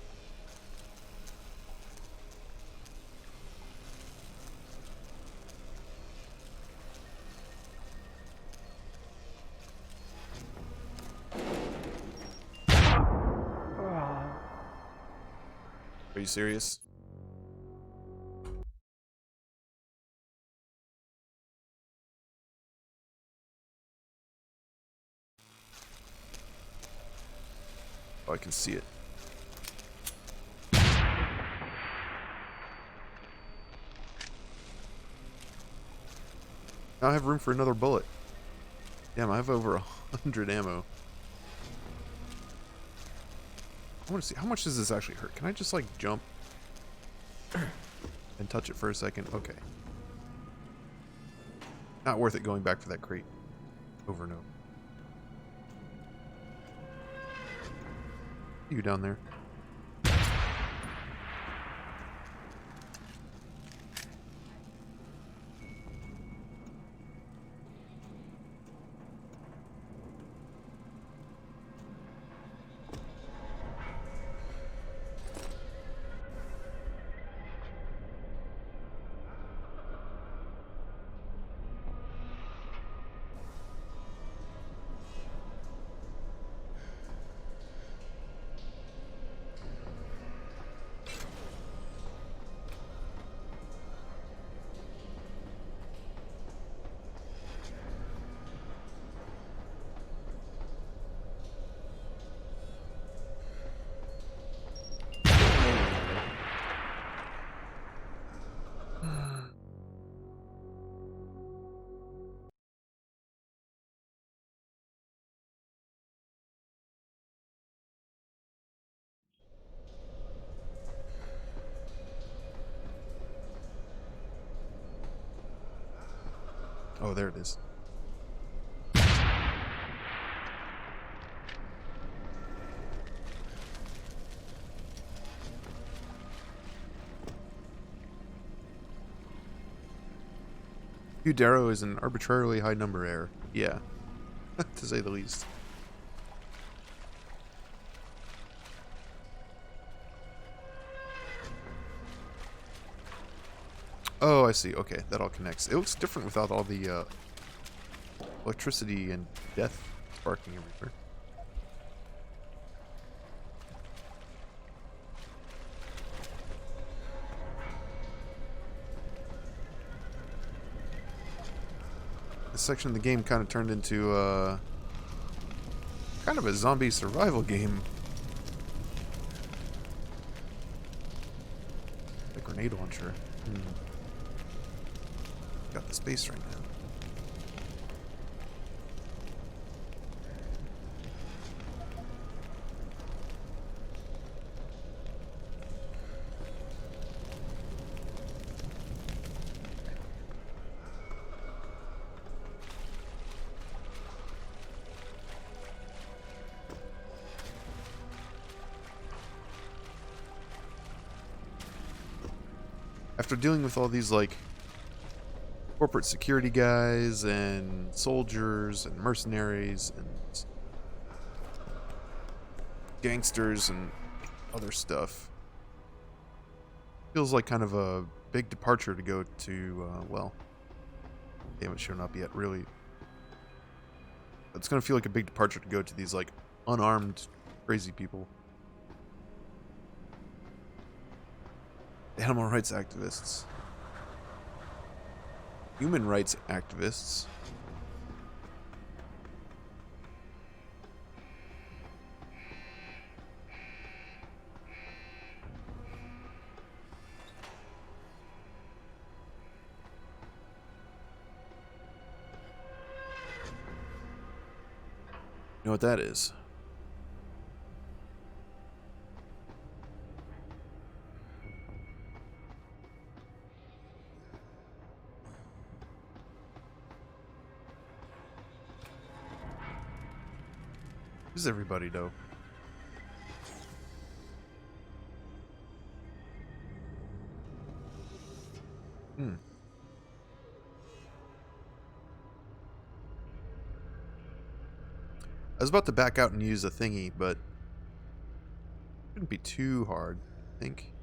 A: Are you serious? Oh, I can see it. Now I have room for another bullet. Damn, I have over 100 ammo. I want to see, how much does this actually hurt? Can I just, like, jump and touch it for a second? Okay. Not worth it going back for that crate over and over. You down there. Oh, there it is. Darrow is an arbitrarily high number error. Yeah, to say the least. Oh, I see. Okay, that all connects. It looks different without all the electricity and death sparking everywhere. This section of the game kind of turned into kind of a zombie survival game. A grenade launcher. Got the space right now. After dealing with all these, like, corporate security guys and soldiers and mercenaries and gangsters and other stuff, feels like kind of a big departure to go to, well, they haven't shown up yet, really. It's gonna feel like a big departure to go to these, like, unarmed, crazy people. Animal rights activists. Human rights activists. You know what that is? Who's everybody, though? I was about to back out and use a thingy, but it shouldn't be too hard, I think.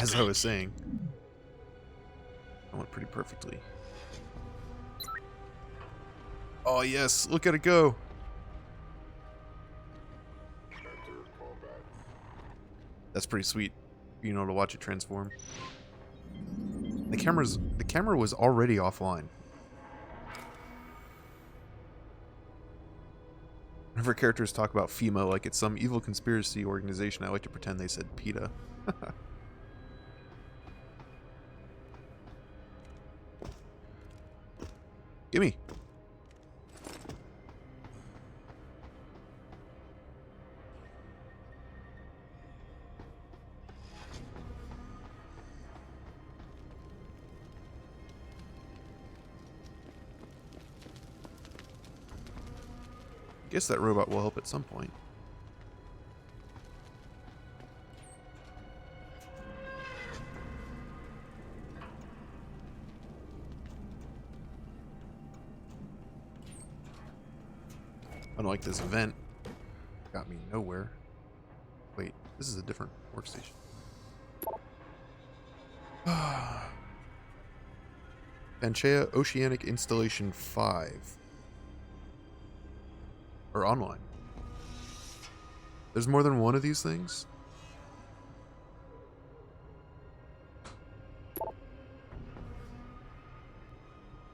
A: As I was saying, I went pretty perfectly. Oh yes, look at it go! That's pretty sweet, you know, to watch it transform. The camera was already offline. Whenever characters talk about FEMA like it's some evil conspiracy organization, I like to pretend they said PETA. Gimme. Guess that robot will help at some point. Unlike this event, got me nowhere. Wait, this is a different workstation. Panchaea Oceanic Installation 5. Or online. There's more than one of these things?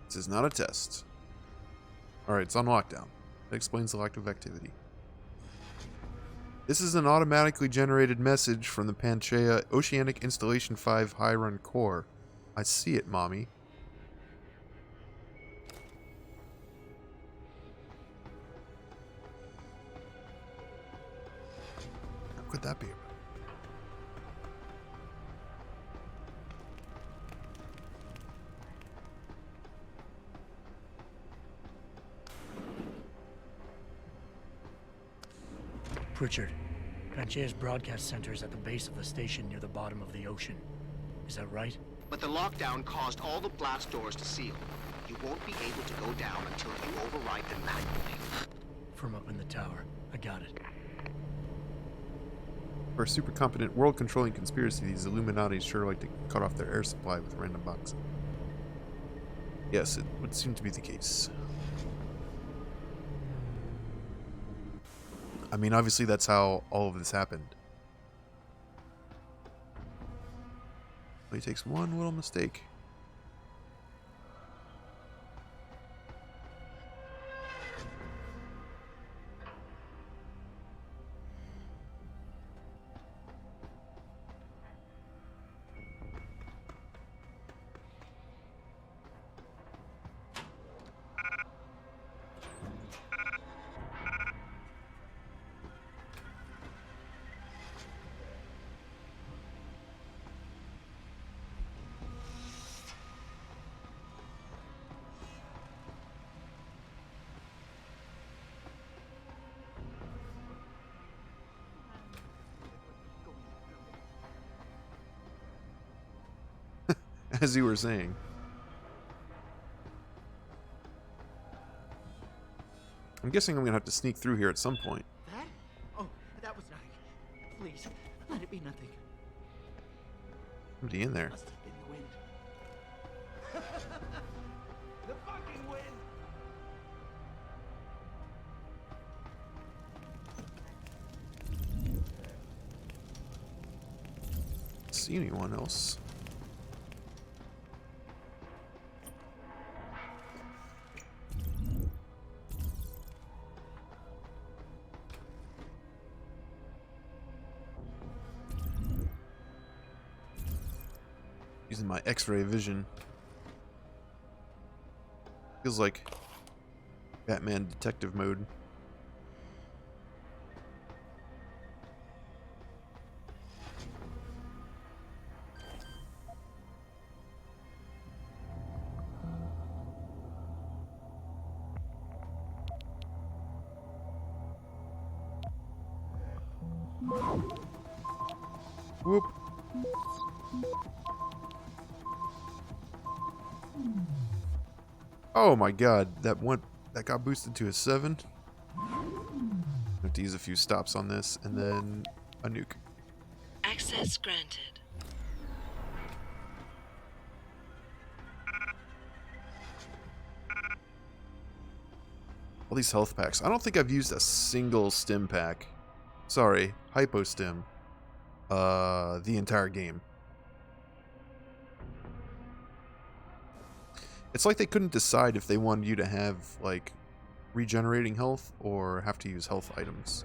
A: This is not a test. Alright, it's on lockdown. That explains the lack of activity. This is an automatically generated message from the Panchaea Oceanic Installation 5 high-run core. I see it, mommy. How could that be?
C: Pritchard, Panchaea's broadcast center is at the base of the station near the bottom of the ocean. Is that right?
B: but the lockdown caused all the blast doors to seal. You won't be able to go down until you override them manually.
C: From up in the tower. I got it.
A: For a super competent world-controlling conspiracy, these Illuminati sure like to cut off their air supply with random boxes. Yes, it would seem to be the case. I mean, obviously that's how all of this happened. Only takes one little mistake. As you were saying. I'm guessing I'm gonna have to sneak through here at some point.
M: That? Oh, that was nothing. Please, let it be nothing.
A: Somebody in there.
M: Must have been the wind. The fucking wind!
A: See anyone else? Using my X-ray vision. Feels like Batman detective mode. Whoop. Oh my god, that got boosted to a 7. I have to use a few stops on this and then a nuke.
G: Access granted.
A: All these health packs. I don't think I've used a single stim pack. Sorry, hypostim. The entire game. It's like they couldn't decide if they wanted you to have, like, regenerating health or have to use health items.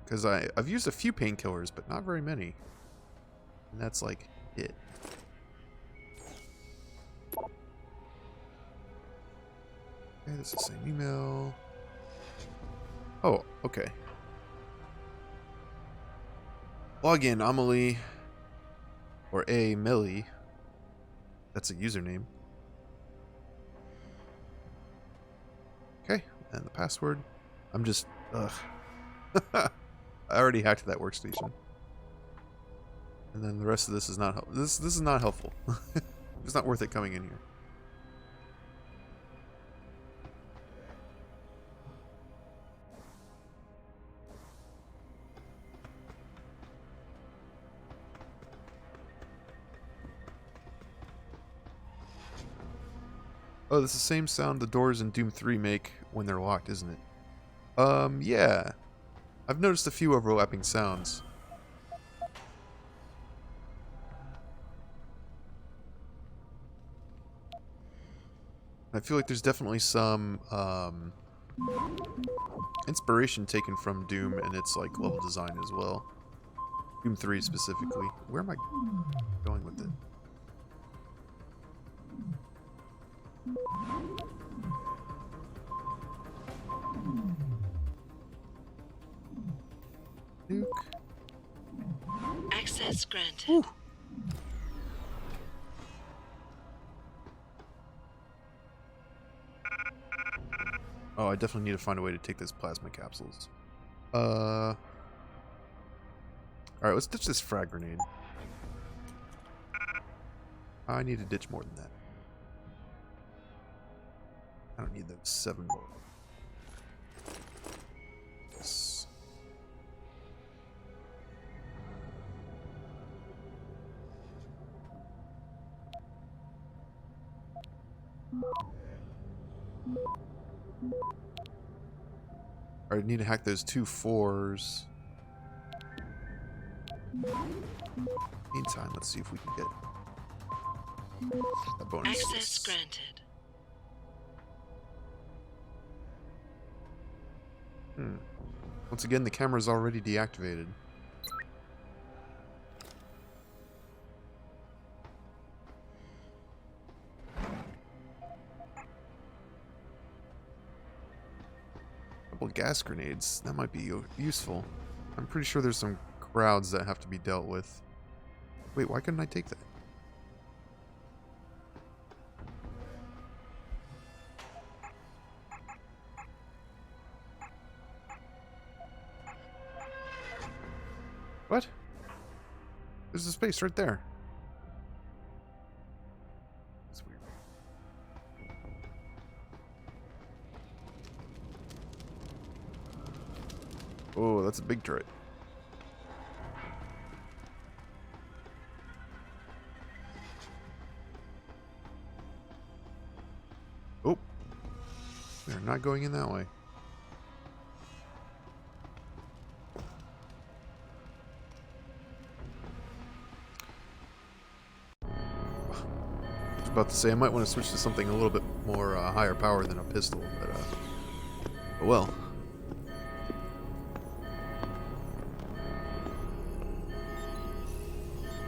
A: Because I've used a few painkillers, but not very many. And that's, like, it. Okay, this is the same email. Oh, okay. Login Amelie. Or A Millie. That's a username. Okay, and the password. I'm just, ugh. I already hacked that workstation. And then the rest of this is not helpful. This is not helpful. It's not worth it coming in here. Oh, this is the same sound the doors in Doom 3 make when they're locked, isn't it? Yeah. I've noticed a few overlapping sounds. I feel like there's definitely some inspiration taken from Doom and its like level design as well. Doom 3 specifically. Where am I going with it? Nuke.
G: Access granted.
A: Whew. Oh, I definitely need to find a way to take those plasma capsules. Alright, let's ditch this frag grenade. I need to ditch more than that. I don't need those 7 more. Yes. I need to hack those 2 4s. Meantime, let's see if we can get a bonus.
G: Access granted.
A: Once again, the camera's already deactivated. Couple gas grenades. That might be useful. I'm pretty sure there's some crowds that have to be dealt with. Wait, why couldn't I take that? What? There's a space right there. That's weird. Oh, that's a big turret. Oh. They're not going in that way. About to say I might want to switch to something a little bit more higher power than a pistol, but oh well.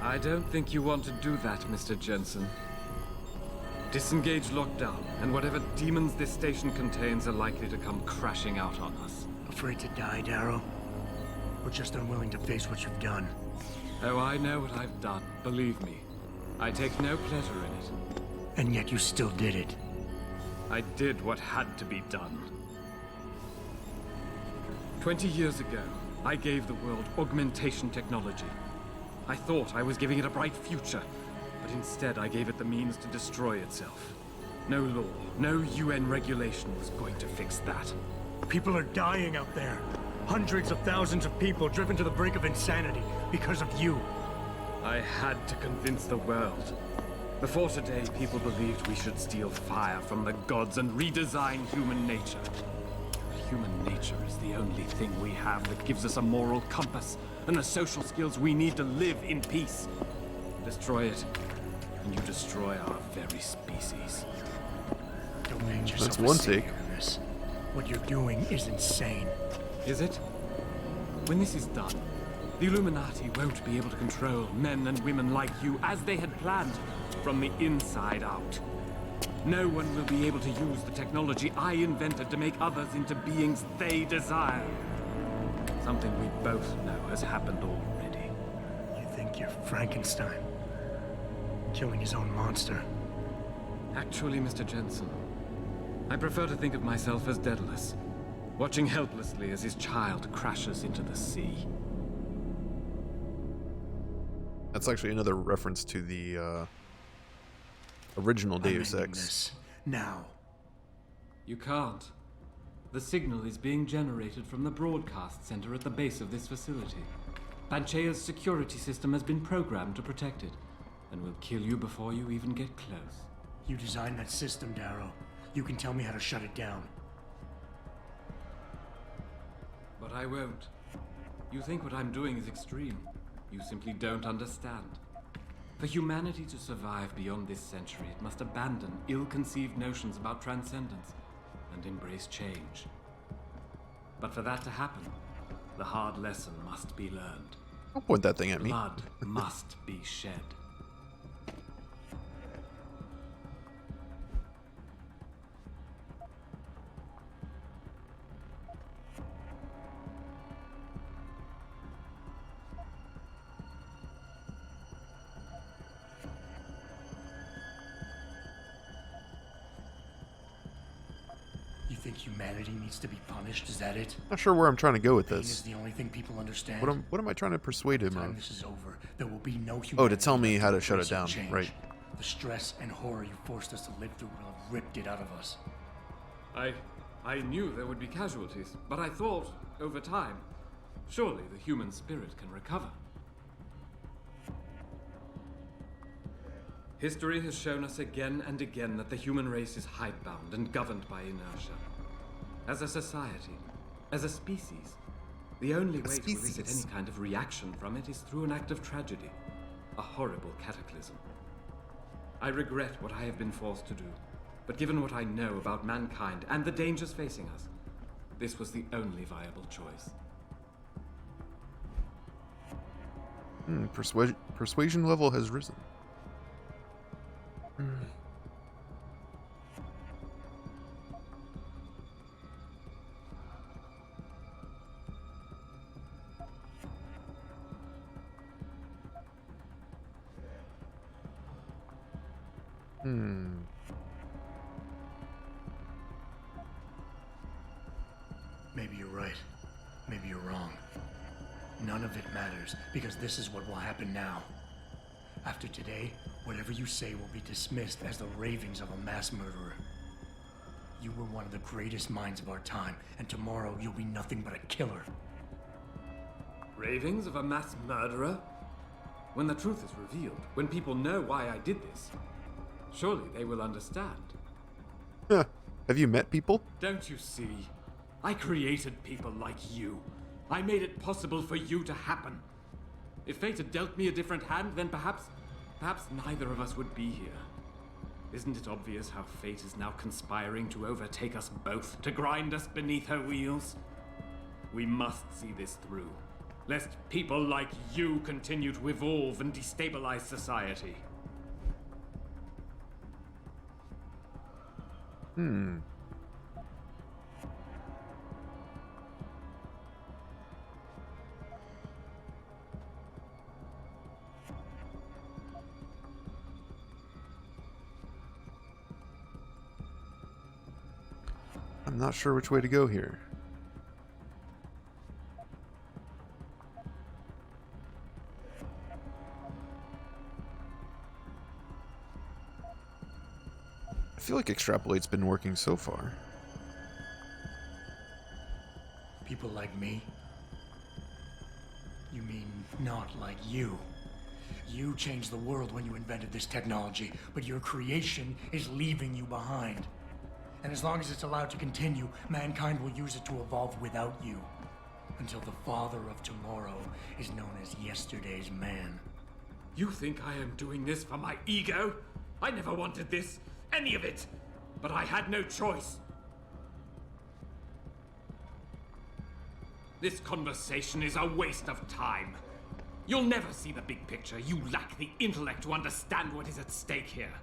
N: I don't think you want to do that, Mr. Jensen. Disengage lockdown, and whatever demons this station contains are likely to come crashing out on us.
C: Afraid to die, Darrow? Or just unwilling to face what you've done?
N: Oh, I know what I've done, believe me. I take no pleasure in it.
C: And yet you still did it.
N: I did what had to be done. 20 years ago, I gave the world augmentation technology. I thought I was giving it a bright future, but instead I gave it the means to destroy itself. No law, no UN regulation was going to fix that.
C: People are dying out there. Hundreds of thousands of people driven to the brink of insanity because of you.
N: I had to convince the world. Before today, people believed we should steal fire from the gods and redesign human nature. But human nature is the only thing we have that gives us a moral compass and the social skills we need to live in peace. Destroy it, and you destroy our very species.
C: Don't make yourself
A: That's one
C: a
A: take.
C: savior in this. What you're doing is insane.
N: Is it? When this is done, the Illuminati won't be able to control men and women like you as they had planned, from the inside out. No one will be able to use the technology I invented to make others into beings they desire. Something we both know has happened already.
C: You think you're Frankenstein? Killing his own monster?
N: Actually, Mr. Jensen, I prefer to think of myself as Daedalus, watching helplessly as his child crashes into the sea.
A: That's actually another reference to the original Deus Ex.
C: Now.
N: You can't. The signal is being generated from the broadcast center at the base of this facility. Panchea's security system has been programmed to protect it, and will kill you before you even get close.
C: You designed that system, Darrow. You can tell me how to shut it down.
N: But I won't. You think what I'm doing is extreme. You simply don't understand. For humanity to survive beyond this century, it must abandon ill-conceived notions about transcendence and embrace change. But for that to happen, the hard lesson must be learned.
A: Don't point that thing at me.
N: Blood must be shed.
C: You think humanity needs to be punished? Is that it?
A: Not sure where I'm trying to go with
C: Pain
A: this.
C: is the only thing people understand.
A: What am I trying to persuade him
C: Time
A: of?
C: this is over, there will be no humanity
A: Oh, to tell me
C: left
A: how to
C: embrace
A: shut it
C: and
A: down,
C: change.
A: right?
C: the stress and horror you forced us to live through will have ripped it out of us.
N: I knew there would be casualties, but I thought, over time, surely the human spirit can recover. History has shown us again and again that the human race is hidebound and governed by inertia. As a society, as a species, the only way to elicit any kind of reaction from it is through an act of tragedy, a horrible cataclysm. I regret what I have been forced to do, but given what I know about mankind and the dangers facing us, this was the only viable choice.
A: Persuasion level has risen.
C: Maybe you're right. Maybe you're wrong. None of it matters, because this is what will happen now. After today, whatever you say will be dismissed as the ravings of a mass murderer. You were one of the greatest minds of our time, and tomorrow you'll be nothing but a killer.
N: Ravings of a mass murderer? When the truth is revealed, when people know why I did this, surely they will understand.
A: Have you met people?
N: Don't you see? I created people like you. I made it possible for you to happen. If fate had dealt me a different hand, then perhaps neither of us would be here. Isn't it obvious how fate is now conspiring to overtake us both, to grind us beneath her wheels? We must see this through, lest people like you continue to evolve and destabilize society.
A: I'm not sure which way to go here. I feel like Extrapolate's been working so far.
C: People like me? You mean not like you? You changed the world when you invented this technology, but your creation is leaving you behind. And as long as it's allowed to continue, mankind will use it to evolve without you. Until the father of tomorrow is known as yesterday's man.
N: You think I am doing this for my ego? I never wanted this, any of it. But I had no choice. This conversation is a waste of time. You'll never see the big picture. You lack the intellect to understand what is at stake here.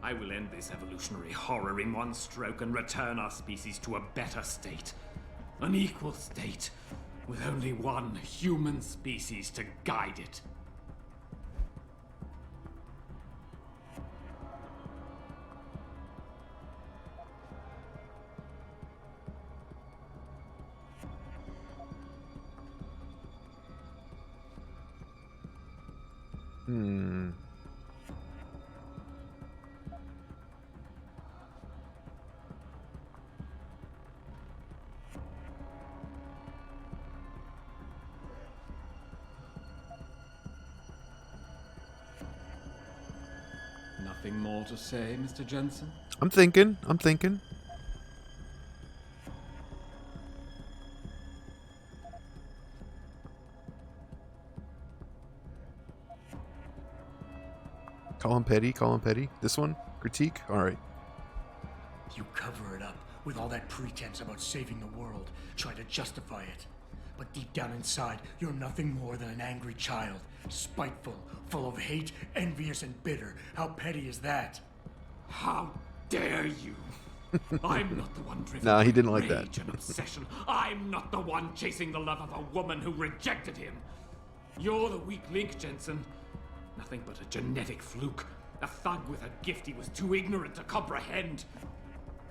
N: I will end this evolutionary horror in one stroke and return our species to a better state. An equal state, with only one human species to guide it. Nothing more to say, Mr. Jensen?
A: I'm thinking. Call him petty. This one? Critique? Alright.
C: You cover it up with all that pretense about saving the world, try to justify it. But deep down inside, you're nothing more than an angry child. Spiteful, full of hate, envious and bitter. How petty is that?
N: How dare you? I'm not the one driven
A: Nah, he didn't
N: by
A: like that.
N: rage and obsession. I'm not the one chasing the love of a woman who rejected him. You're the weak link, Jensen. Nothing but a genetic fluke. A thug with a gift he was too ignorant to comprehend.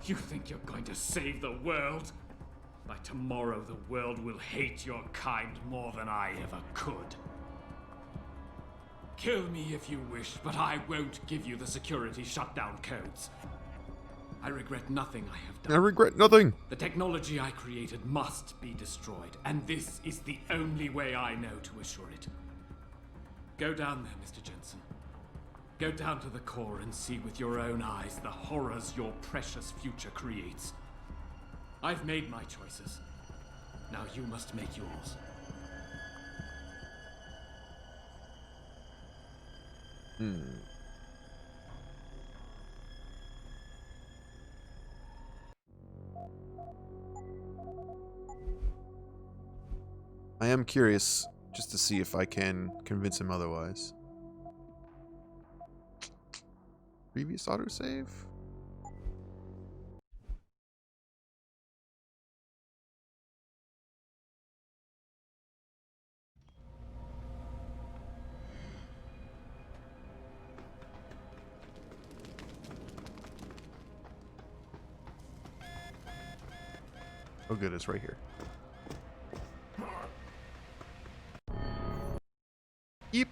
N: You think you're going to save the world? By tomorrow, the world will hate your kind more than I ever could. Kill me if you wish, but I won't give you the security shutdown codes. I regret nothing I have done.
A: I regret nothing.
N: The technology I created must be destroyed, and this is the only way I know to assure it. Go down there, Mr. Jensen. Go down to the core and see with your own eyes the horrors your precious future creates. I've made my choices. Now you must make yours.
A: I am curious just to see if I can convince him otherwise. Previous autosave? Oh good, it's right here. Yep.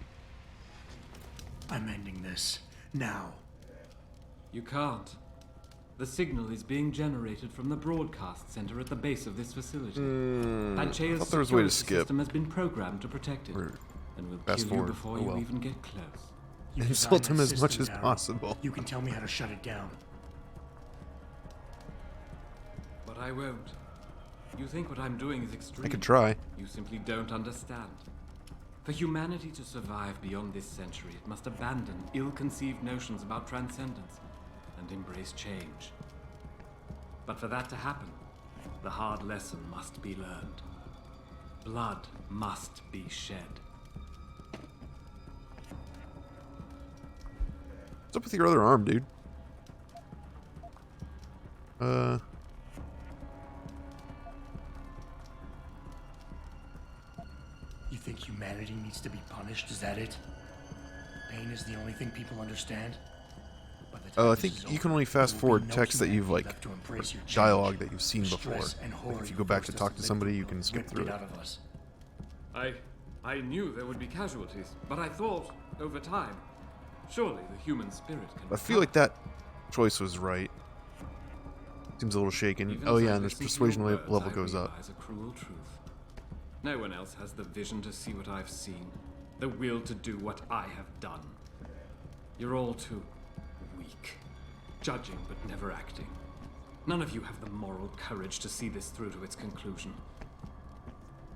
C: I'm ending this. Now.
N: You can't. The signal is being generated from the broadcast center at the base of this facility.
A: I
N: Panchea's
A: thought there was a way to
N: security
A: skip.
N: system has been programmed to protect it, and will
A: fast
N: kill
A: forward.
N: you before
A: Oh,
N: you
A: well.
N: even get close.
C: You
A: Insult
C: designed
A: him
C: that
A: as much
C: system,
A: as
C: Darryl.
A: possible.
C: You can tell me how to shut it down.
N: But I won't. You think what I'm doing is extreme.
A: I could try.
N: You simply don't understand. For humanity to survive beyond this century, it must abandon ill-conceived notions about transcendence and embrace change. But for that to happen, the hard lesson must be learned. Blood must be shed.
A: What's up with your other arm, dude?
C: You think humanity needs to be punished? Is that it? Pain is the only thing people understand? By the time
A: Oh, I
C: this
A: think
C: is
A: you
C: over,
A: can only
C: there
A: fast
C: will be
A: forward
C: no
A: text that you've
C: humanity
A: like
C: left to embrace your change.
A: dialogue that you've seen
C: The
A: before.
C: stress and horror
A: Like if you
C: you
A: go back to
C: forced us
A: talk to
C: live
A: somebody,
C: through
A: you can skip
C: ripped
A: through
C: it
A: it.
C: out of us.
N: I knew there would be casualties, but I thought, over time, surely the human spirit can...
A: I feel like that choice was right. Seems a little shaken.
N: Even
A: Oh
N: as
A: yeah,
N: I
A: and this
N: receive
A: persuasion
N: your words,
A: level
N: I
A: goes up.
N: realize a cruel truth. No one else has the vision to see what I've seen, the will to do what I have done. You're all too weak, judging but never acting. None of you have the moral courage to see this through to its conclusion.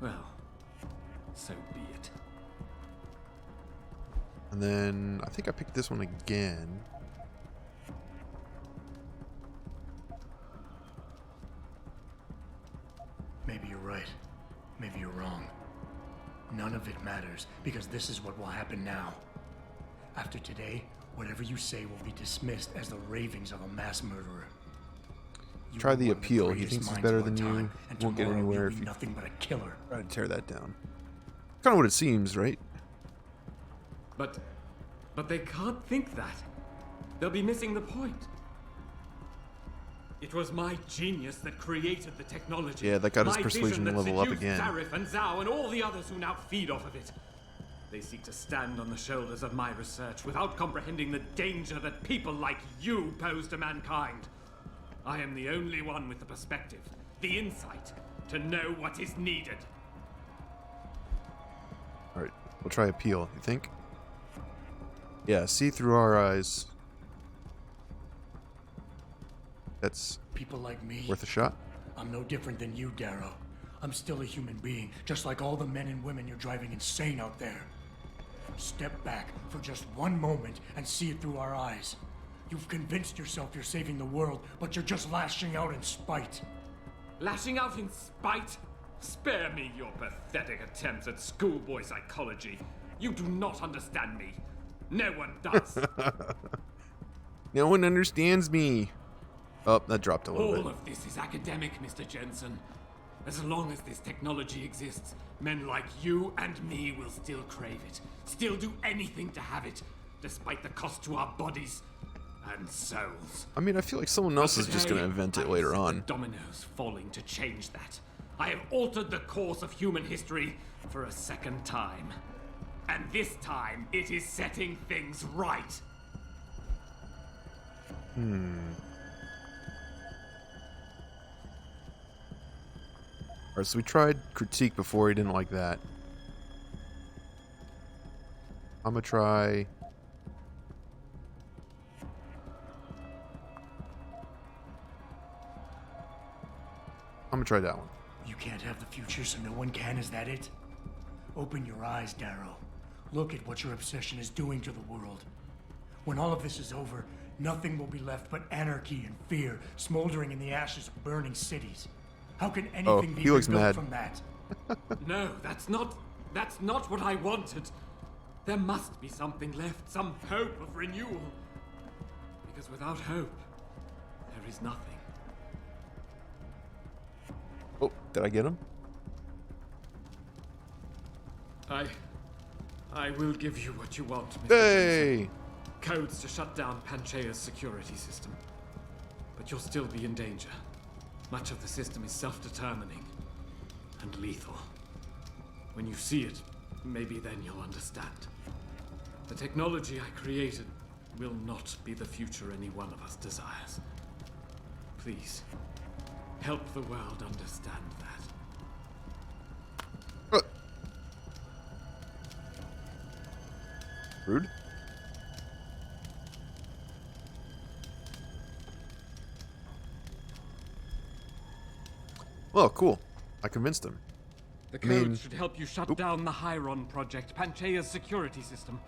N: Well, so be it.
A: And then I think I picked this one again.
C: Maybe you're right. Maybe you're wrong. None of it matters, because this is what will happen now. After today, whatever you say will be dismissed as the ravings of a mass murderer. You
A: Try
C: were
A: the
C: one of
A: appeal. He
C: greatest
A: thinks he's
C: minds
A: better
C: of our
A: than you.
C: time, and
A: Won't get
C: tomorrow
A: anywhere
C: you'll
A: if
C: be
A: you
C: nothing but a killer.
A: try to tear that down. Kind of what it seems, right?
N: But they can't think that. They'll be missing the point. It was my genius that created the technology.
A: Yeah, that got his
N: My
A: persuasion
N: vision that
A: level up
N: seduced
A: again.
N: Zarif and Zhao and all the others who now feed off of it. They seek to stand on the shoulders of my research without comprehending the danger that people like you pose to mankind. I am the only one with the perspective, the insight, to know what is needed.
A: Alright, we'll try appeal, you think? Yeah, see through our eyes. That's
C: People like me.
A: worth a shot.
C: I'm no different than you, Darrow. I'm still a human being, just like all the men and women you're driving insane out there. Step back for just one moment and see it through our eyes. You've convinced yourself you're saving the world, but you're just lashing out in spite.
N: Lashing out in spite? Spare me your pathetic attempts at schoolboy psychology. You do not understand me. No one does.
A: No one understands me. Oh, that dropped a little
N: All
A: bit.
N: of this is academic, Mr. Jensen. As long as this technology exists, men like you and me will still crave it, still do anything to have it, despite the cost to our bodies and souls.
A: I mean, I feel like someone else is just going to
N: Today,
A: invent it
N: I
A: later
N: see
A: on.
N: the dominoes falling to change that. I have altered the course of human history for a second time.
P: And this time, it is setting things right.
A: Alright, so we tried critique before. He didn't like that. I'm gonna try... I'm gonna try that one.
C: You can't have the future, so no one can, is that it? Open your eyes, Darrow. Look at what your obsession is doing to the world. When all of this is over, nothing will be left but anarchy and fear, smoldering in the ashes of burning cities. How can anything be
A: he looks
C: rebuilt
A: mad.
C: from that?
P: No, that's not what I wanted. There must be something left, some hope of renewal. Because without hope, there is nothing.
A: Oh, did I get him?
P: I will give you what you want, Mr.
A: Hey!
P: Jensen. Codes to shut down Panchaea's security system. But you'll still be in danger. Much of the system is self-determining and lethal. When you see it, maybe then you'll understand. The technology I created will not be the future any one of us desires. Please, help the world understand that.
A: Rude. Well, cool. I convinced him.
P: The code should help you shut down the Hyron project, Panchaea's security system.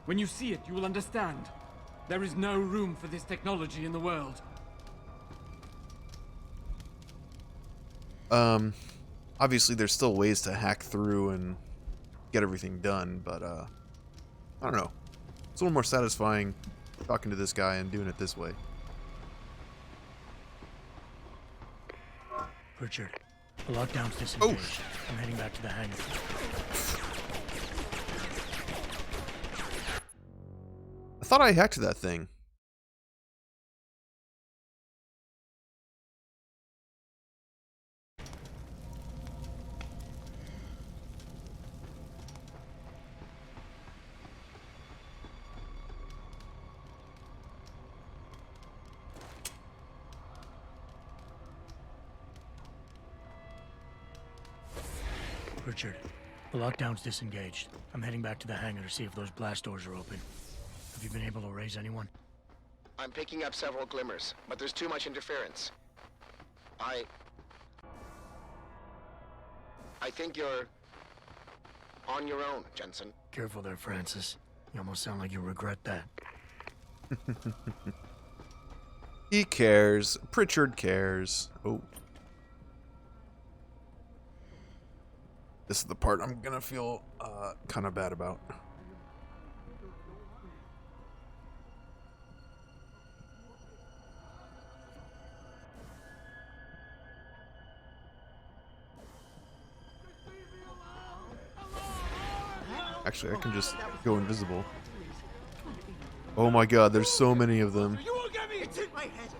P: When you see it, you will understand. There is no room for this technology in the world.
A: Obviously there's still ways to hack through and get everything done, but, I don't know. It's a little more satisfying talking to this guy and doing it this way.
C: Richard, the lockdown's disengaged. I'm heading back to the hangar.
A: I thought I hacked that thing.
C: Richard, the lockdown's disengaged. I'm heading back to the hangar to see if those blast doors are open. Have you been able to raise anyone?
B: I'm picking up several glimmers, but there's too much interference. I think you're on your own, Jensen.
C: Careful there, Francis. You almost sound like you regret that.
A: He cares. Pritchard cares. Oh. This is the part I'm gonna feel kind of bad about. Actually, I can just go invisible. Oh my god, there's so many of them.
H: You won't get me! It's in my head!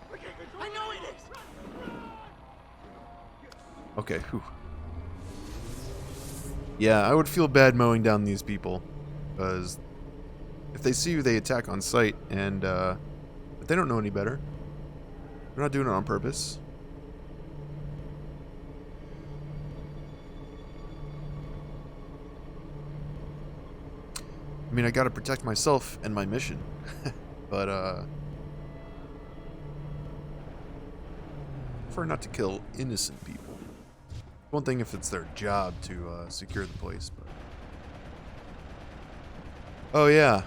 H: I know it is!
A: Okay, whew. Yeah, I would feel bad mowing down these people, because if they see you, they attack on sight, and but they don't know any better. They're not doing it on purpose. I mean, I gotta protect myself and my mission, but prefer not to kill innocent people. One thing if it's their job to secure the place, but... Oh yeah.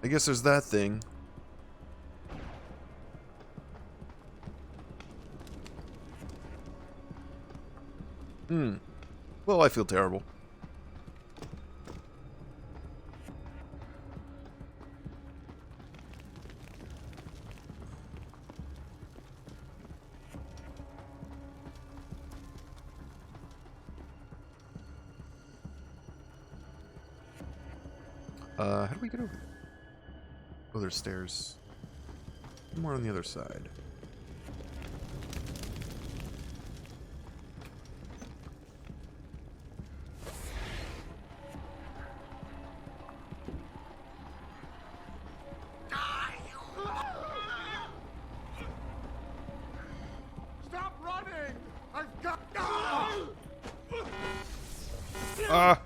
A: I guess there's that thing. Well, I feel terrible. How do we get over there? Oh, there's stairs. More on the other side. Ah!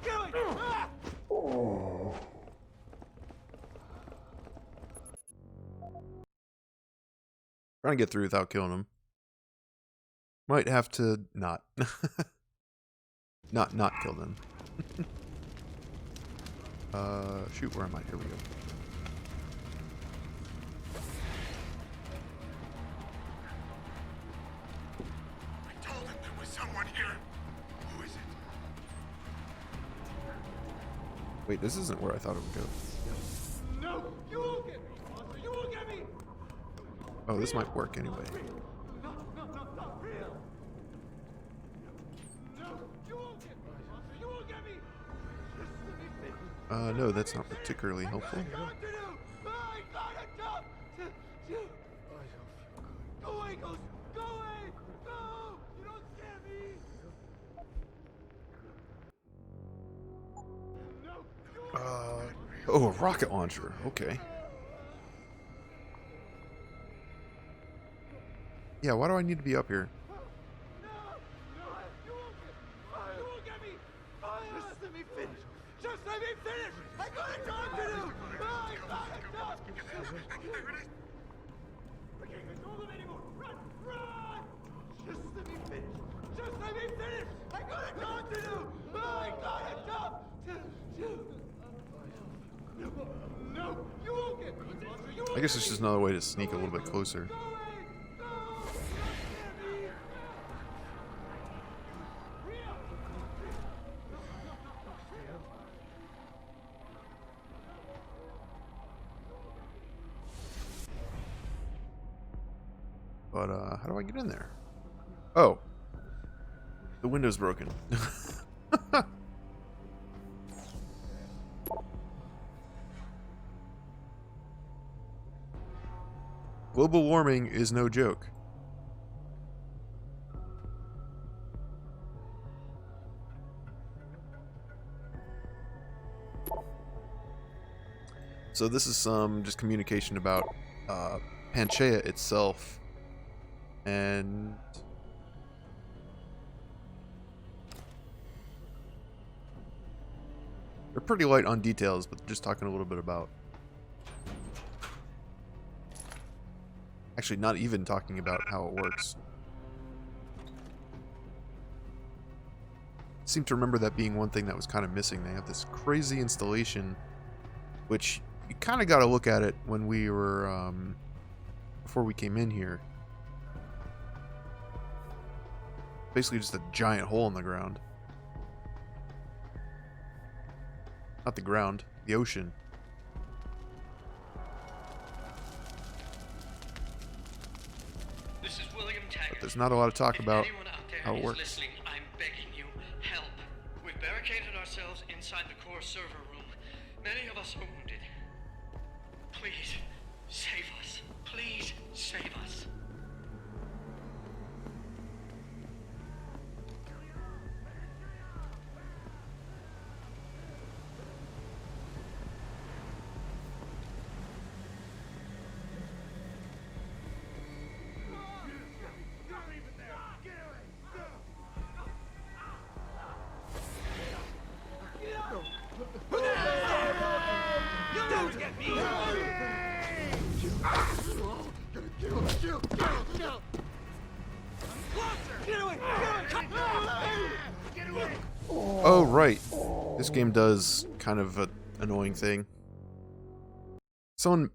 A: Trying to get through without killing him. Might have to not. not kill them. Shoot, where am I? Here we go.
D: I told him there was someone here. Who is it?
A: Wait, this isn't where I thought it would go.
H: No, you won't get me, monster. You won't get me.
A: Oh, this might work anyway.
H: No, not real. No, you won't get me, monster. You won't get me. Just let me finish.
A: No, that's not particularly helpful.
H: I gotta jump. Go away, Ghost. Go away. Go. You don't scare me.
A: Oh, a rocket launcher. Okay. Yeah, why do I need to be up here?
H: Just let me finish. Just let me finish. I got a job to do. I got a job. I can't control them anymore. Run. Just let me finish. Just let me finish. I got a job to do. I got a job to do. No, you won't get me, monster. You won't
A: I guess it's just another way to sneak a little bit closer. But, how do I get in there? Oh. The window's broken. Global warming is no joke. So this is some just communication about Panchaea itself, and they're pretty light on details, but just talking a little bit about, actually not even talking about how it works. I seem to remember that being one thing that was kind of missing. They have this crazy installation, which you kind of got to look at it when we were, before we came in here. Basically just a giant hole in the ground. Not the ground, the ocean.
Q: This is William Taggart.
A: But there's not a lot of talk
Q: If
A: about
Q: anyone out there
A: how it
Q: is
A: works.
Q: listening, I'm begging you, help. We've barricaded ourselves inside the core server room. Many of us are wounded. Please, save us. Please, save us.
A: Oh, right. This game does kind of an annoying thing. Someone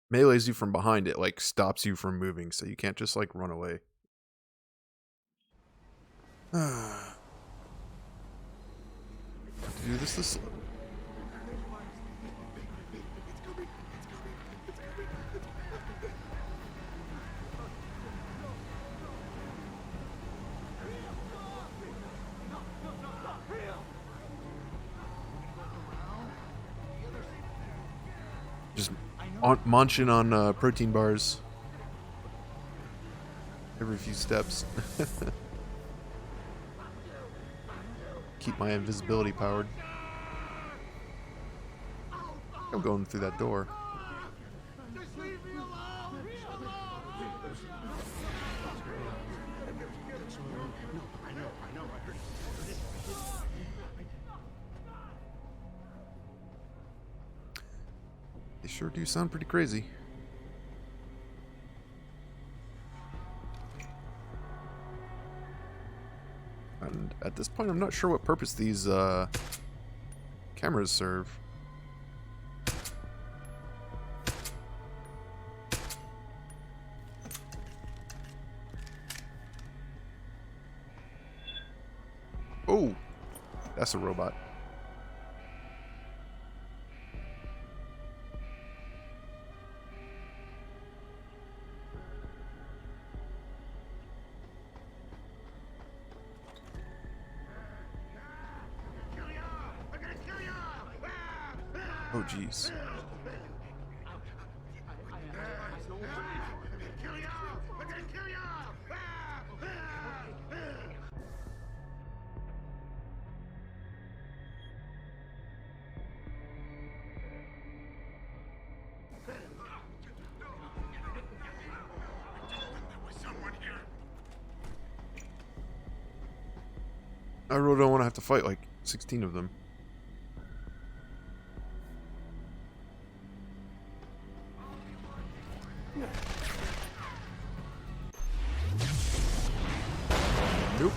A: melees you from behind, it like stops you from moving, so you can't just like run away. Have to do this slow. Just munching on protein bars every few steps. Keep my invisibility powered. I'm going through that door. They sure do sound pretty crazy. And at this point, I'm not sure what purpose these cameras serve. Oh, that's a robot. Oh, jeez. I really don't want to have to fight like 16 of them. Nope.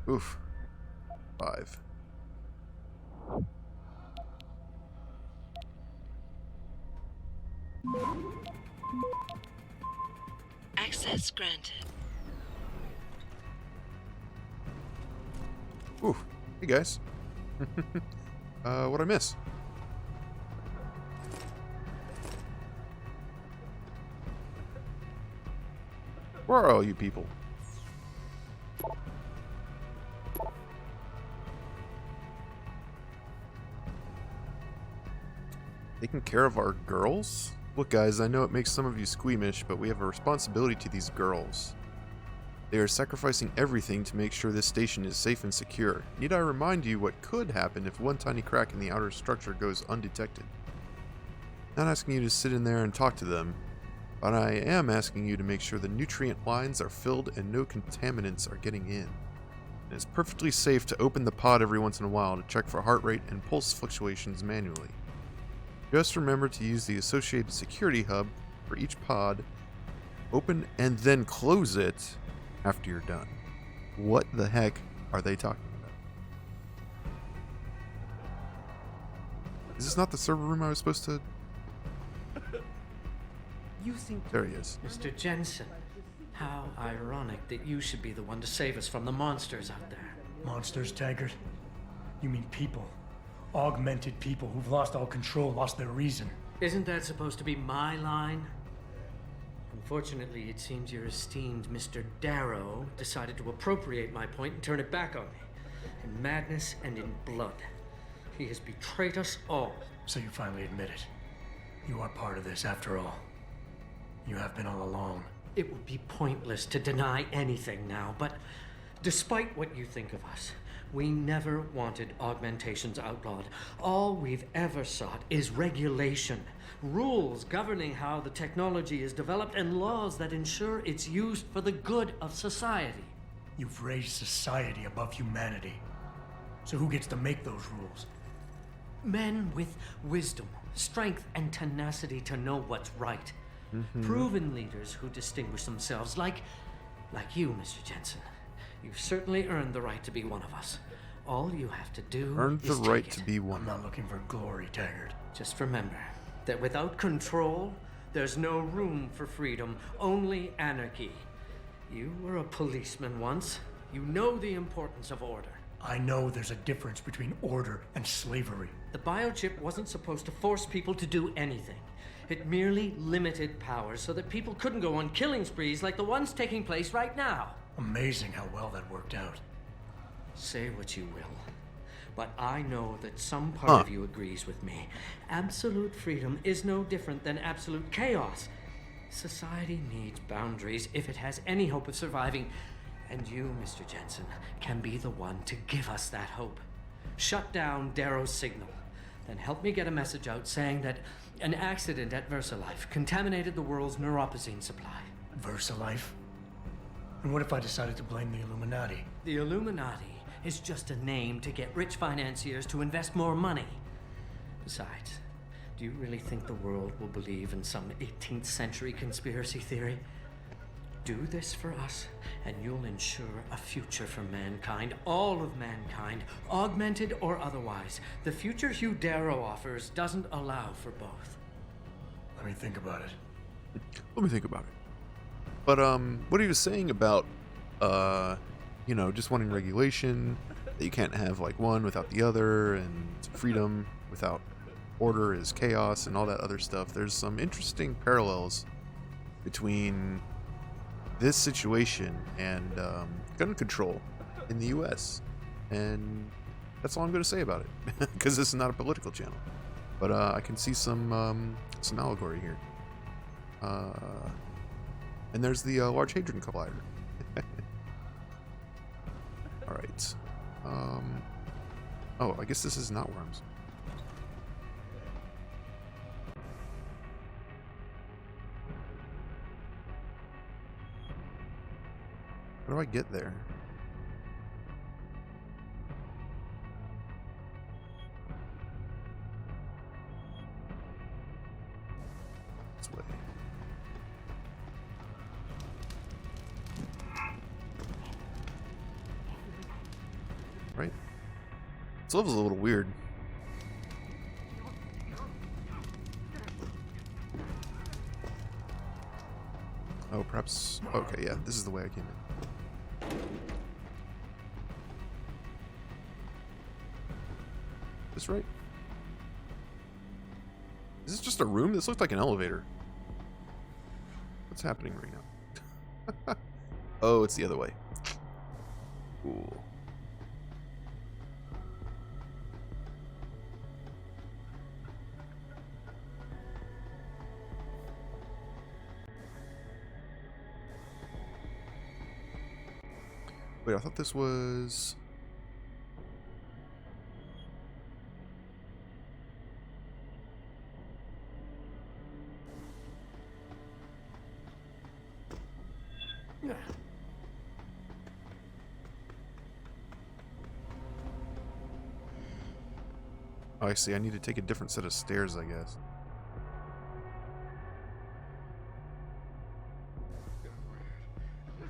A: Oof. 5.
G: Access granted.
A: Ooh. Hey guys. What'd I miss? Where are all you people? Taking care of our girls? Look guys, I know it makes some of you squeamish, but we have a responsibility to these girls. They are sacrificing everything to make sure this station is safe and secure. Need I remind you what could happen if one tiny crack in the outer structure goes undetected? Not asking you to sit in there and talk to them, but I am asking you to make sure the nutrient lines are filled and no contaminants are getting in. It is perfectly safe to open the pod every once in a while to check for heart rate and pulse fluctuations manually. Just remember to use the associated security hub for each pod, open and then close it after you're done. What the heck are they talking about? Is this not the server room I was supposed to...
Q: You think...
A: There he is.
Q: Mr. Jensen, how ironic that you should be the one to save us from the monsters out there.
C: Monsters, Taggart? You mean people? Augmented people who've lost all control, lost their reason.
Q: Isn't that supposed to be my line? Unfortunately, it seems your esteemed Mr. Darrow decided to appropriate my point and turn it back on me. In madness and in blood. He has betrayed us all.
C: So you finally admit it. You are part of this after all. You have been all along.
Q: It would be pointless to deny anything now, but despite what you think of us, we never wanted augmentations outlawed. All we've ever sought is regulation. Rules governing how the technology is developed and laws that ensure it's used for the good of society.
C: You've raised society above humanity. So who gets to make those rules?
Q: Men with wisdom, strength, and tenacity to know what's right. Proven leaders who distinguish themselves like you, Mr. Jensen. You've certainly earned the right to be one of us. All you have to do
A: Earned the
Q: is
A: right
Q: take
A: to
Q: it.
A: be one.
C: I'm not looking for glory, Taggart.
Q: Just remember that without control, there's no room for freedom, only anarchy. You were a policeman once. You know the importance of order.
C: I know there's a difference between order and slavery.
Q: The biochip wasn't supposed to force people to do anything. It merely limited powers so that people couldn't go on killing sprees like the ones taking place right now.
C: Amazing how well that worked out.
Q: Say what you will, but I know that some part of you agrees with me. Absolute freedom is no different than absolute chaos.
R: Society needs boundaries if it has any hope of surviving. And you, Mr. Jensen, can be the one to give us that hope. Shut down Darrow's signal. Then help me get a message out saying that an accident at VersaLife contaminated the world's neuropozyne supply.
C: VersaLife? And what if I decided to blame the Illuminati?
R: The Illuminati is just a name to get rich financiers to invest more money. Besides, do you really think the world will believe in some 18th century conspiracy theory? Do this for us, and you'll ensure a future for mankind, all of mankind, augmented or otherwise. The future Hugh Darrow offers doesn't allow for both.
C: Let me think about it.
A: Let me think about it. But what he was saying about you know, just wanting regulation, that you can't have like one without the other, and freedom without order is chaos, and all that other stuff. There's some interesting parallels between this situation and gun control in the US, and that's all I'm going to say about it because this is not a political channel, but I can see some allegory here, and there's the Large Hadron Collider. All right. Oh, I guess this is not where I'm. How do I get there? This way. Right? This level's a little weird. Oh, perhaps. Okay, yeah, this is the way I came in. This right? Is this just a room? This looks like an elevator. What's happening right now? Oh, it's the other way. Cool. Wait, I thought this was... Oh, I see. I need to take a different set of stairs, I guess.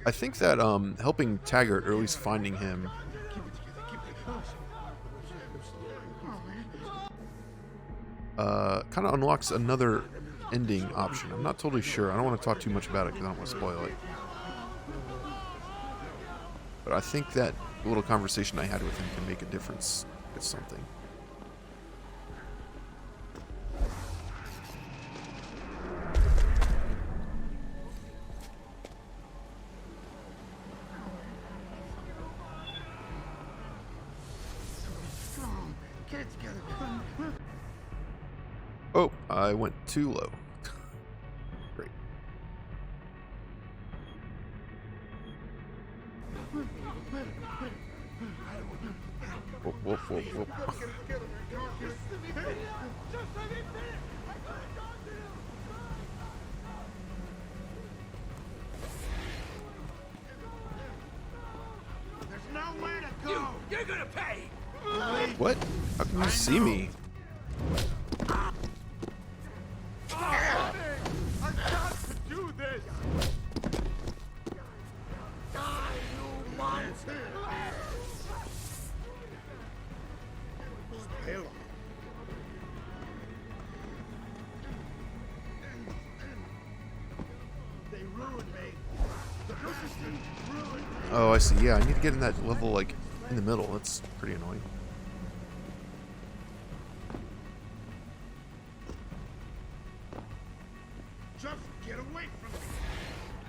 A: I think that helping Taggart, or at least finding him, kind of unlocks another ending option. I'm not totally sure. I don't want to talk too much about it because I don't want to spoil it. But I think that little conversation I had with him can make a difference with something. Oh, I went too low. Great. Whoop, whoop, whoop, whoop.
H: There's nowhere to go. You're gonna pay.
A: What? How can you see me?
H: I've got to do this. Die, you monster. They ruined me. The ecosystem ruined me.
A: Oh, I see. Yeah, I need to get in that level, like, in the middle. That's pretty annoying.
H: Just get away from me.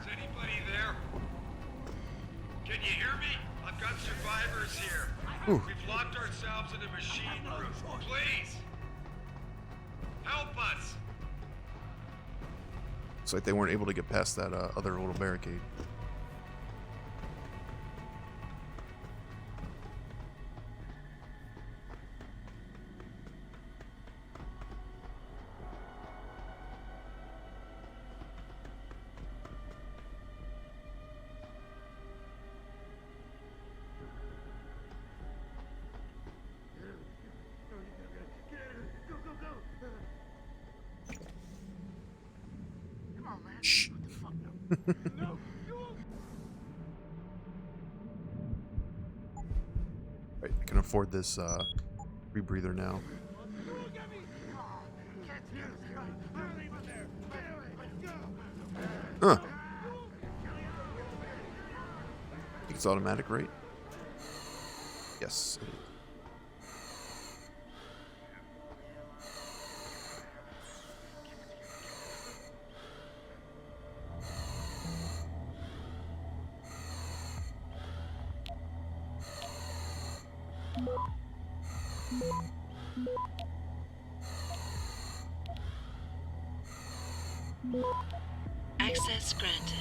S: Is anybody there? Can you hear me? I've got survivors here.
A: Ooh.
S: We've locked ourselves in a machine room. Please! Help us!
A: Looks like they weren't able to get past that other little barricade. Shh. Right, I can afford this rebreather now. Huh. I think it's automatic, right? Yes, it is.
G: Access granted.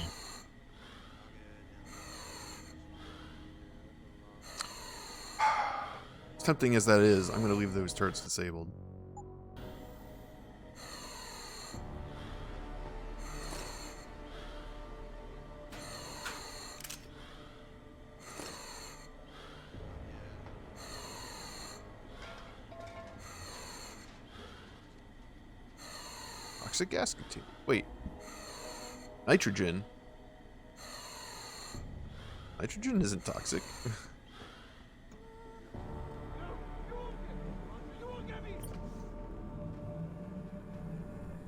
A: As tempting as that is, I'm going to leave those turrets disabled. Toxic gas container. Wait. Nitrogen? Nitrogen isn't toxic.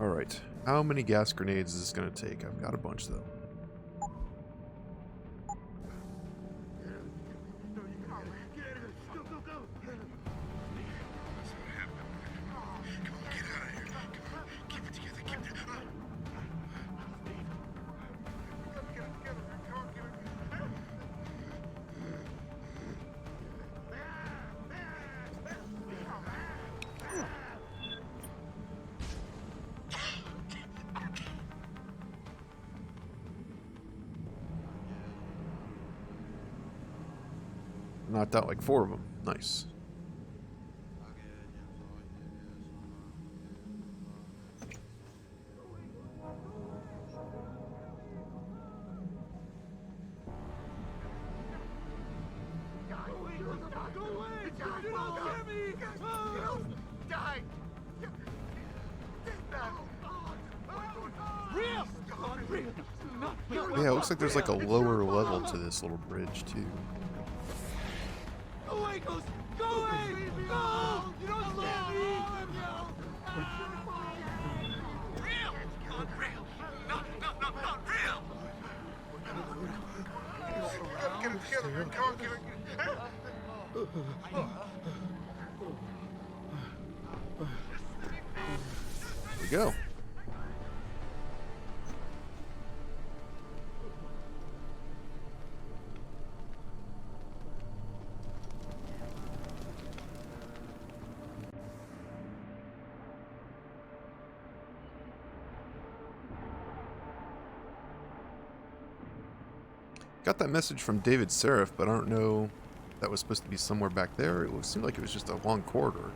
A: Alright. How many gas grenades is this going to take? I've got a bunch, though. Knocked out like 4 of them. Nice. Yeah, it looks like there's like a lower level to this little bridge too.
H: Go away, Ghost! Go away! No! You don't scare me! Real! Not real! Not real!
E: Get it together. Come on, get it.
A: Here we go. Got that message from David Seraph, but I don't know if that was supposed to be somewhere back there. It seemed like it was just a long corridor.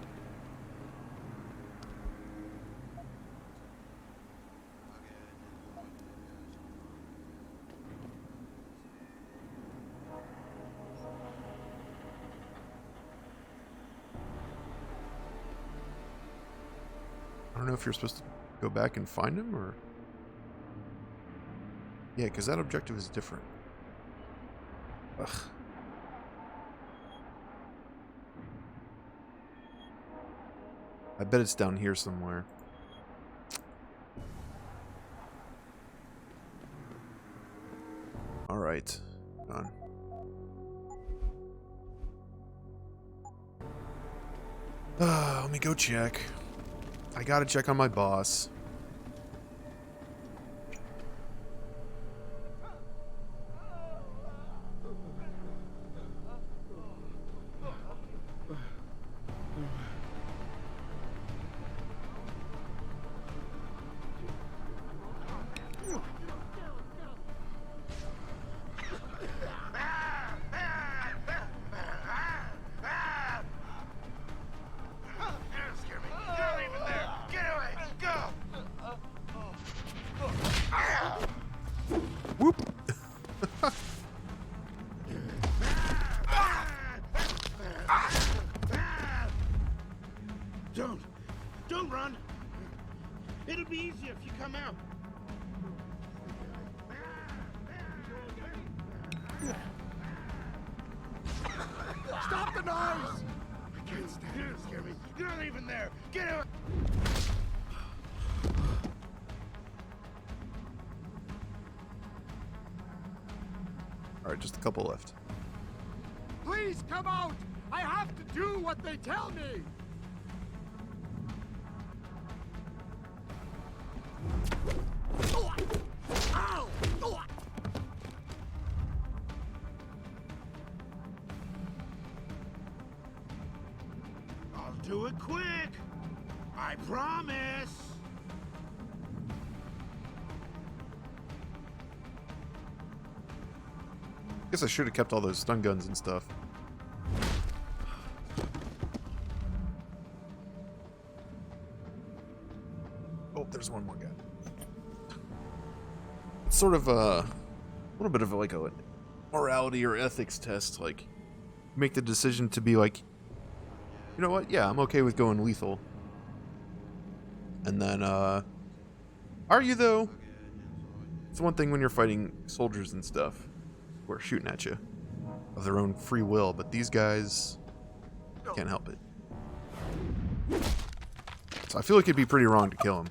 A: I don't know if you're supposed to go back and find him, or... Yeah, because that objective is different. Ugh. I bet it's down here somewhere. Alright. Done. Let me go check. I gotta check on my boss.
D: Don't run. It'll be easier if you come out. Stop the noise! I can't stand it. Don't scare me. You're not even there. Get out!
A: All right, just a couple left.
D: Please come out! I have to do what they tell me! Ow! I'll do it quick! I promise!
A: Guess I should have kept all those stun guns and stuff. Oh, there's one more guy. It's sort of a little bit of like a morality or ethics test. Like, make the decision to be like, you know what? Yeah, I'm okay with going lethal. And then, are you though? It's one thing when you're fighting soldiers and stuff who are shooting at you of their own free will, but these guys can't help it. So I feel like it'd be pretty wrong to kill him.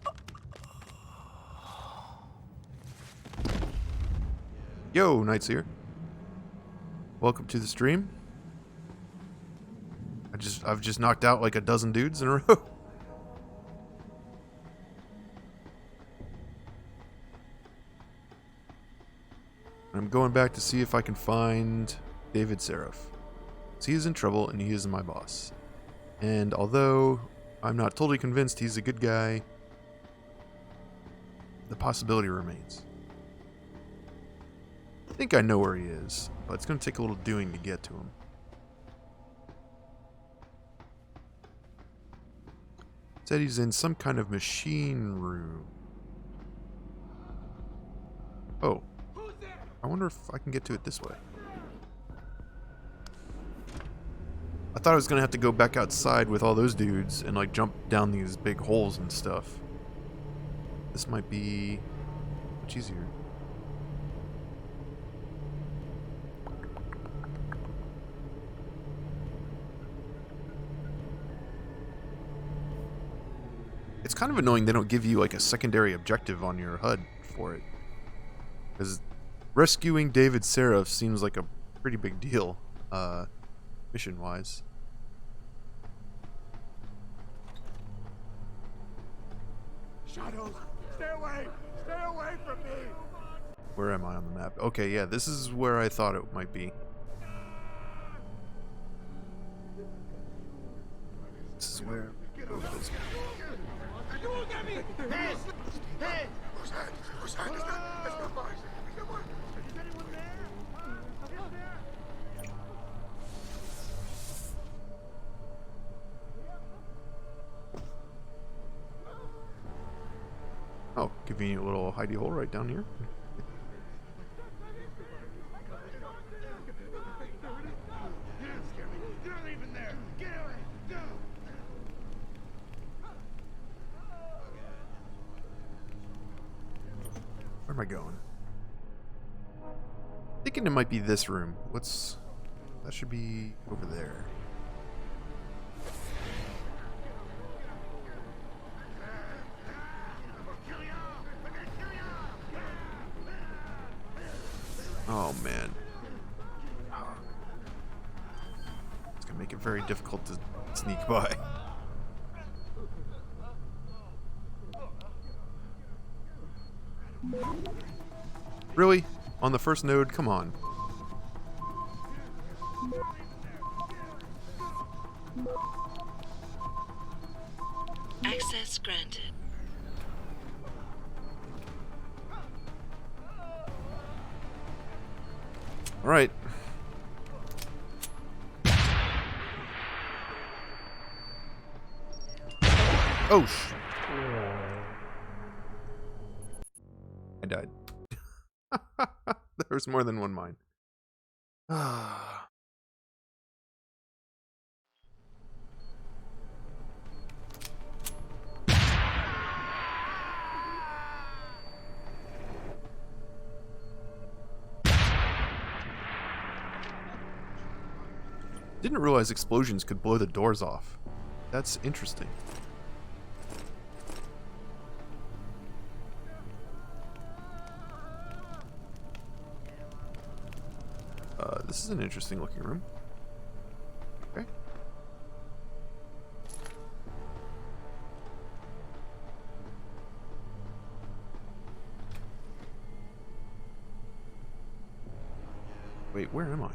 A: Yo, Nightseer. Welcome to the stream. I've just knocked out like a dozen dudes in a row. I'm going back to see if I can find David Seraph. He is in trouble and he is my boss. And although I'm not totally convinced he's a good guy, the possibility remains. I think I know where he is, but it's going to take a little doing to get to him. Said he's in some kind of machine room. Oh. I wonder if I can get to it this way. I thought I was going to have to go back outside with all those dudes and like jump down these big holes and stuff. This might be much easier. It's kind of annoying they don't give you like a secondary objective on your HUD for it. Because rescuing David Seraph seems like a pretty big deal, mission-wise.
D: Shadows, stay away! Stay away from me!
A: Where am I on the map? Okay, yeah, this is where I thought it might be. This is where...
D: Get over this. Look at me! Hey! Hey! Who's that? Who's that? It's not mine. It's not mine. Is anyone there? Is there?
A: Oh, convenient little hidey hole right down here.
D: You're not even there. Get away. Go.
A: Where am I going? Thinking it might be this room. That should be over there. Oh man. It's gonna make it very difficult to sneak by. Really? On the first node? Come on.
G: Access granted.
A: All right. Oh, I died. There was more than one mine. Didn't realize explosions could blow the doors off. That's interesting. This is an interesting looking room. Okay. Wait, where am I?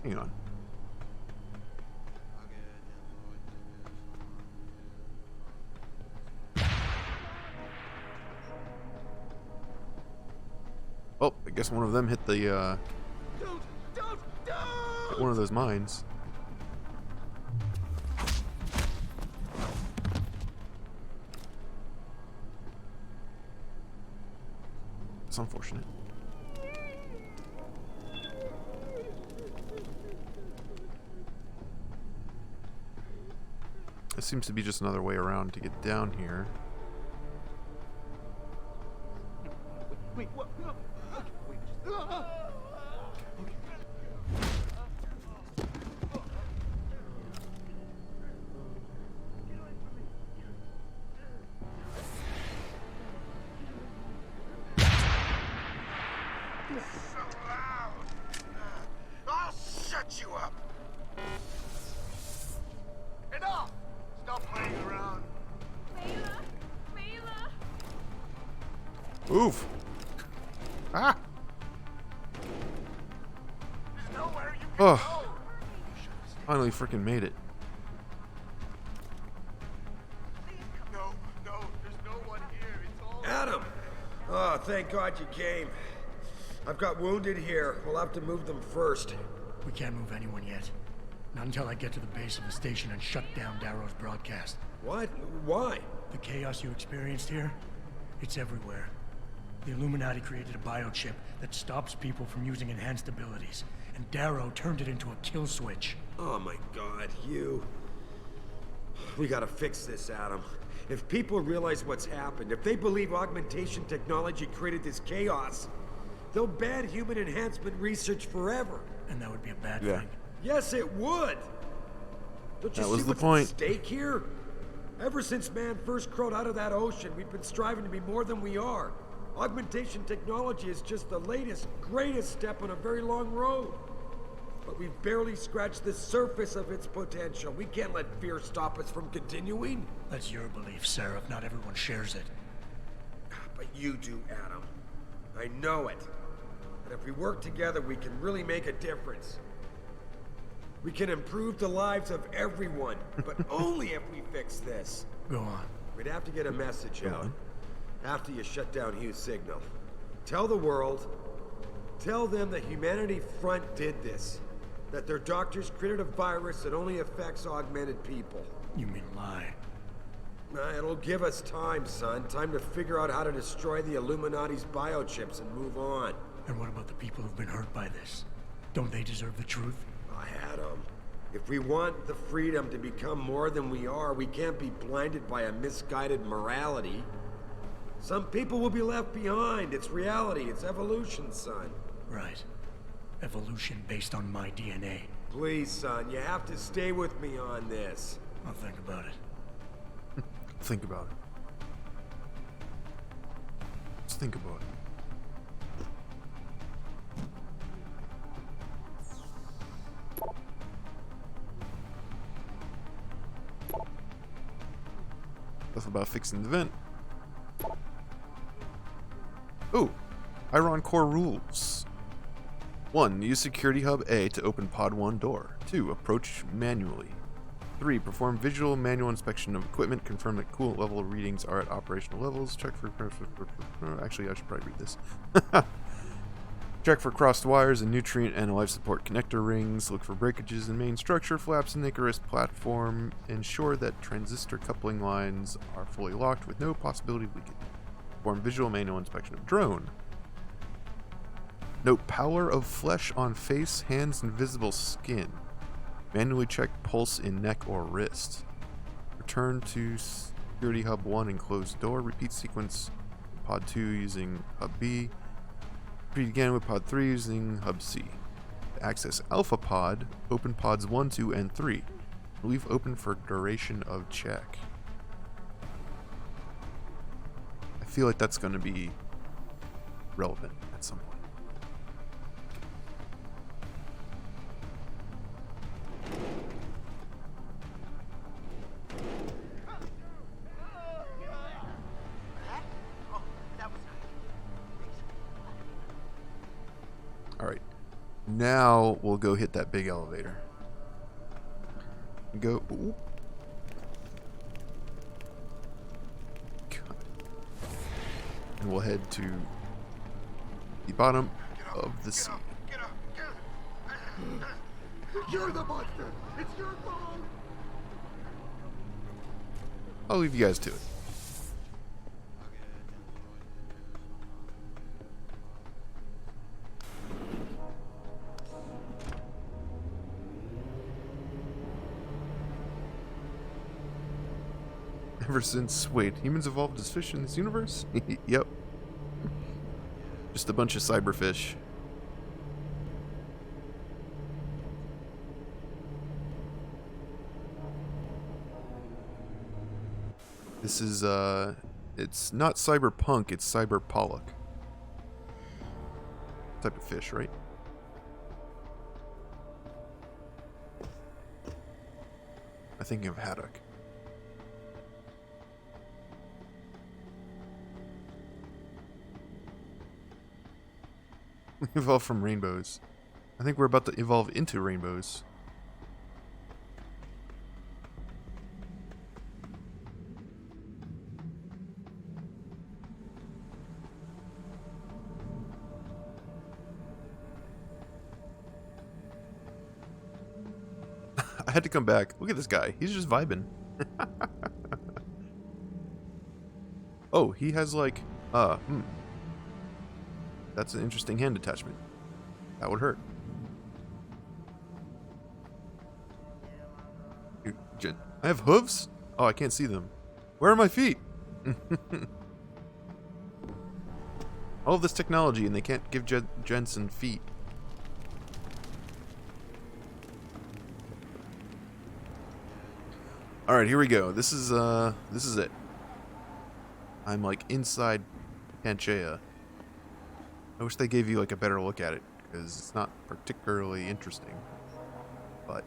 A: Hang on. Oh, I guess one of them hit the, hit one of those mines. It's unfortunate. This seems to be just another way around to get down here.
H: Wait, what? No. Wait.
E: So loud. I'll shut you up. Enough. Stop playing around.
A: Move. Ah.
E: There's nowhere you can
A: Oh.
E: go.
A: Finally freaking made it.
E: No, there's no one here. It's all
M: Adam! Oh, thank God you came. I've got wounded here. We'll have to move them first.
C: We can't move anyone yet. Not until I get to the base of the station and shut down Darrow's broadcast.
M: What? Why?
C: The chaos you experienced here, it's everywhere. The Illuminati created a biochip that stops people from using enhanced abilities, and Darrow turned it into a kill switch.
M: Oh my God, you. We gotta fix this, Adam. If people realize what's happened, if they believe augmentation technology created this chaos, they'll ban human enhancement research forever.
C: And that would be a bad
A: Yeah.
C: thing.
M: Yes, it would. Don't you
A: That was
M: see
A: the
M: what's
A: point.
M: at stake here? Ever since man first crawled out of that ocean, we've been striving to be more than we are. Augmentation technology is just the latest, greatest step on a very long road. But we've barely scratched the surface of its potential. We can't let fear stop us from continuing.
C: That's your belief, Seraph. Not everyone shares it.
M: But you do, Adam. I know it. And if we work together, we can really make a difference. We can improve the lives of everyone, but only if we fix this.
C: Go on.
M: We'd have to get a message out after you shut down Hugh's signal. Tell the world, tell them that Humanity Front did this. That their doctors created a virus that only affects augmented people.
C: You mean lie?
M: It'll give us time, son. Time to figure out how to destroy the Illuminati's biochips and move on.
C: And what about the people who've been hurt by this? Don't they deserve the truth?
M: Adam, if we want the freedom to become more than we are, we can't be blinded by a misguided morality. Some people will be left behind. It's reality. It's evolution, son.
C: Right. Evolution based on my DNA.
M: Please, son, you have to stay with me on this.
C: I'll think about it.
A: Think about it. Just think about it. Stuff about fixing the vent. Oh, Iron Core rules. 1. Use Security Hub A to open Pod 1 door. 2. Approach manually. 3. Perform visual manual inspection of equipment. Confirm that coolant level readings are at operational levels. Check for... Actually, I should probably read this. Check for crossed wires and nutrient and life support connector rings. Look for breakages in main structure, flaps, and Icarus platform. Ensure that transistor coupling lines are fully locked with no possibility of leakage. Perform visual manual inspection of drone. Note pallor of flesh on face, hands, and visible skin. Manually check pulse in neck or wrist. Return to Security Hub 1 and close door. Repeat sequence Pod 2 using Hub B. Repeat again with Pod 3 using Hub C. access Alpha Pod. Open pods 1, 2, and 3. Leave open for duration of check. I feel like that's going to be relevant at some point. Alright. Now we'll go hit that big elevator. Go. Ooh. God. And we'll head to the bottom of the sea.
H: You're the monster! It's your fault!
A: I'll leave you guys to it. Ever since, wait, humans evolved as fish in this universe? Yep. Just a bunch of cyberfish. This is, it's not cyberpunk, it's cyberpollock. Type of fish, right? I'm thinking of haddock. We evolved from rainbows. I think we're about to evolve into rainbows. I had to come back. Look at this guy. He's just vibing. Oh, he has like, That's an interesting hand attachment. That would hurt. Dude, I have hooves? Oh, I can't see them. Where are my feet? All of this technology and they can't give Jensen feet. Alright, here we go. This is it. I'm like inside Panchaea. I wish they gave you like a better look at it, because it's not particularly interesting. But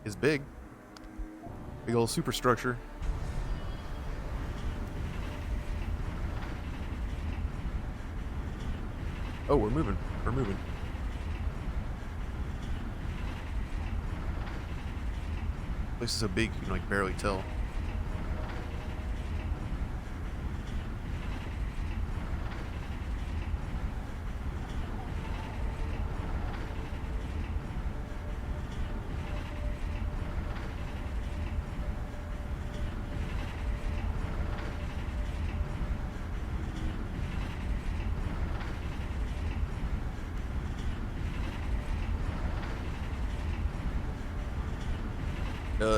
A: it's big. Big old superstructure. Oh, we're moving. We're moving. This is so big you can like barely tell.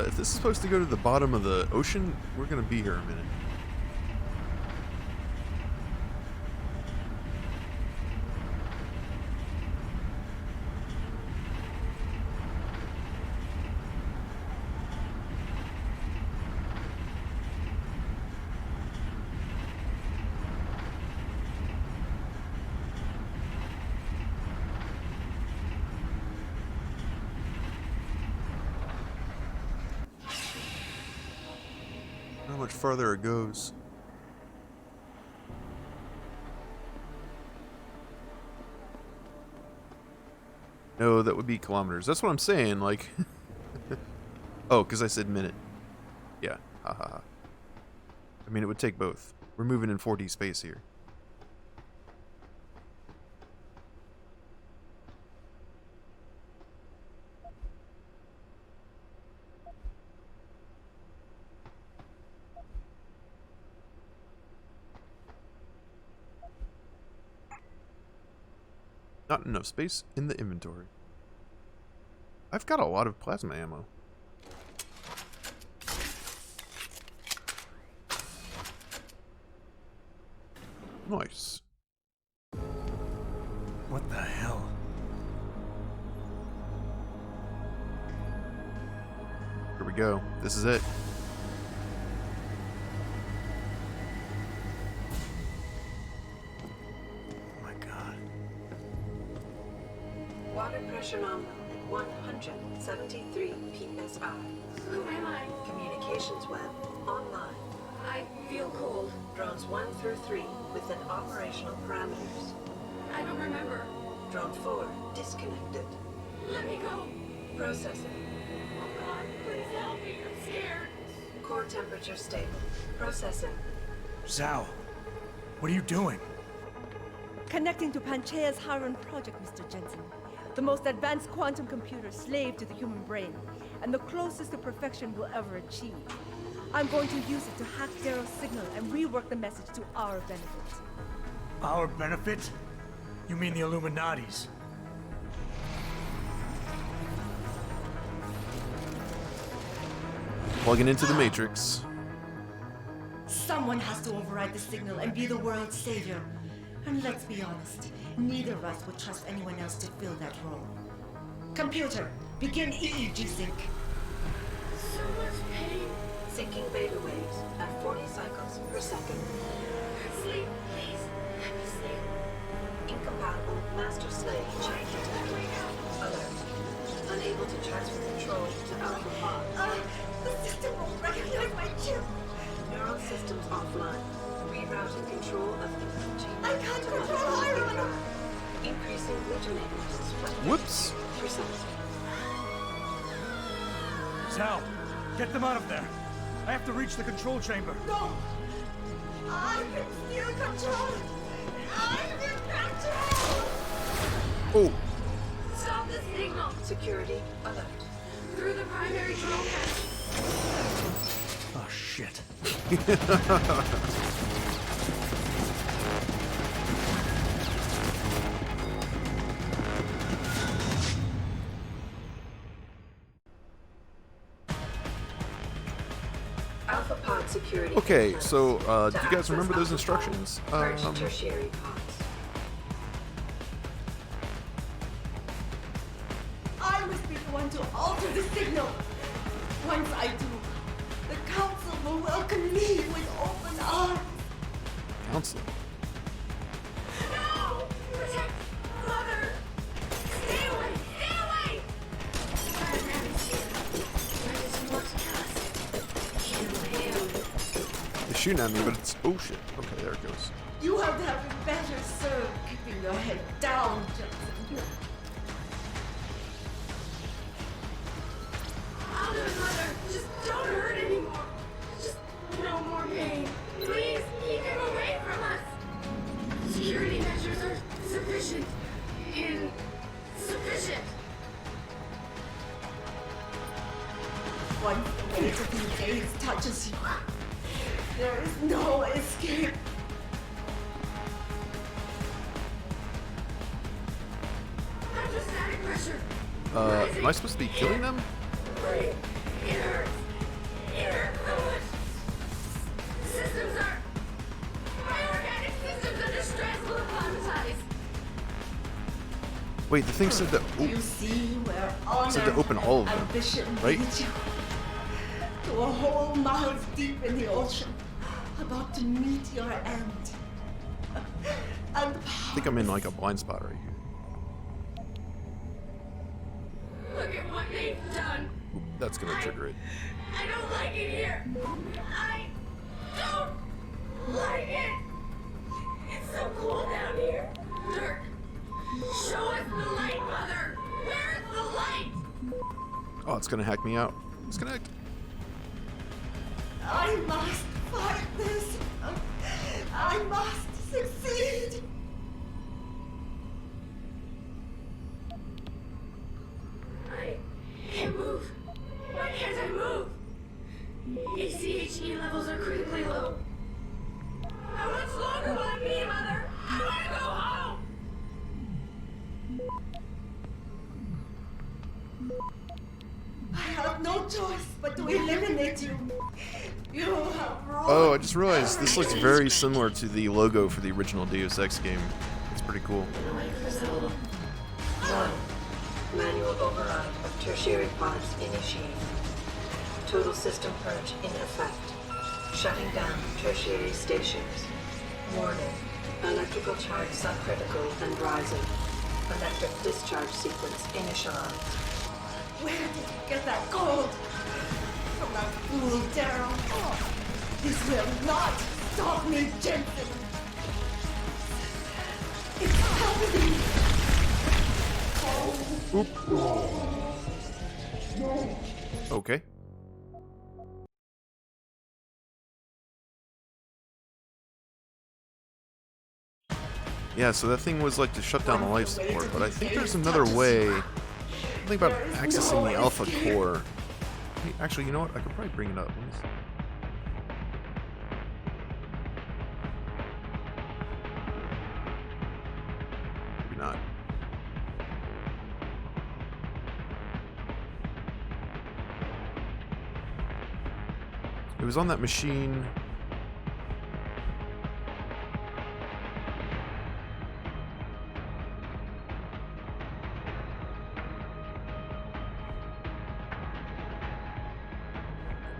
A: If this is supposed to go to the bottom of the ocean, we're gonna be here a minute. How much farther it goes. No, that would be kilometers. That's what I'm saying, like... Oh, because I said minute. Yeah, haha. I mean, it would take both. We're moving in 4D space here. Not enough space in the inventory. I've got a lot of plasma ammo. Nice.
C: What the hell?
A: Here we go. This is it. Oh my god.
F: Water pressure nominal at 173 psi. Who am I? Communications web online. I feel cold. Drones 1 through 3 within operational parameters. I don't remember. Drone 4 disconnected. Let me go. Processing. Oh god, please help me. I'm scared. Core temperature stable. Processing.
T: Zhao, what are you doing?
U: Connecting to Panchaea's Hiron project, Mr. Jensen. The most advanced quantum computer slave to the human brain, and the closest to perfection we'll ever achieve. I'm going to use it to hack Darrow's signal and rework the message to our benefit.
T: Our benefit? You mean the Illuminati's?
A: Plugging into the Matrix.
U: Someone has to override the signal and be the world's savior. And let's be honest, neither of us would trust anyone else to fill that role. Computer, begin EEG sync.
F: So much pain. Syncing beta waves at 40 cycles per second. Sleep, please. Let me sleep. Incompatible master-slave chain detected. Alert. Unable to transfer control to Alpha Pod.
U: The system won't recognize my chip.
F: Neural systems offline. Rerouting control of the chain.
U: I can't control Hiron.
F: Increasing glitchiness.
A: Whoops.
T: Zhao, get them out of there. I have to reach the control chamber.
U: No! I can still control it! I'm in control!
A: Oh!
F: Stop the signal! Security alert. Through the primary drone hatch.
T: Oh, shit.
F: Alpha Pod security.
A: Okay, so do you guys remember those instructions?
F: Tertiary pods.
U: I must be the one to alter the signal. Once I do, the council will welcome me with open arms.
A: Council.
U: No! Protect Mother! Stay away! Stay away!
A: They're shooting at me, but it's... Oh, shit. Okay, there it goes.
U: You have to have been better served keeping your head down, Johnson. I'll do it, Mother. Just don't hurt anymore. Just no more pain. Please keep him away from us. Security measures are sufficient. Insufficient. Once the weight of these days touches you, there is no escape. I'm just static pressure.
A: Am I supposed to be killing them?
U: It hurts. It hurts so much. Systems are... My organic systems under stress will apologize.
A: Wait, the thing said that...
U: You see where honor
A: said to open all of them,
U: ambition
A: right?
U: leads you. To a hole miles deep in the ocean, about to meet your end. And
A: I think I'm in like a blind spot right here.
U: look at what they've done.
A: Oop, that's gonna trigger it.
U: I don't like it here. I don't like it. It's so cool down here. Dirk, show us the light, Mother. Where's the light?
A: Oh, it's gonna hack me out. Disconnect.
U: I must fight this. I must succeed. I can't move. Why can't I move? ACHE levels are critically low. How much longer will it be, Mother? I want to go home. I have no choice but to eliminate you. You have wrong.
A: Oh, I just realized this looks very similar to the logo for the original Deus Ex game. It's pretty cool.
F: Manual override of tertiary pods initiated.
G: Total system purge in effect. Shutting down tertiary stations. Warning. Electrical charge subcritical and rising. Electric discharge sequence initialized.
U: Where did you get that gold? From that fool Daryl. Oh, this will not stop me, Jensen. It's happening.
A: Okay. Yeah, so that thing was like to shut down the life support, but I think there's another way. Something about accessing the alpha core. Hey, actually, you know what? I could probably bring it up. Let me see. Maybe not. It was on that machine.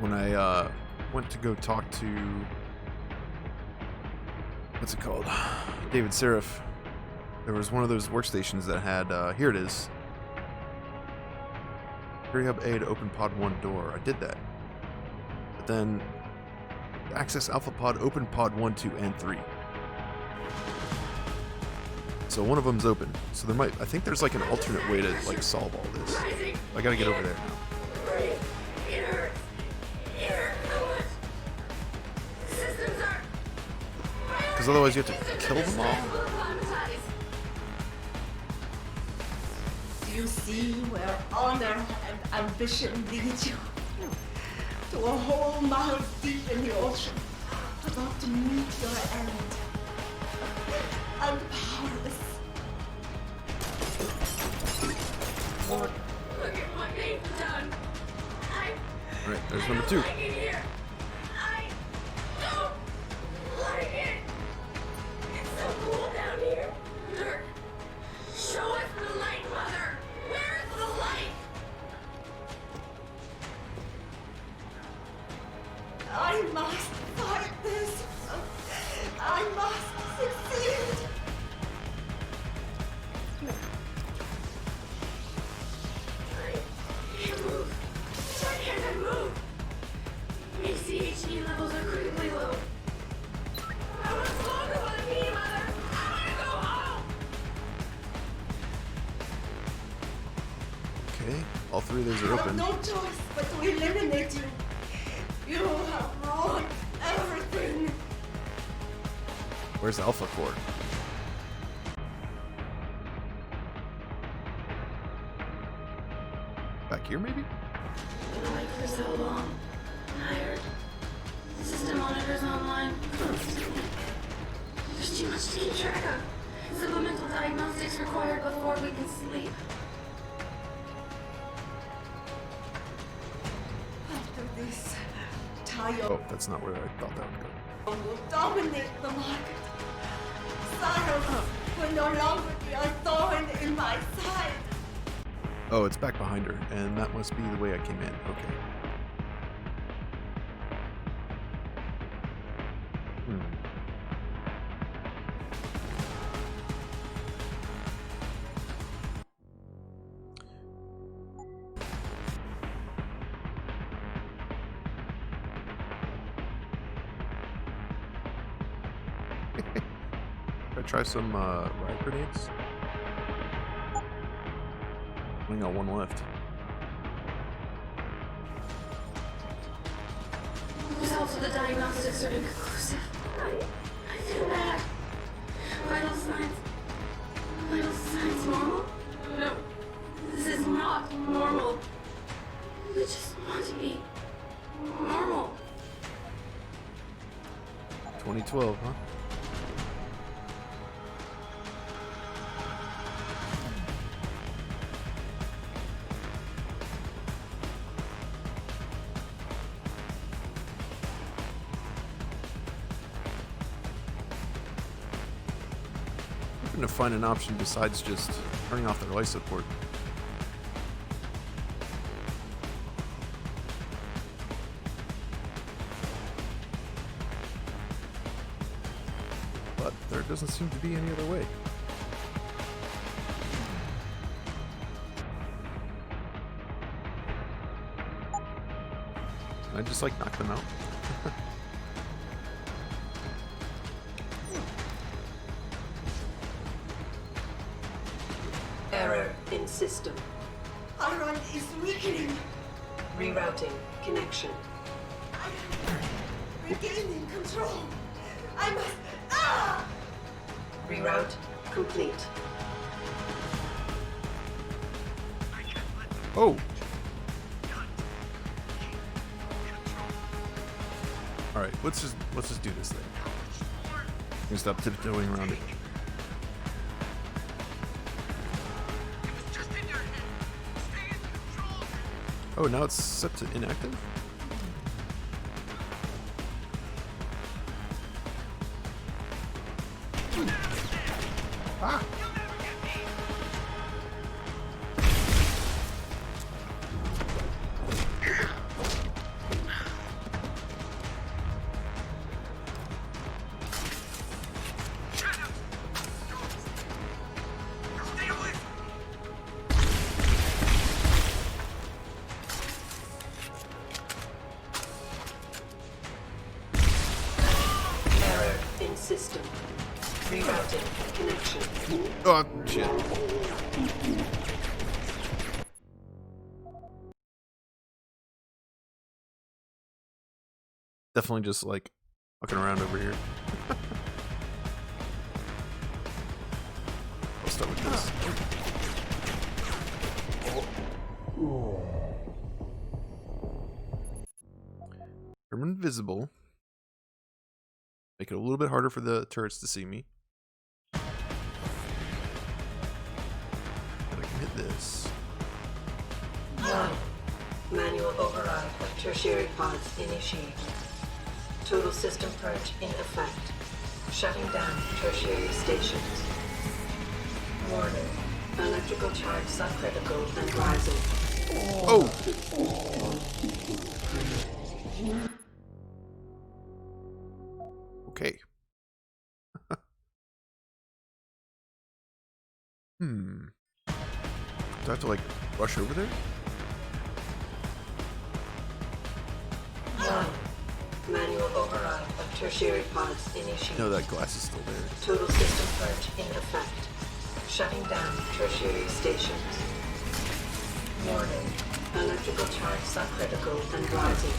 A: When I went to go talk to, what's it called? David Seraph. There was one of those workstations that had, here it is. Hurry Hub A to open pod 1 door. I did that. But then, to access Alpha Pod, open pod 1, 2, and 3. So one of them's open. So there might, I think there's like an alternate way to like solve all this. I gotta get over there now. Because otherwise you have to kill them all.
U: Do you see where honor and ambition lead you? To a whole mile deep in the ocean, about to meet your end. I'm powerless.
H: Look at what they've done.
A: Alright, there's number 2.
H: I don't like it. It's so cool down here. Dirk, show us the light, Mother. Where's the light?
U: I must fight this. I must succeed.
H: I can't move. Why can't I move? ACHE levels are critically low. How much longer will it be, Mother? I want to go home.
A: Okay, all 3 of those are
U: I have
A: open.
U: no choice but to eliminate you. You have ruined everything.
A: Where's the Alpha Core? Back here, maybe?
H: Been awake for so long. Tired. System monitors online. There's too much to keep track of. Supplemental diagnostics required before we can sleep.
U: After this, Tayo
A: Oh, that's not where I thought that would go.
U: will dominate the market. Cyrus will no longer be a thorn in my side.
A: Oh, it's back behind her, and that must be the way I came in. Okay. Should I try some riot grenades? I only got 1 left.
H: Results of the diagnostics are inconclusive. I feel bad. Vital signs normal? No, this is not normal. We just want to be normal.
A: 2012, huh? To find an option besides just turning off their life support. There doesn't seem to be any other way. Can I just like knock them out?
G: Error in system.
H: Iron is weakening.
G: Rerouting connection.
H: Regaining control. I must.
G: Reroute complete.
A: Oh. All right, let's just do this thing. I'm gonna stop tiptoeing around it. Oh, now it's set to inactive? Ah!
G: System. Rerouting connection.
A: Oh, shit. Definitely just like fucking around over here. I'll start with this. I'm invisible. Make it a little bit harder for the turrets to see me. And I can hit this.
G: Manual override of tertiary pods initiated. Total system purge in effect. Shutting down tertiary stations. Warning. Electrical charge subcritical and rising.
A: Oh! Okay. Do I have to like rush over there?
G: Manual override of tertiary pods initiated.
A: No, that glass is still there.
G: Total system purge in effect. Shutting down tertiary stations. Warning. Electrical charge subcritical and rising.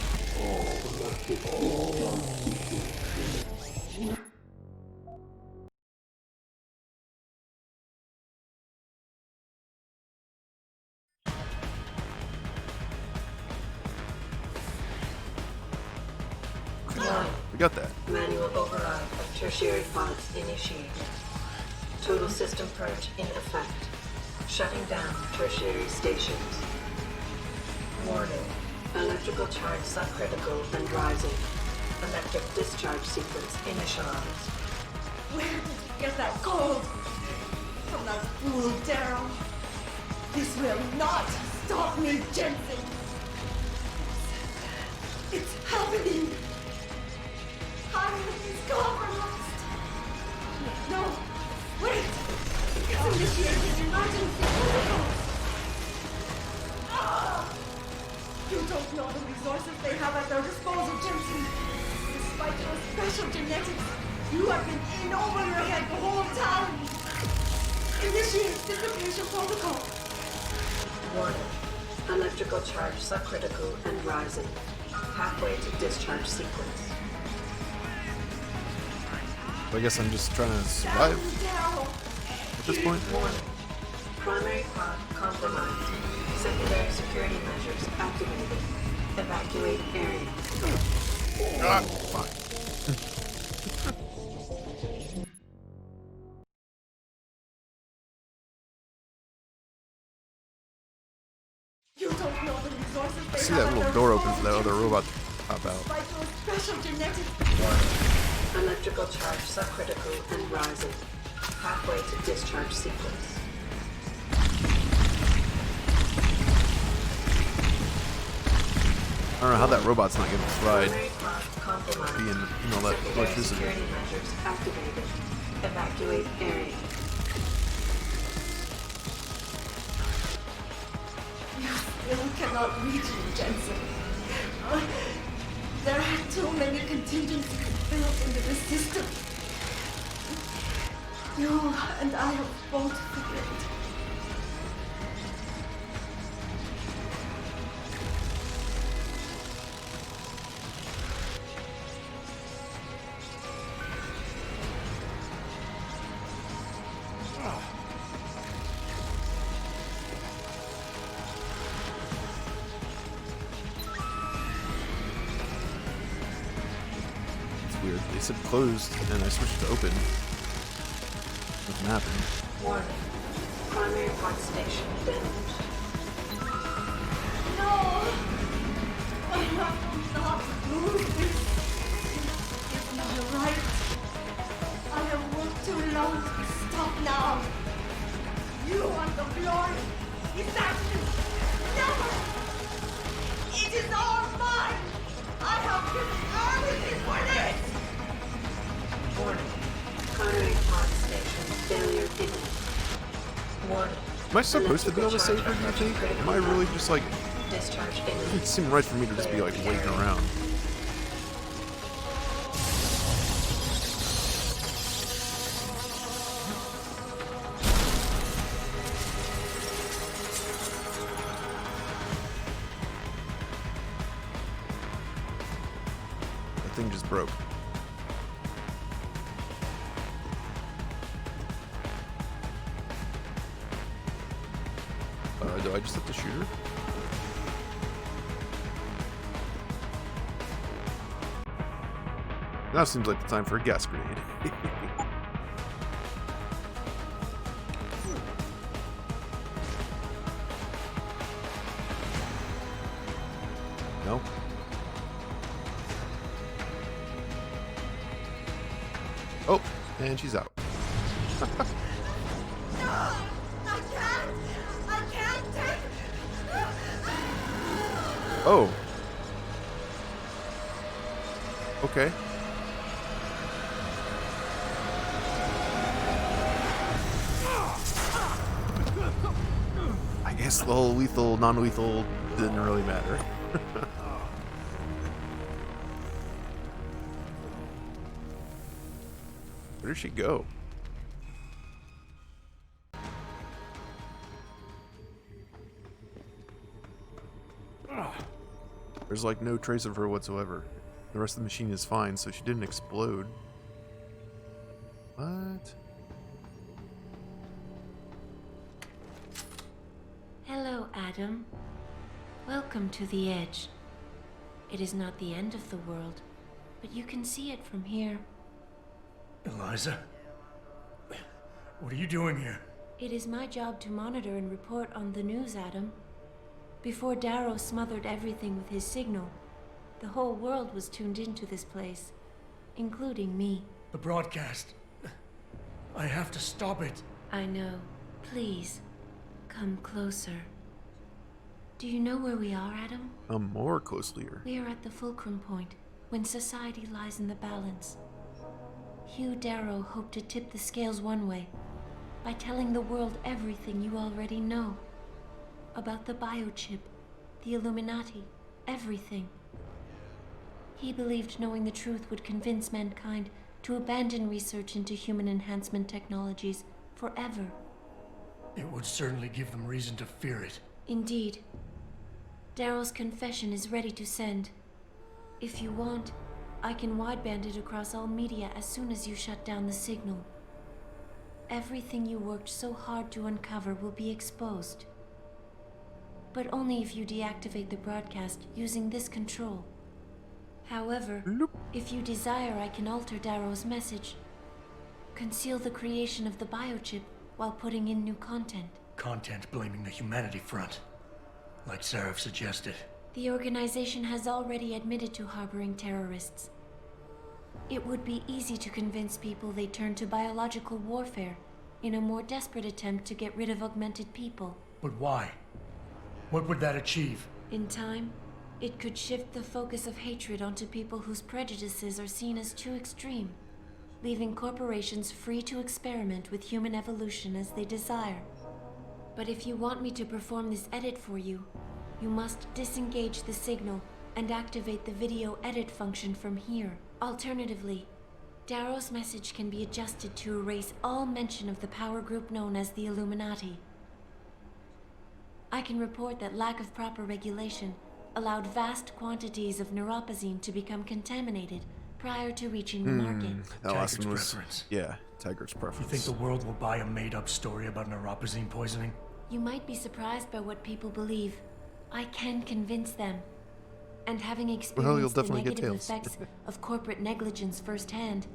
A: We got that.
G: Manual override of tertiary pods initiated. Total system purge in effect. Shutting down tertiary stations. Warning. Electrical charge subcritical and rising. Electric discharge sequence initialized.
H: Where did you get that gold? From that fool Daryl. This will not stop me, Jensen. It's happening. Iron is compromised. No, wait. It's initiated emergency protocol. You don't know the resources they have at their disposal, Jensen. Despite your special genetics, you have been in over your head the whole time. Initiate dissipation protocol.
G: Warning. Electrical charge subcritical and rising. Halfway to discharge sequence.
A: I guess I'm just trying to survive at this point.
G: Warning. Primary pod compromised. Secondary security measures activated. Evacuate area.
A: Ah, fuck.
H: You don't know the resources
A: I
H: they
A: see
H: have
A: that
H: at
A: little
H: their
A: door open for
H: disposal.
A: that other robot to pop out.
H: Despite your special genetics.
G: Electrical charge subcritical and rising. Halfway to discharge sequence.
A: I don't know how that robot's not getting fried.
G: Primary pod compromised.
A: Being, you know, that electricity.
G: Security measures activated. Evacuate area.
H: You still cannot reach it, Jensen. There are too many contingencies built into the system. You and I have both figured it.
A: Weird. They said closed, and I switched to open. Nothing happened.
G: Warning. Primary point station damaged.
H: No! I have not moved this. It's not right. I have worked too long to stop now. You want the glory? It's actually never! It is all mine! I have given everything for this!
G: Warning. Primary point station failure imminent. Warning.
A: Am I supposed to be able to save her, do you think? Am I really just like...
G: Discharge
A: It
G: imminent.
A: seemed right for me to just be like waiting around. That thing just broke. Do I just hit the shooter? Now seems like the time for a gas grenade. No? Oh, and she's out. Oh. Okay. I guess the whole lethal, non-lethal didn't really matter. Where did she go? There's like no trace of her whatsoever. The rest of the machine is fine, so she didn't explode. What?
F: Hello, Adam. Welcome to the edge. It is not the end of the world, but you can see it from here.
C: Eliza? What are you doing here?
F: It is my job to monitor and report on the news, Adam. Before Darrow smothered everything with his signal, the whole world was tuned into this place, including me.
C: The broadcast. I have to stop it.
F: I know. Please, come closer. Do you know where we are, Adam?
A: I'm more closely here.
F: We are at the fulcrum point, when society lies in the balance. Hugh Darrow hoped to tip the scales one way, by telling the world everything you already know. About the biochip, the Illuminati, everything. He believed knowing the truth would convince mankind to abandon research into human enhancement technologies forever.
C: It would certainly give them reason to fear it.
F: Indeed. Darrow's confession is ready to send. If you want, I can wideband it across all media as soon as you shut down the signal. Everything you worked so hard to uncover will be exposed. But only if you deactivate the broadcast using this control. However, if you desire, I can alter Darrow's message. Conceal the creation of the biochip while putting in new content.
C: Content blaming the humanity front, like Sarif suggested.
F: The organization has already admitted to harboring terrorists. It would be easy to convince people they turn to biological warfare in a more desperate attempt to get rid of augmented people.
C: But why? What would that achieve?
F: In time, it could shift the focus of hatred onto people whose prejudices are seen as too extreme. leaving corporations free to experiment with human evolution as they desire. But if you want me to perform this edit for you, you must disengage the signal and activate the video edit function from here. Alternatively, Darrow's message can be adjusted to erase all mention of the power group known as the Illuminati. I can report that lack of proper regulation allowed vast quantities of neuropozyne to become contaminated prior to reaching the market.
A: That last
C: Taggart's
A: one was,
C: preference.
A: yeah, Taggart's preference.
C: You think the world will buy a made-up story about neuropozyne poisoning?
F: You might be surprised by what people believe. I can convince them. And having experienced the negative effects of corporate negligence firsthand,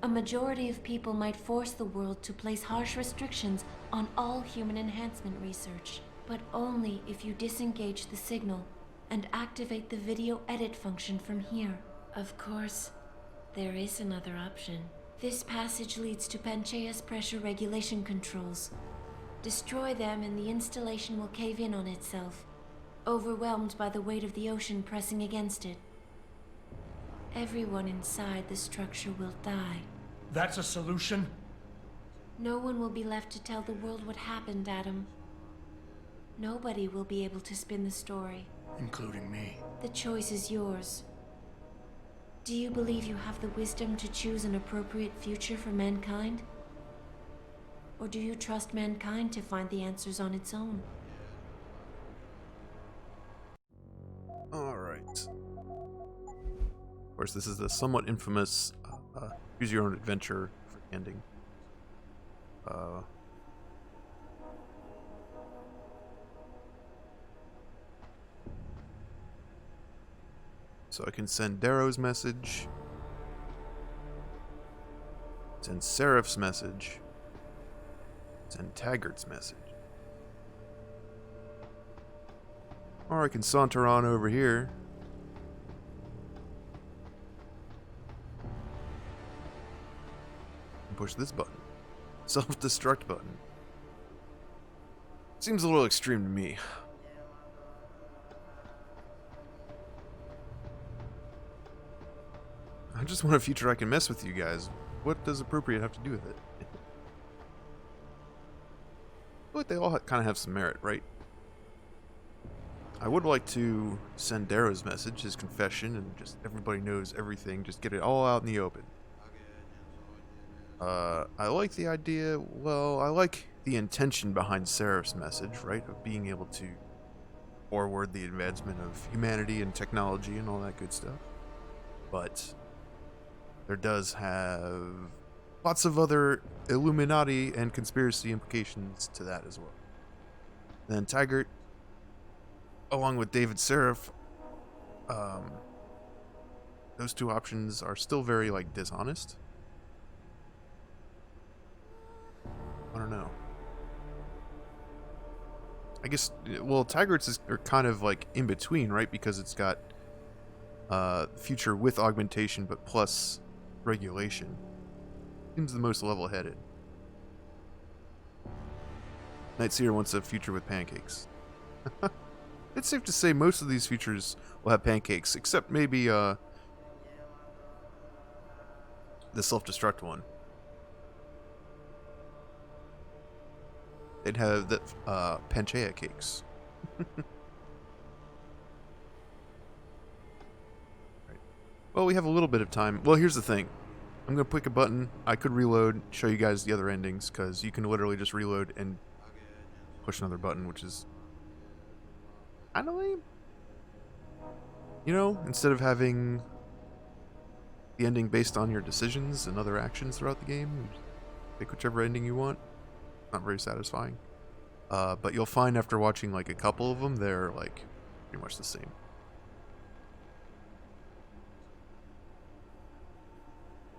F: a majority of people might force the world to place harsh restrictions on all human enhancement research. But only if you disengage the signal and activate the video edit function from here. Of course, there is another option. This passage leads to Panchaea's pressure regulation controls. Destroy them and the installation will cave in on itself, overwhelmed by the weight of the ocean pressing against it. Everyone inside the structure will die.
C: That's a solution?
F: No one will be left to tell the world what happened, Adam. Nobody will be able to spin the story.
C: Including me.
F: The choice is yours. Do you believe you have the wisdom to choose an appropriate future for mankind? Or do you trust mankind to find the answers on its own?
A: Alright. Of course, this is the somewhat infamous choose your own adventure for ending. So I can send Darrow's message, send Seraph's message, send Taggart's message. Or I can saunter on over here and push this button. Self-destruct button. Seems a little extreme to me. I just want a future I can mess with you guys. What does appropriate have to do with it? But they all kind of have some merit, right? I would like to send Darrow's message, his confession, and just everybody knows everything. Just get it all out in the open. I like the idea, well, I like the intention behind Seraph's message, right? Of being able to forward the advancement of humanity and technology and all that good stuff. But there does have lots of other Illuminati and conspiracy implications to that as well. Then Taggart, along with David Seraph, those two options are still very, like, dishonest. I don't know. I guess, well, Taggart's are kind of, like, in between, right? Because it's got future with augmentation, but plus regulation. Seems the most level-headed. Nightseer wants a future with pancakes. It's safe to say most of these futures will have pancakes, except maybe the self-destruct one. They'd have the Panchaea cakes. Right. Well, we have a little bit of time. Well, here's the thing. I'm going to click a button. I could reload, show you guys the other endings, because you can literally just reload and push another button, which is kind of lame. You know, instead of having the ending based on your decisions and other actions throughout the game, you just pick whichever ending you want. Not very satisfying. But you'll find after watching like a couple of them, they're like pretty much the same.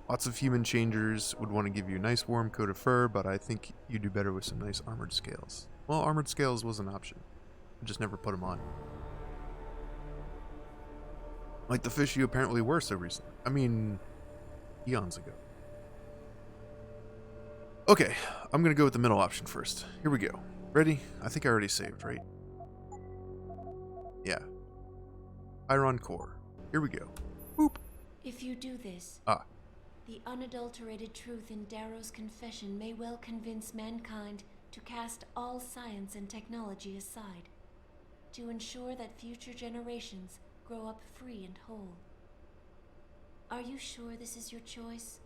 A: Lots of human changers would want to give you a nice warm coat of fur, but I think you do better with some nice armored scales. Well, armored scales was an option. I just never put them on. Like the fish you apparently were so recently. I mean, eons ago. Okay, I'm gonna go with the middle option first. Here we go. Ready? I think I already saved, right? Yeah. Iron core. Here we go. Boop.
F: If you do this, The unadulterated truth in Darrow's confession may well convince mankind to cast all science and technology aside, to ensure that future generations grow up free and whole. Are you sure this is your choice?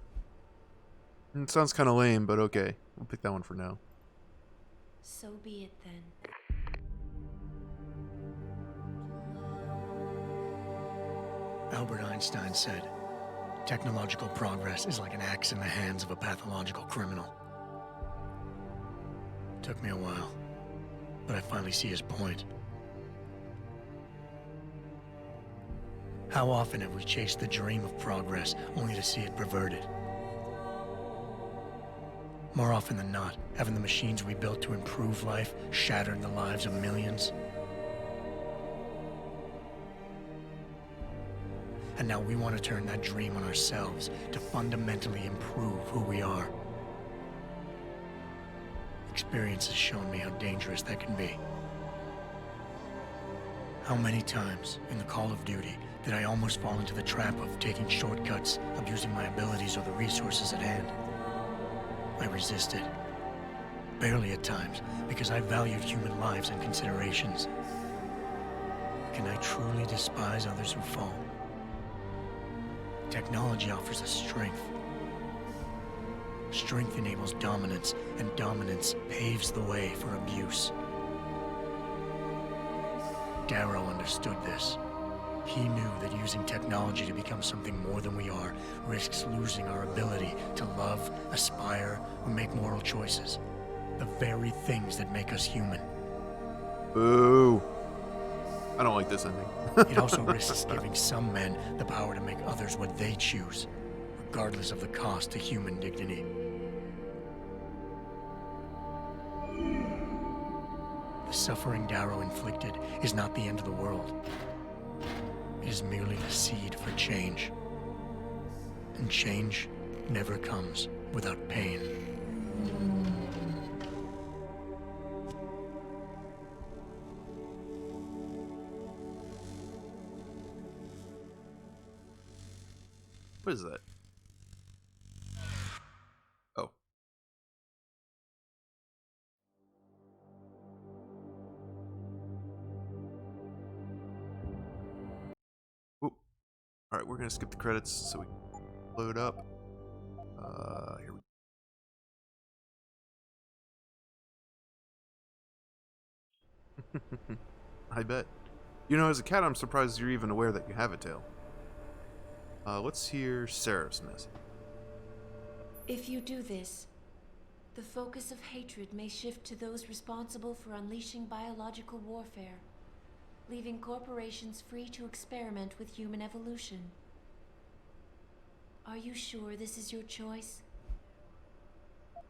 A: It sounds kind of lame, but okay. We'll pick that one for now.
F: So be it then.
C: Albert Einstein said, technological progress is like an axe in the hands of a pathological criminal. Took me a while, but I finally see his point. How often have we chased the dream of progress only to see it perverted? More often than not, haven't the machines we built to improve life shattered the lives of millions? And now we want to turn that dream on ourselves to fundamentally improve who we are. Experience has shown me how dangerous that can be. How many times in the Call of Duty did I almost fall into the trap of taking shortcuts, abusing my abilities or the resources at hand? I resisted. Barely at times, because I valued human lives and considerations. Can I truly despise others who fall? Technology offers us strength. Strength enables dominance, and dominance paves the way for abuse. Darrow understood this. He knew that using technology to become something more than we are risks losing our ability to love, aspire, or make moral choices. The very things that make us human.
A: Boo. I don't like this ending.
C: It also risks giving some men the power to make others what they choose, regardless of the cost to human dignity. The suffering Darrow inflicted is not the end of the world. It is merely the seed for change. And change never comes without pain.
A: What is that? Oh. Ooh. Alright, we're gonna skip the credits so we can load up. Here we go. I bet. You know, as a cat, I'm surprised you're even aware that you have a tail. Let's hear Seraph's message.
F: If you do this, the focus of hatred may shift to those responsible for unleashing biological warfare, leaving corporations free to experiment with human evolution. Are you sure this is your choice?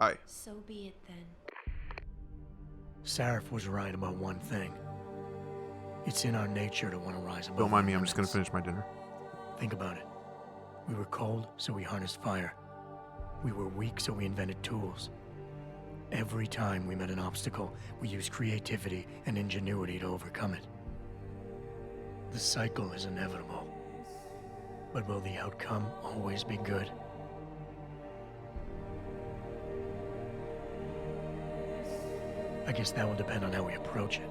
A: Aye.
F: So be it then.
C: Sarif was right about one thing. It's in our nature to want to rise above.
A: Don't mind me, I'm
C: limits.
A: just gonna finish my dinner.
C: Think about it. We were cold, so we harnessed fire. We were weak, so we invented tools. Every time we met an obstacle, we used creativity and ingenuity to overcome it. The cycle is inevitable. But will the outcome always be good? I guess that will depend on how we approach it.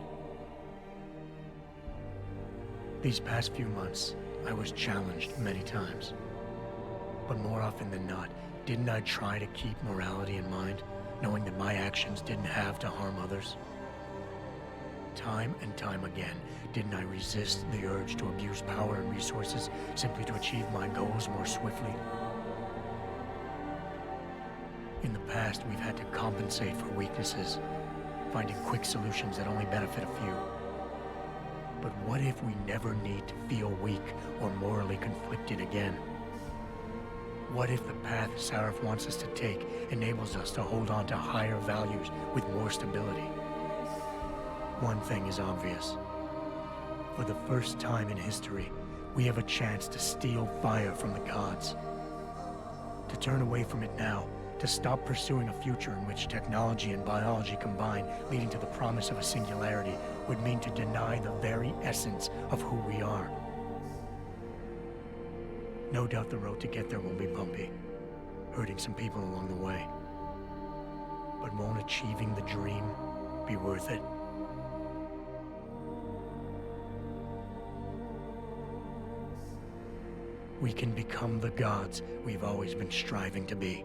C: These past few months, I was challenged many times. But more often than not, didn't I try to keep morality in mind, knowing that my actions didn't have to harm others? Time and time again, didn't I resist the urge to abuse power and resources simply to achieve my goals more swiftly? In the past, we've had to compensate for weaknesses, finding quick solutions that only benefit a few. But what if we never need to feel weak or morally conflicted again? What if the path Sarif wants us to take enables us to hold on to higher values with more stability? One thing is obvious. For the first time in history, we have a chance to steal fire from the gods. To turn away from it now, to stop pursuing a future in which technology and biology combine, leading to the promise of a singularity, would mean to deny the very essence of who we are. No doubt the road to get there will be bumpy, hurting some people along the way. But won't achieving the dream be worth it? We can become the gods we've always been striving to be.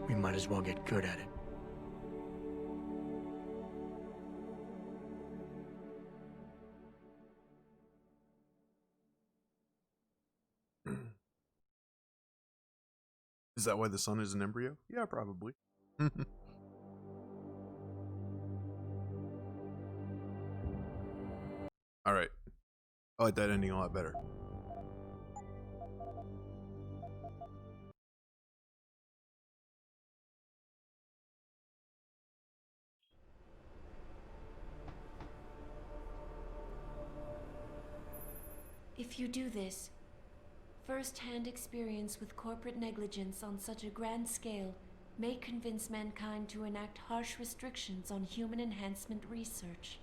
C: We might as well get good at it.
A: Is that why the sun is an embryo? Yeah, probably. Alright. I like that ending a lot better.
F: If you do this, first-hand experience with corporate negligence on such a grand scale may convince mankind to enact harsh restrictions on human enhancement research.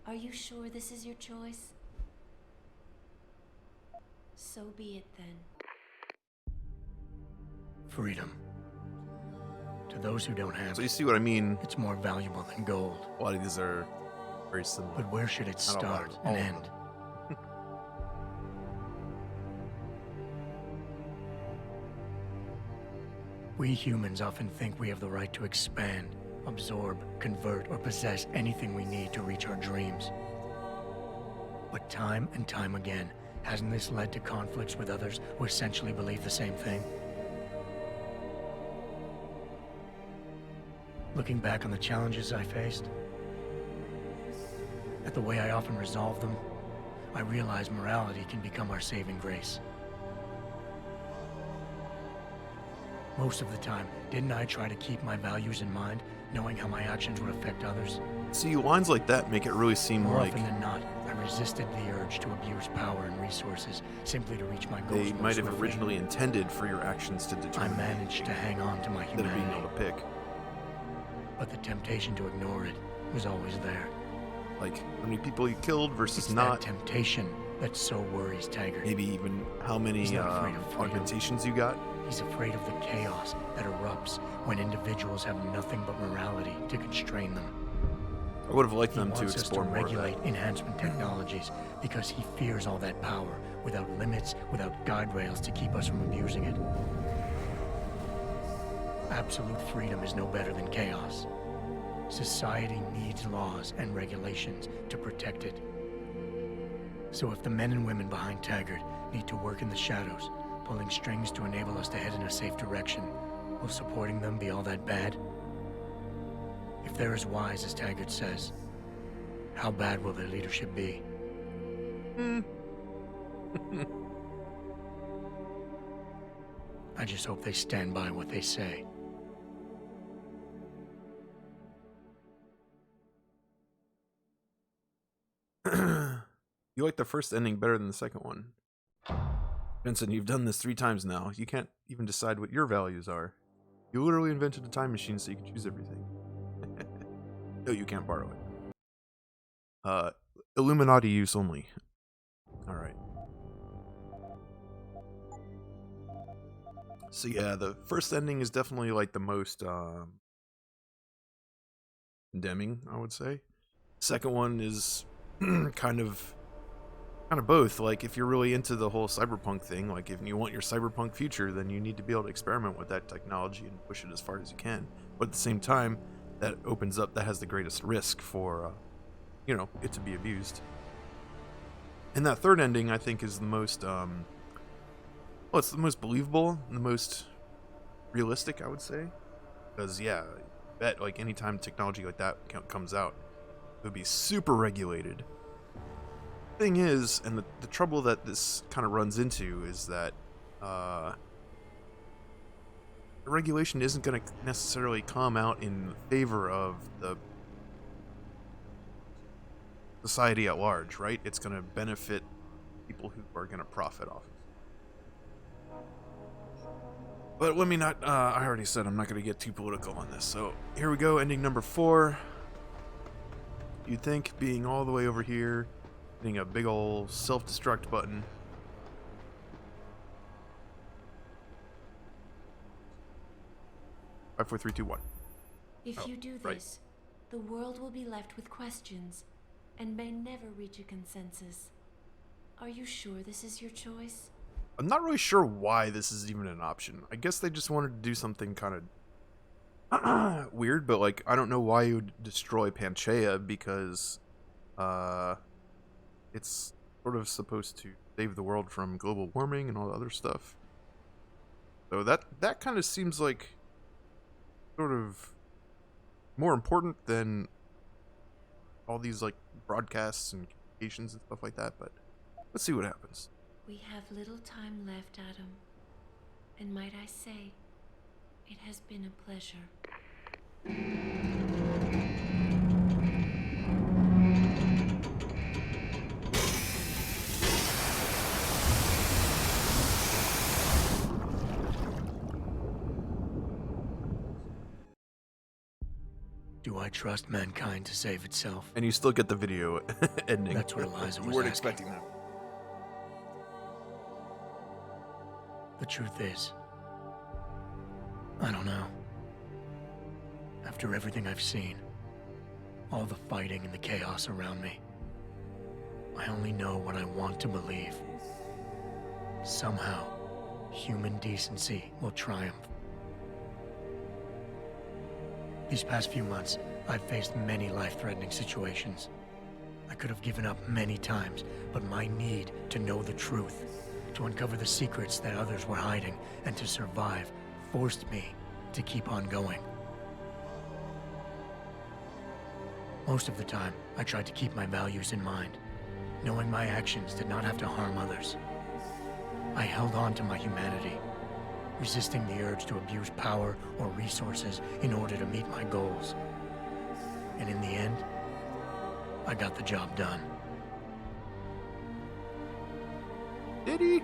F: Are you sure this is your choice? So be it then.
C: Freedom. To those who don't have
A: So you see what I mean?
C: it's more valuable than gold.
A: A lot of these are very similar.
C: But where should it
A: Not a lot,
C: start
A: all
C: and
A: of
C: end?
A: them.
C: We humans often think we have the right to expand, absorb, convert, or possess anything we need to reach our dreams. But time and time again, hasn't this led to conflicts with others who essentially believe the same thing? Looking back on the challenges I faced, at the way I often resolve them, I realize morality can become our saving grace. Most of the time, didn't I try to keep my values in mind, knowing how my actions would affect others?
A: See, lines like that make it really seem
C: More
A: like
C: often than not, I resisted the urge to abuse power and resources simply to reach my goals
A: they
C: more
A: might have
C: swiftly.
A: originally intended for your actions to
C: I
A: determine
C: managed to hang on to my
A: instead of being
C: humanity,
A: able to pick.
C: but the temptation to ignore it was always there.
A: Like how many people you killed versus
C: It's
A: not.
C: that temptation that so worries Taggart.
A: Maybe even how many
C: He's not afraid of freedom.
A: augmentations you got.
C: He's afraid of the chaos that erupts when individuals have nothing but morality to constrain them.
A: I would have liked
C: He
A: them to
C: wants us
A: explore more of
C: regulate
A: that.
C: enhancement technologies because he fears all that power without limits, without guide rails to keep us from abusing it. Absolute freedom is no better than chaos. Society needs laws and regulations to protect it. So if the men and women behind Taggart need to work in the shadows, pulling strings to enable us to head in a safe direction, will supporting them be all that bad? If they're as wise as Taggart says, how bad will their leadership be? I just hope they stand by what they say.
A: You like the first ending better than the second one. Vincent, you've done this 3 times now. You can't even decide what your values are. You literally invented a time machine so you can choose everything. No, you can't borrow it. Illuminati use only. Alright. So yeah, the first ending is definitely like the most condemning, I would say. Second one is kind of both. Like, if you're really into the whole cyberpunk thing, like if you want your cyberpunk future, then you need to be able to experiment with that technology and push it as far as you can. But at the same time, that opens up, that has the greatest risk for, it to be abused. And that third ending, I think, is the most, it's the most believable, and the most realistic, I would say. Because, yeah, I bet, like, anytime technology like that comes out, it would be super regulated. Thing is, and the trouble that this kind of runs into is that the regulation isn't going to necessarily come out in favor of the society at large, right? It's going to benefit people who are going to profit off it. But let me not, I already said I'm not going to get too political on this. So here we go, ending number 4. You'd think being all the way over here, hitting a big ol' self-destruct button, 5, 4, 3, 2, 1.
F: If
A: Oh,
F: you do
A: right.
F: this, the world will be left with questions and may never reach a consensus. Are you sure this is your choice?
A: I'm not really sure why this is even an option. I guess they just wanted to do something kind of weird, but like I don't know why you would destroy Panchaea because it's sort of supposed to save the world from global warming and all the other stuff. So that kind of seems like sort of more important than all these like broadcasts and communications and stuff like that, but let's see what happens.
F: We have little time left, Adam. And might I say, it has been a pleasure.
C: Do I trust mankind to save itself?
A: And you still get the video ending.
C: That's what Eliza was
A: You weren't
C: asking.
A: expecting that.
C: The truth is, I don't know. After everything I've seen, all the fighting and the chaos around me, I only know what I want to believe. Somehow, human decency will triumph. These past few months, I've faced many life-threatening situations. I could have given up many times, but my need to know the truth, to uncover the secrets that others were hiding, and to survive, forced me to keep on going. Most of the time, I tried to keep my values in mind, knowing my actions did not have to harm others. I held on to my humanity, resisting the urge to abuse power or resources in order to meet my goals. And in the end, I got the job done.
A: Did he?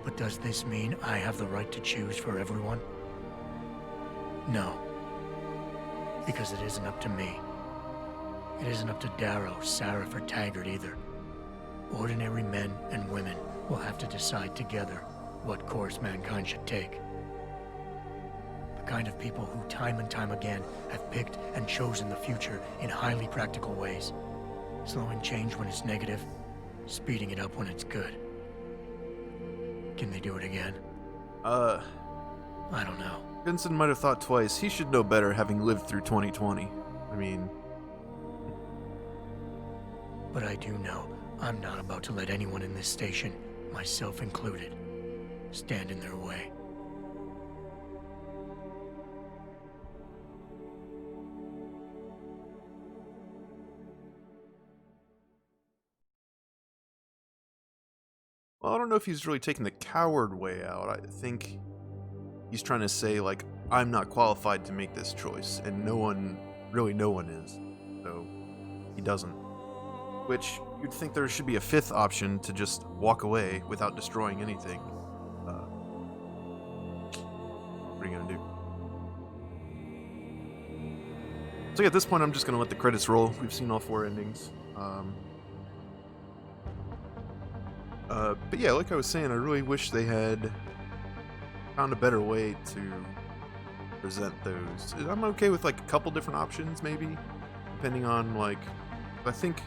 C: But does this mean I have the right to choose for everyone? No. Because it isn't up to me. It isn't up to Darrow, Sarif, or Taggart either. Ordinary men and women will have to decide together what course mankind should take. The kind of people who time and time again have picked and chosen the future in highly practical ways. Slowing change when it's negative, speeding it up when it's good. Can they do it again? I don't know.
A: Vincent might have thought twice. He should know better having lived through 2020. I mean...
C: But I do know I'm not about to let anyone in this station, myself included, stand in their way.
A: Well, I don't know if he's really taking the coward way out. I think he's trying to say, like, I'm not qualified to make this choice, and no one is. So, he doesn't. Which, you'd think there should be a fifth option to just walk away without destroying anything. What are you gonna do? So yeah, at this point, I'm just gonna let the credits roll. We've seen all 4 endings. But yeah, like I was saying, I really wish they had found a better way to present those. I'm okay with like a couple different options, maybe, depending on like, I think,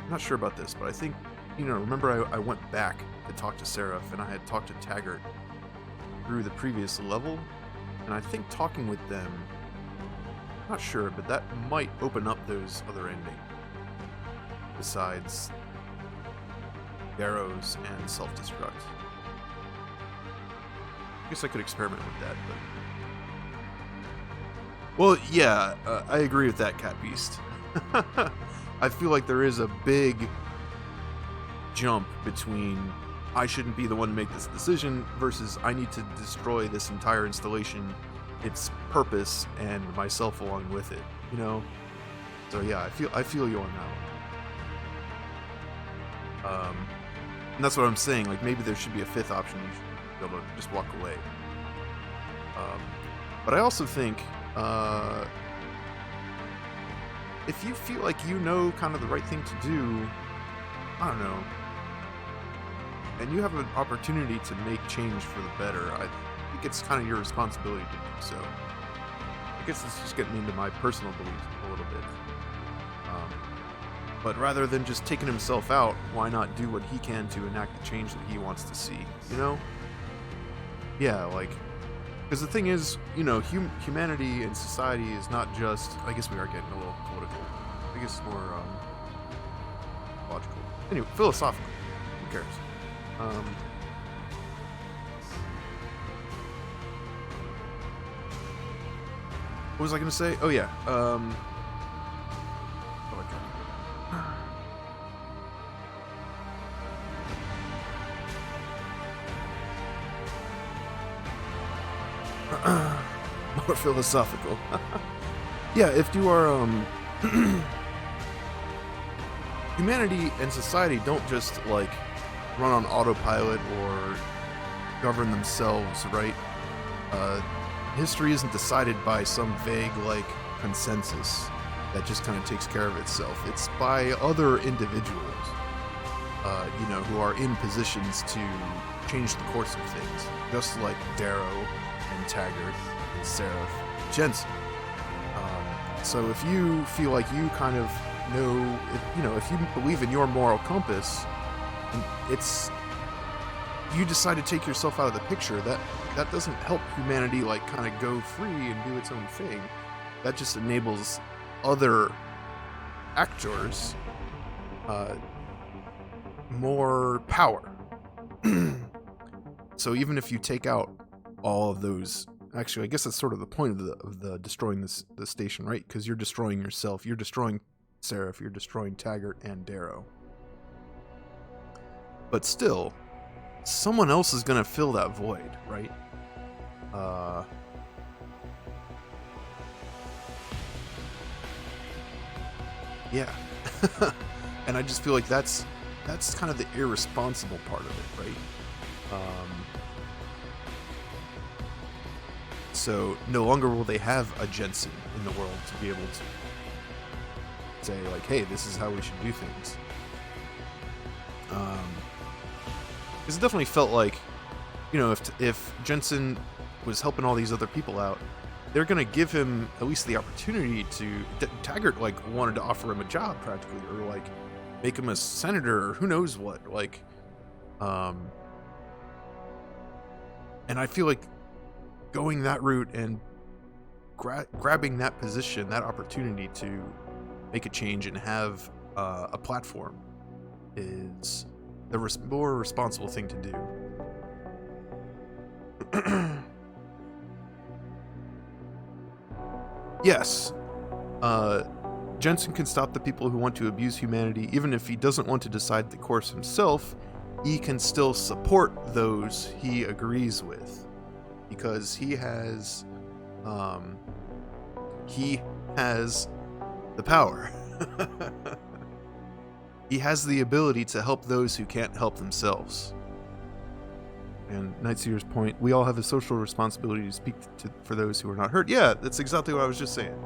A: I'm not sure about this, but I think, you know, remember I went back to talk to Sarif, and I had talked to Taggart through the previous level, and I think talking with them, I'm not sure, but that might open up those other endings, besides arrows and self-destruct. I guess I could experiment with that, but... Well, yeah, I agree with that, Cat Beast. I feel like there is a big jump between I shouldn't be the one to make this decision versus I need to destroy this entire installation, its purpose, and myself along with it, you know? So yeah, I feel you on that one. And that's what I'm saying, like maybe there should be a fifth option, you should be able to just walk away. But I also think if you feel like you know kind of the right thing to do, I don't know, and you have an opportunity to make change for the better, think it's kind of your responsibility to do so. I guess this is just getting into my personal beliefs a little bit. But rather than just taking himself out, why not do what he can to enact the change that he wants to see, you know? Yeah, like, because the thing is, you know, humanity and society is not just, I guess we are getting a little political. I guess more logical. Anyway, philosophical. Who cares? What was I going to say? Oh, yeah. More philosophical. Yeah, if you are, humanity and society don't just, like, run on autopilot or govern themselves, right? History isn't decided by some vague, like, consensus that just kind of takes care of itself. It's by other individuals, you know, who are in positions to change the course of things, just like Darrow and Taggart and Seraph Jensen. So if you feel like you kind of know, if you believe in your moral compass, it's, you decide to take yourself out of the picture, that doesn't help humanity, like, kind of go free and do its own thing. That just enables other actors more power. So even if you take out all of those, actually, I guess that's sort of the point of the destroying the station, right? Because you're destroying yourself. You're destroying Seraph. You're destroying Taggart and Darrow. But still, someone else is going to fill that void, right? Yeah. And I just feel like that's kind of the irresponsible part of it, right? So no longer will they have a Jensen in the world to be able to say, like, hey, this is how we should do things. Because it definitely felt like, you know, if Jensen was helping all these other people out, they're going to give him at least the opportunity to... Taggart, like, wanted to offer him a job, practically, or, like, make him a senator, or who knows what, like... And I feel like going that route and grabbing that position, that opportunity to make a change and have a platform is the more responsible thing to do. Yes, Jensen can stop the people who want to abuse humanity. Even if he doesn't want to decide the course himself, he can still support those he agrees with, because he has the power. He has the ability to help those who can't help themselves. And Nightseer's point, we all have a social responsibility to speak for those who are not hurt. Yeah, that's exactly what I was just saying.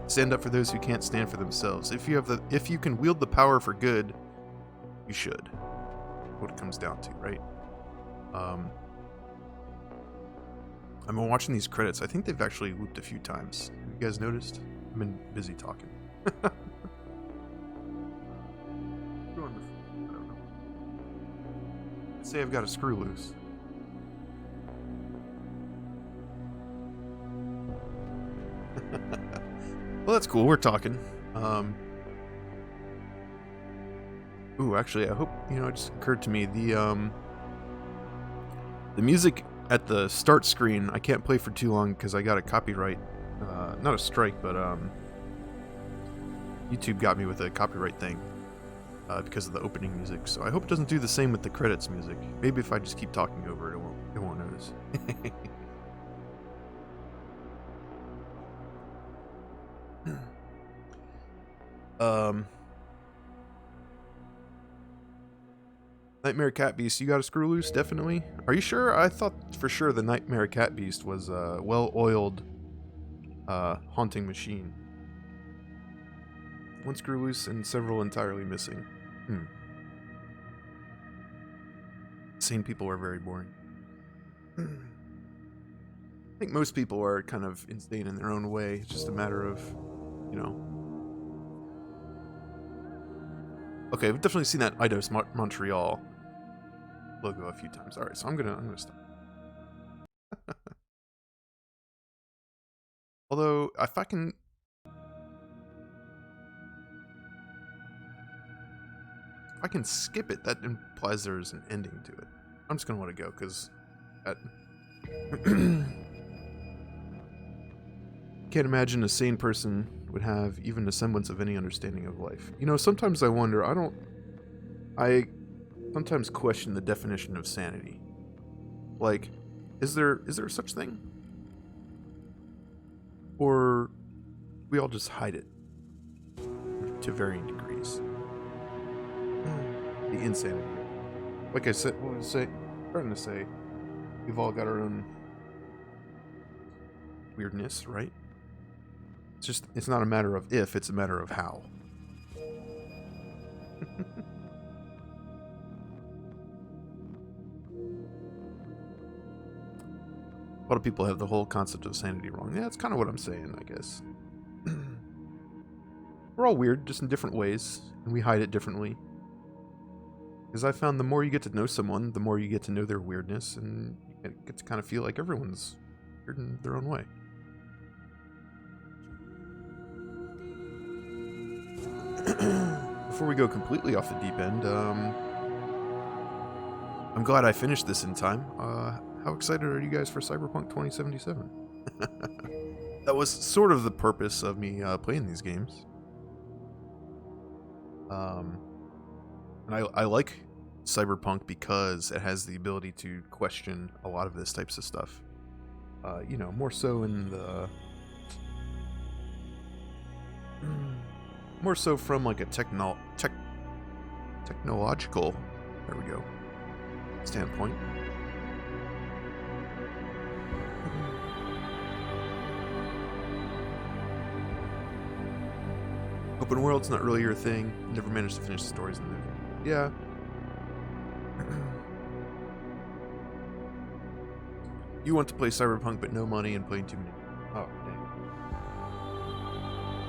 A: Stand up for those who can't stand for themselves. If you can wield the power for good, you should. What it comes down to, right? I've been watching these credits. I think they've actually looped a few times. Have you guys noticed? I've been busy talking. I don't know. Let's say I've got a screw loose. Well, that's cool. We're talking. Ooh, actually, I hope, it just occurred to me, the music at the start screen, I can't play for too long because I got a copyright, not a strike, but YouTube got me with a copyright thing because of the opening music. So I hope it doesn't do the same with the credits music. Maybe if I just keep talking over it, it won't notice. Nightmare Cat Beast, you got a screw loose? Definitely. Are you sure? I thought for sure the Nightmare Cat Beast was a well-oiled haunting machine. One screw loose and several entirely missing. Sane people are very boring. think most people are kind of insane in their own way. It's just a matter of, you know. Okay, we've definitely seen that Eidos Montreal logo a few times. All right, so I'm gonna stop. Although, if I can skip it, that implies there's an ending to it. I'm just gonna let it go because that. Can't imagine a sane person would have even a semblance of any understanding of life. You know, sometimes I wonder. I sometimes question the definition of sanity. Like, is there such thing? Or we all just hide it to varying degrees. The insanity. Like I said, starting to say, we've all got our own weirdness, right? It's not a matter of if, it's a matter of how. A lot of people have the whole concept of sanity wrong. Yeah, that's kind of what I'm saying, I guess. We're all weird, just in different ways, and we hide it differently. Because I found the more you get to know someone, the more you get to know their weirdness, and you get to kind of feel like everyone's weird in their own way. Before we go completely off the deep end, I'm glad I finished this in time. How excited are you guys for Cyberpunk 2077? That was sort of the purpose of me playing these games. And I like Cyberpunk because it has the ability to question a lot of this types of stuff. You know, more so in the... More so from like a technological, there we go, standpoint. Open world's not really your thing. Never managed to finish the stories in there. Yeah. You want to play Cyberpunk but no money and playing too many. Oh, dang.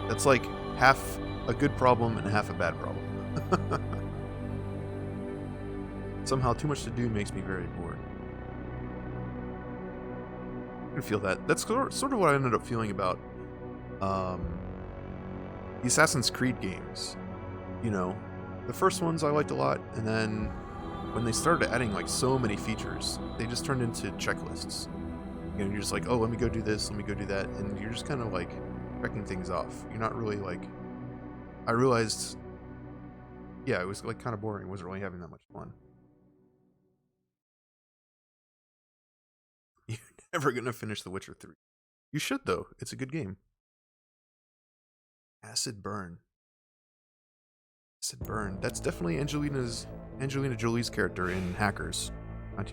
A: That's like half a good problem and half a bad problem. Somehow too much to do makes me very bored. I can feel that. That's sort of what I ended up feeling about the Assassin's Creed games. You know, the first ones I liked a lot, and then when they started adding like so many features, they just turned into checklists. You know, you're just like, oh, let me go do this, let me go do that, and you're just kind of like checking things off. You're not really like... I realized, yeah, it was like kind of boring. I wasn't really having that much fun. You're never gonna finish The Witcher 3. You should though. It's a good game. Acid Burn. Acid Burn. That's definitely Angelina Jolie's character in Hackers.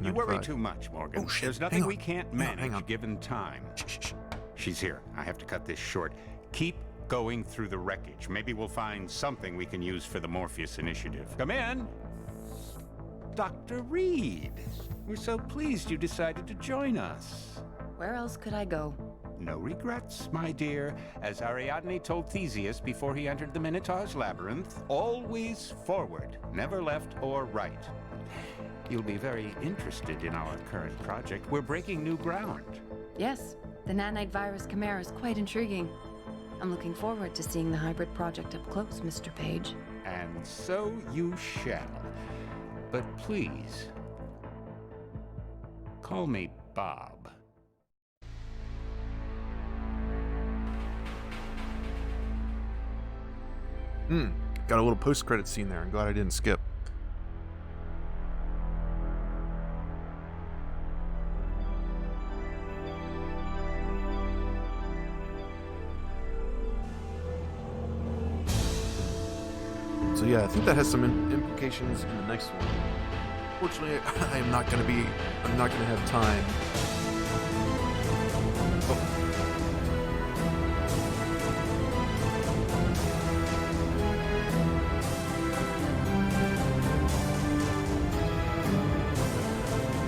I: You worry too much, Morgan.
A: Oh, shit.
I: There's nothing we can't manage given time.
A: Shh.
I: She's here. I have to cut this short. Keep going through the wreckage. Maybe we'll find something we can use for the Morpheus initiative. Come in. Dr. Reed. We're so pleased you decided to join us.
L: Where else could I go?
I: No regrets, my dear. As Ariadne told Theseus before he entered the Minotaur's labyrinth, always forward, never left or right. You'll be very interested in our current project. We're breaking new ground.
L: Yes, the nanite virus chimera is quite intriguing. I'm looking forward to seeing the hybrid project up close, Mr. Page.
I: And so you shall. But please, call me Bob.
A: Got a little post-credit scene there. I'm glad I didn't skip. So yeah, I think that has some implications in the next one. Fortunately, I'm not gonna have time.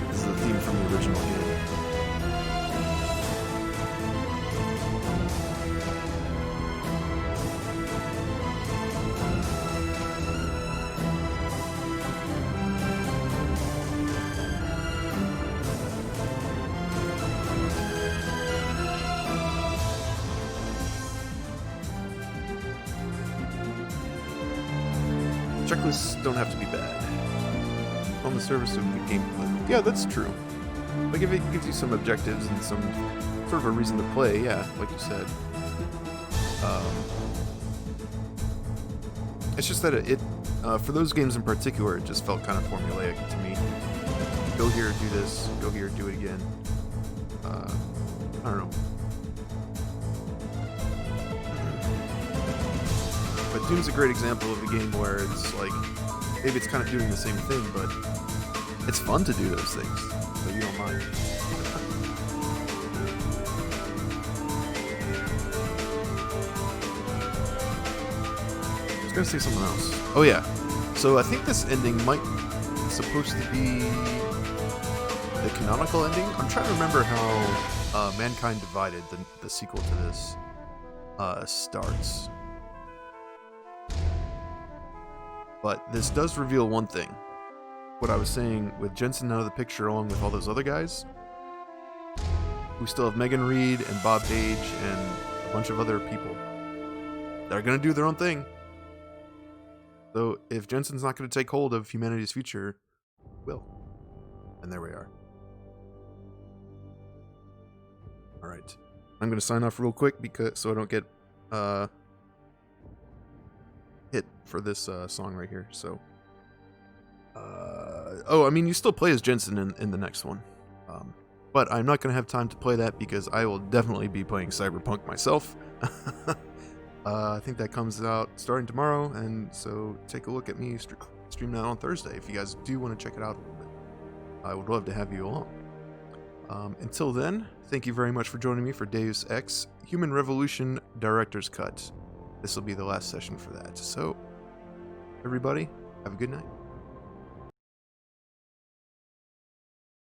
A: This is the theme from the original game. checklists don't have to be bad. On the service of good gameplay. Yeah, that's true. Like if it gives you some objectives and some sort of a reason to play, yeah, like you said. It's just that for those games in particular, it just felt kind of formulaic to me. Go here, do this. Go here, do it again. I don't know. But Doom's a great example of a game where it's like, maybe it's kind of doing the same thing, but it's fun to do those things, so you don't mind. I was gonna say something else. Oh yeah, so I think this ending might be supposed to be the canonical ending. I'm trying to remember how Mankind Divided, the sequel to this, starts. But this does reveal one thing. What I was saying with Jensen out of the picture along with all those other guys. We still have Megan Reed and Bob Page and a bunch of other people that are going to do their own thing. So if Jensen's not going to take hold of humanity's future, will. And there we are. Alright. I'm going to sign off real quick so I don't get hit for this song right here. So, oh, I mean, you still play as Jensen in the next one, but I'm not gonna have time to play that because I will definitely be playing Cyberpunk myself. I think that comes out starting tomorrow, and so take a look at me stream that on Thursday if you guys do want to check it out a little bit. I would love to have you along. Until then, thank you very much for joining me for Deus Ex Human Revolution Director's Cut. This will be the last session for that. So, everybody, have a good night.